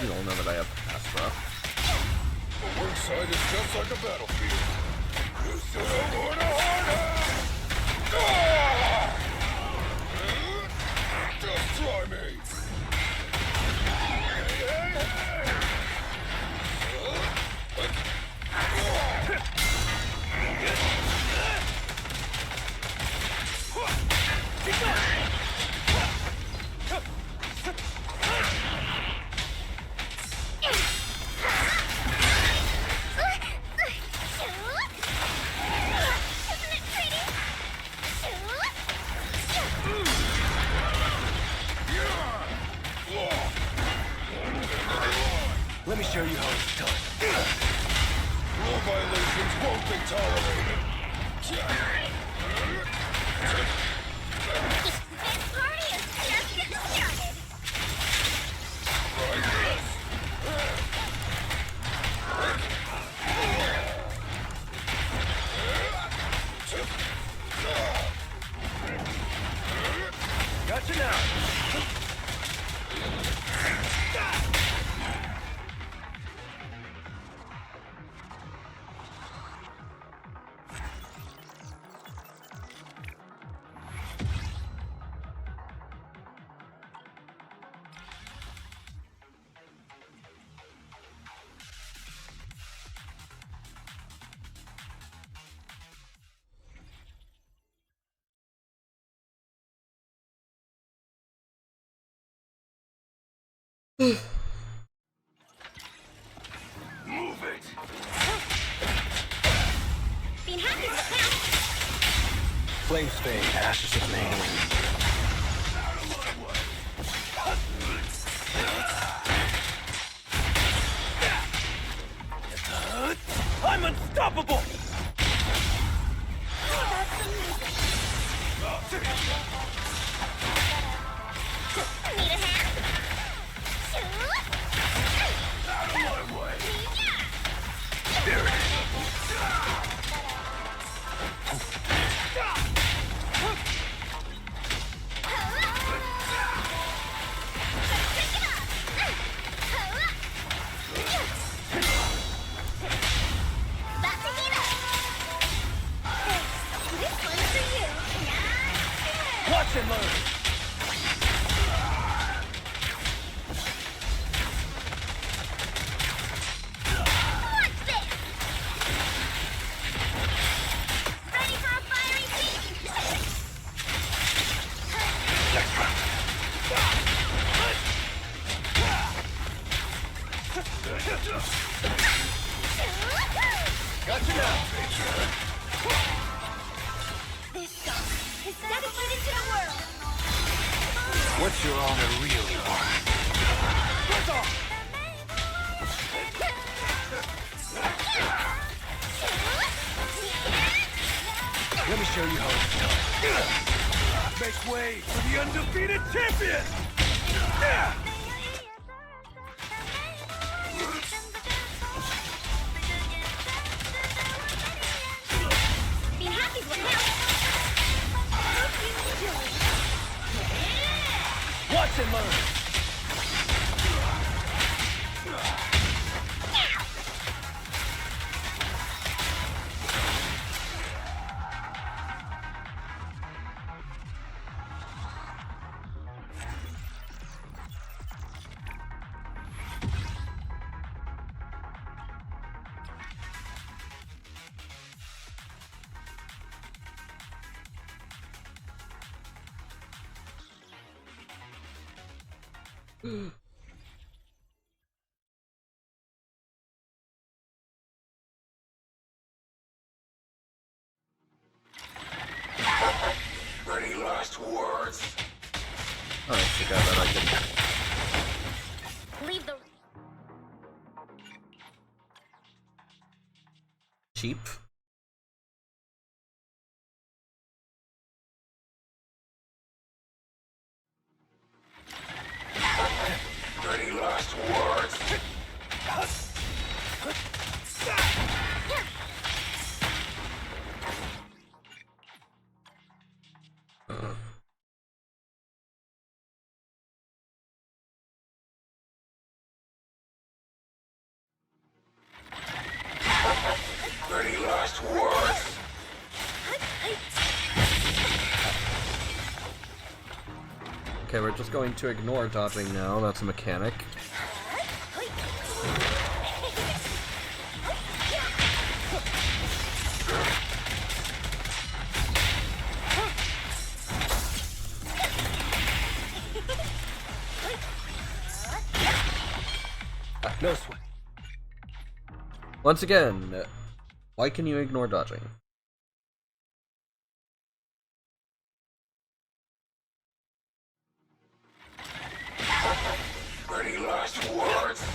you don't know that I have Astra. The work side is just like a battlefield. You should have worn harder! Just try me! Let me show you how it's done. Rule violations won't be tolerated. This party is just getting started. Like this. Gotcha now. Move it! Been happy with the past. Flames fade, ashes remain. I'm unstoppable! Need a hand? Out of my way! There it is! Watch and learn! Watch this! Ready for a fiery feast? Next round. Gotcha now! This song is dedicated to the world. What's your honor really like? What's off? Let me show you how it's done. Make way for the undefeated champion! Be happy with him. Watch and learn! Any last words? Oh, I forgot that I can Leave the cheap. Any last words? Any last words? Okay, we're just going to ignore dodging now. That's a mechanic. No sweat. Once again, why can you ignore dodging? Any last words?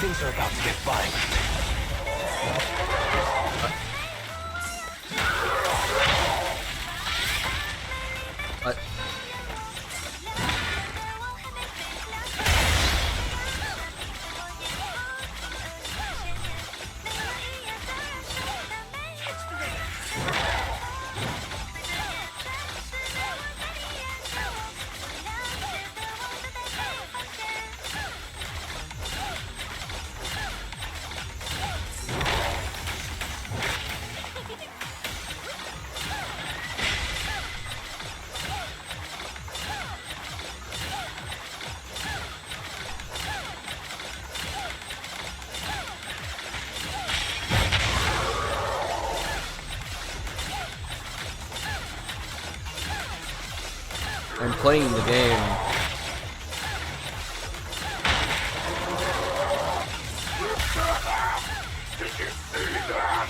Things are about to get violent. I'm playing the game. Did you see that?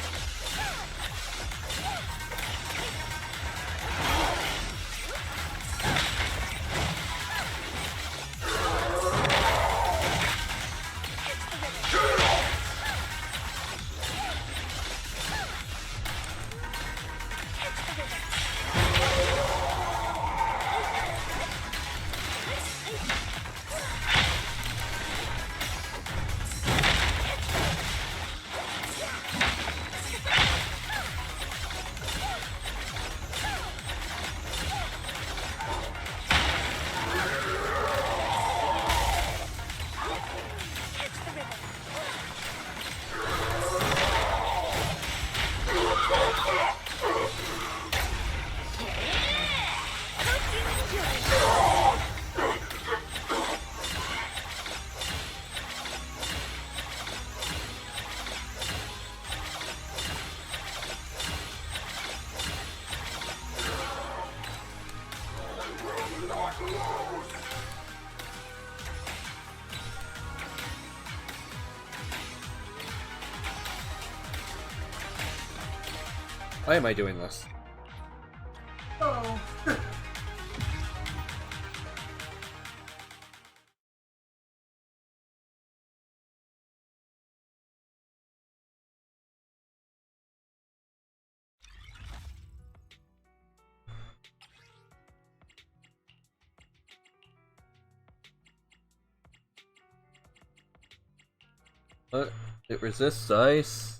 Why am I doing this? Oh. What? It resists ice?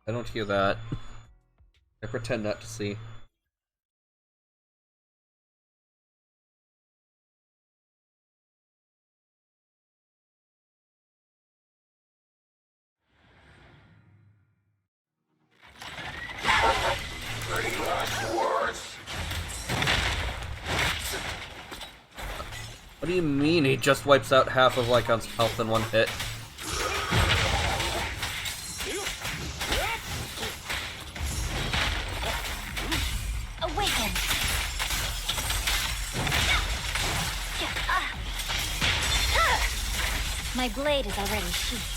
I don't hear that. I pretend not to see. What do you mean he just wipes out half of Lycon's health in one hit? Awaken! My blade is already sheathed.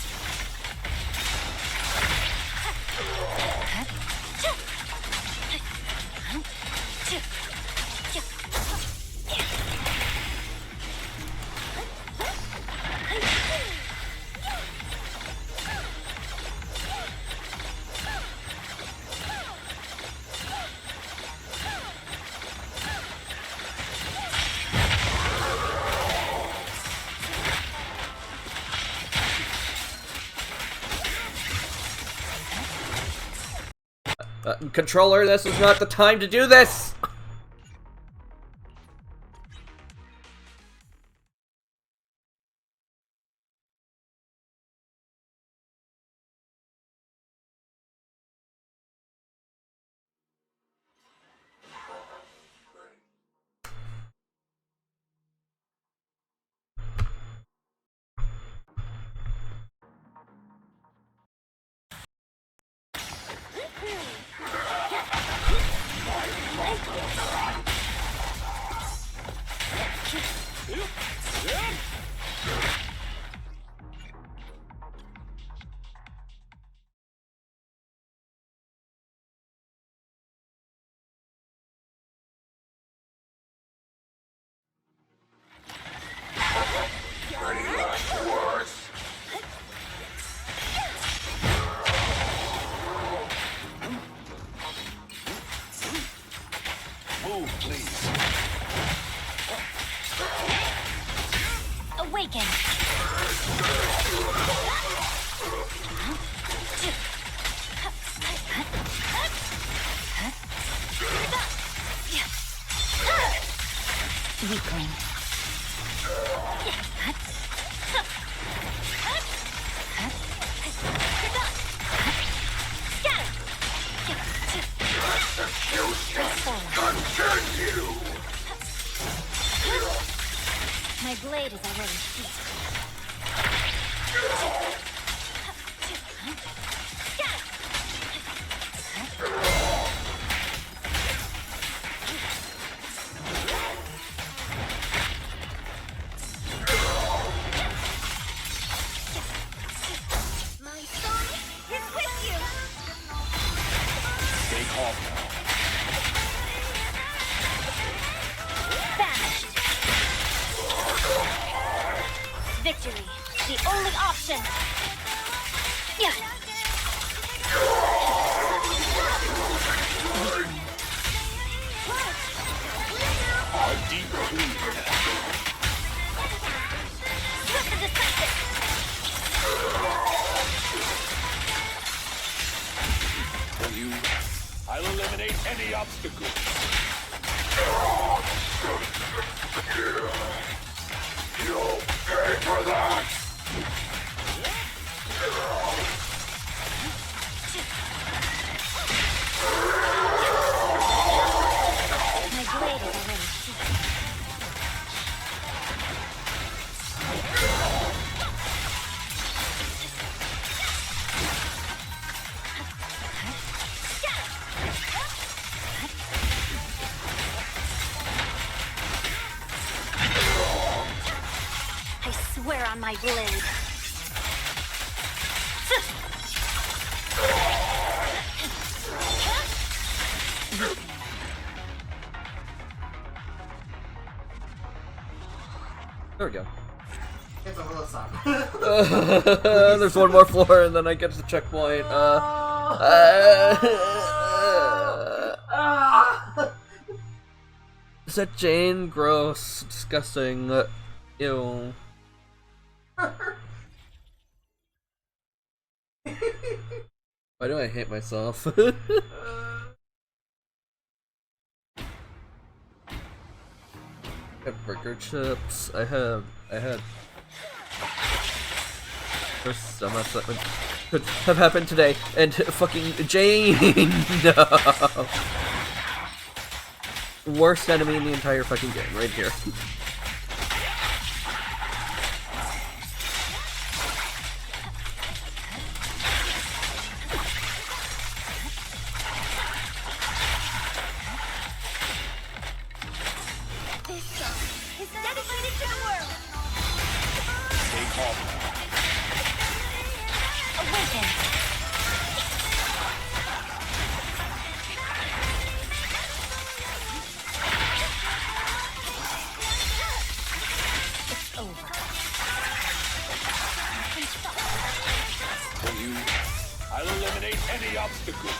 Controller, this is not the time to do this! Move, please. Awaken! Weakling. Continue! My blade is already sheathed. My song is with you! Stay calm now. Vanished. Victory, the only option. Yeah. A deep clean. Swift and decisive. For you, I'll eliminate any obstacle. You'll pay for that! My blade is already sheathed. I swear on my blade. There we go. It's a little side. There's one more floor and then I get to the checkpoint. Is that Jane? Gross. Disgusting. Ew. Why do I hate myself? I have burger chips. I had there's so much that could have happened today, and fucking Jane. No. Worst enemy in the entire fucking game, right here. This song is dedicated to the world. Stay calm now. Awaken. It's over. For you, I'll eliminate any obstacles.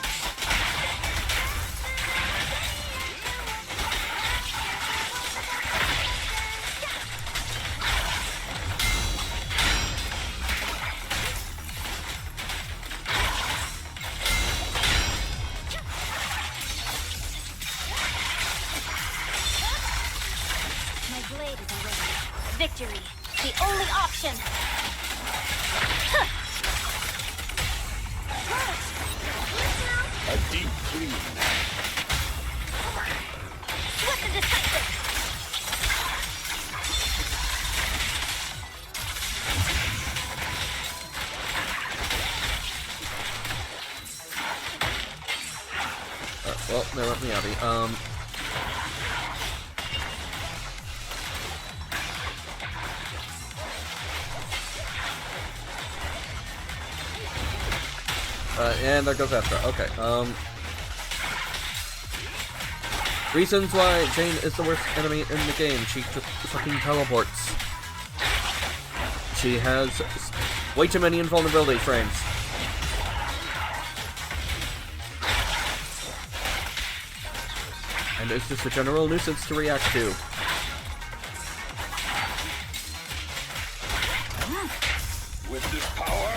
My blade is ready. Victory, the only option. A deep clean. Swift and decisive. Well, there went Miyabi. And there goes Astra. Okay, reasons why Jane is the worst enemy in the game. She just fucking teleports. She has way too many invulnerability frames. And it's just a general nuisance to react to. With this power,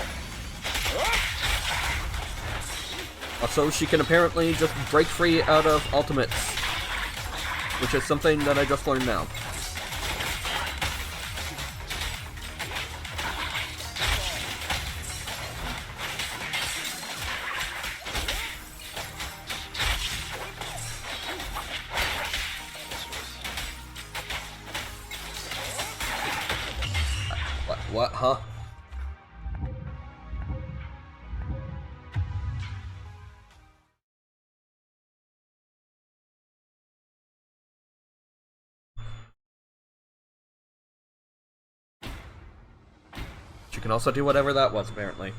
Also, she can apparently just break free out of ultimates, which is something that I just learned now. What? Huh? She can also do whatever that was, apparently.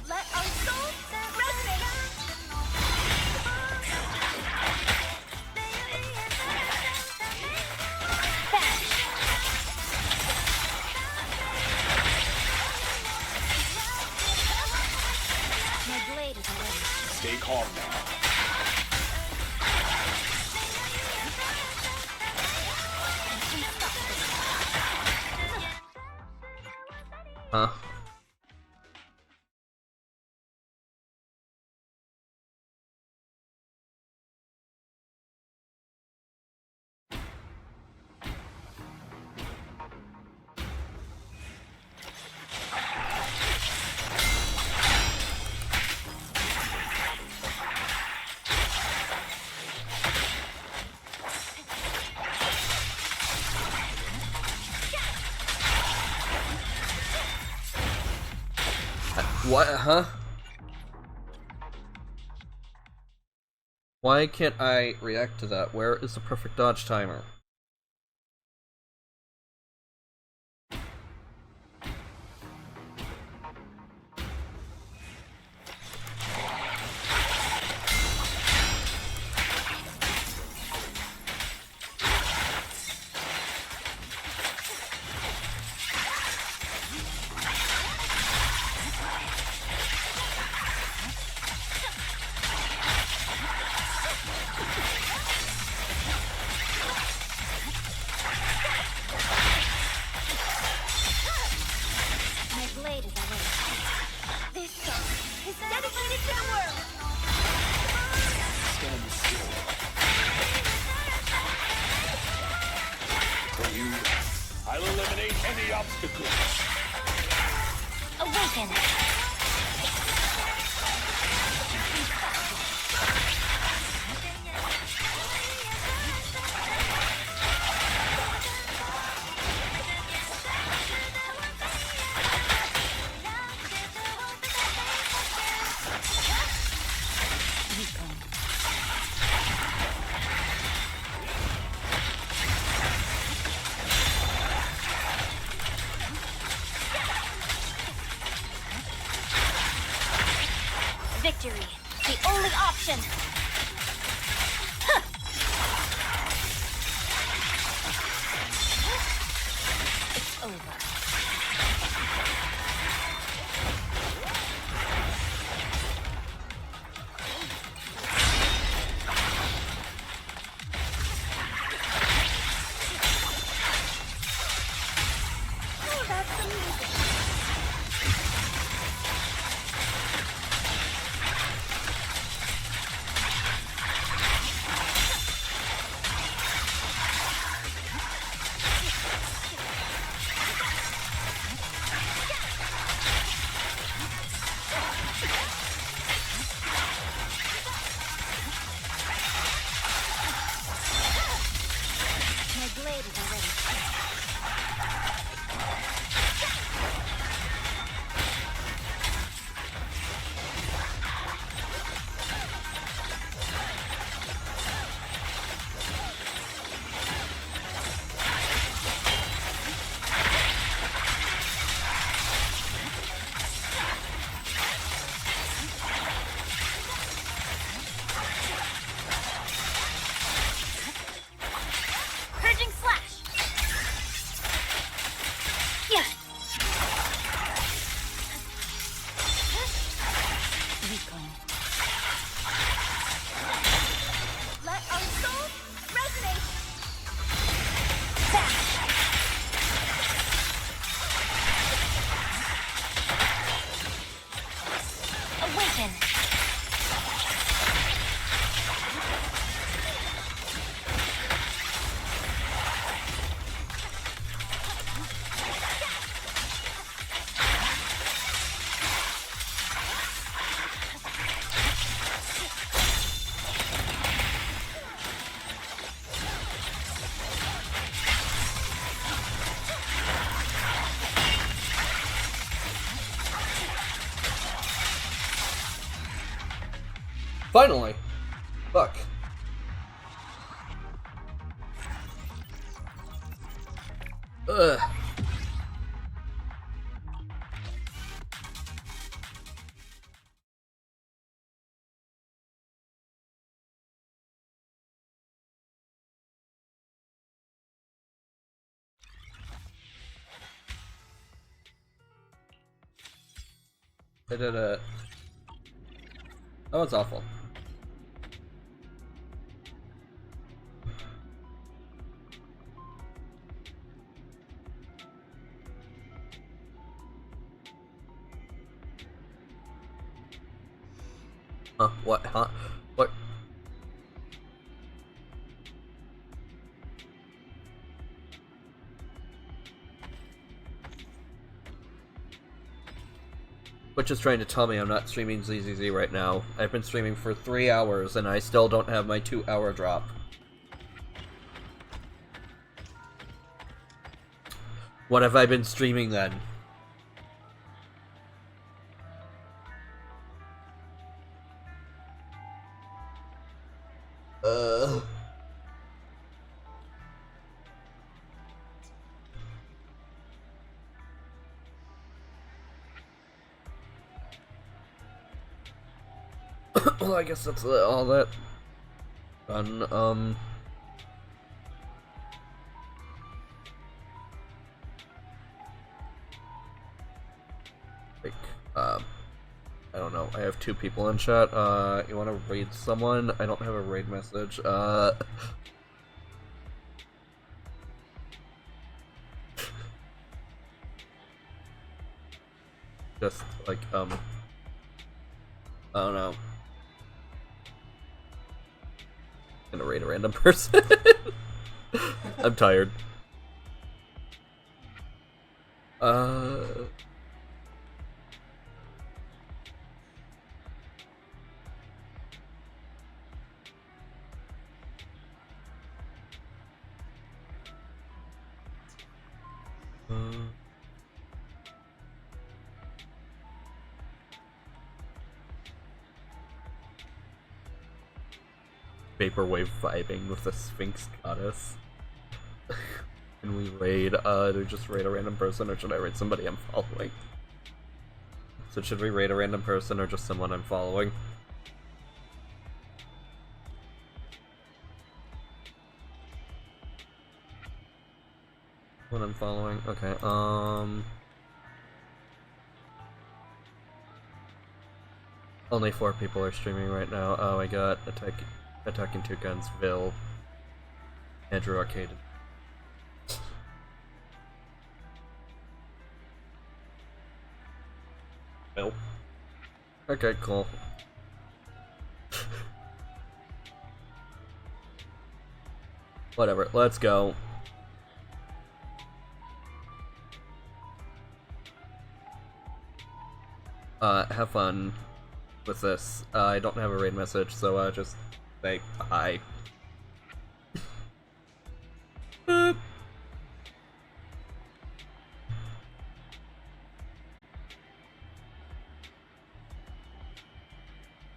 Let our souls resonate. My blade is ready. stay calm now. Huh? What? Huh? Why can't I react to that? Where is the perfect dodge timer? I'll eliminate any obstacles. Awaken! Victory, the only option! It's over. Oh, that's amazing. My blade is already. Purging slash! Yeah! Let our souls resonate. Awaken! Finally! Fuck. Ugh. I did it. That was awful. Huh? What? Huh? What? Which is trying to tell me I'm not streaming ZZZ right now. I've been streaming for 3 hours and I still don't have my 2-hour drop. What have I been streaming then? Well, I guess that's all that. Done. Like, I don't know. I have 2 people in chat. You want to raid someone? I don't have a raid message. Just like, I don't know. I'm gonna raid a random person. I'm tired. Vaporwave vibing with the Sphinx goddess. Can we raid, do we just raid a random person, or should I raid somebody I'm following? So should we raid a random person, or just someone I'm following? What I'm following? Okay, only 4 people are streaming right now. Oh, I got Attacking Two Guns, Vil, Andrew Arcade. Vil. Okay, cool. Whatever, let's go. Have fun with this. I don't have a raid message, so just say bye.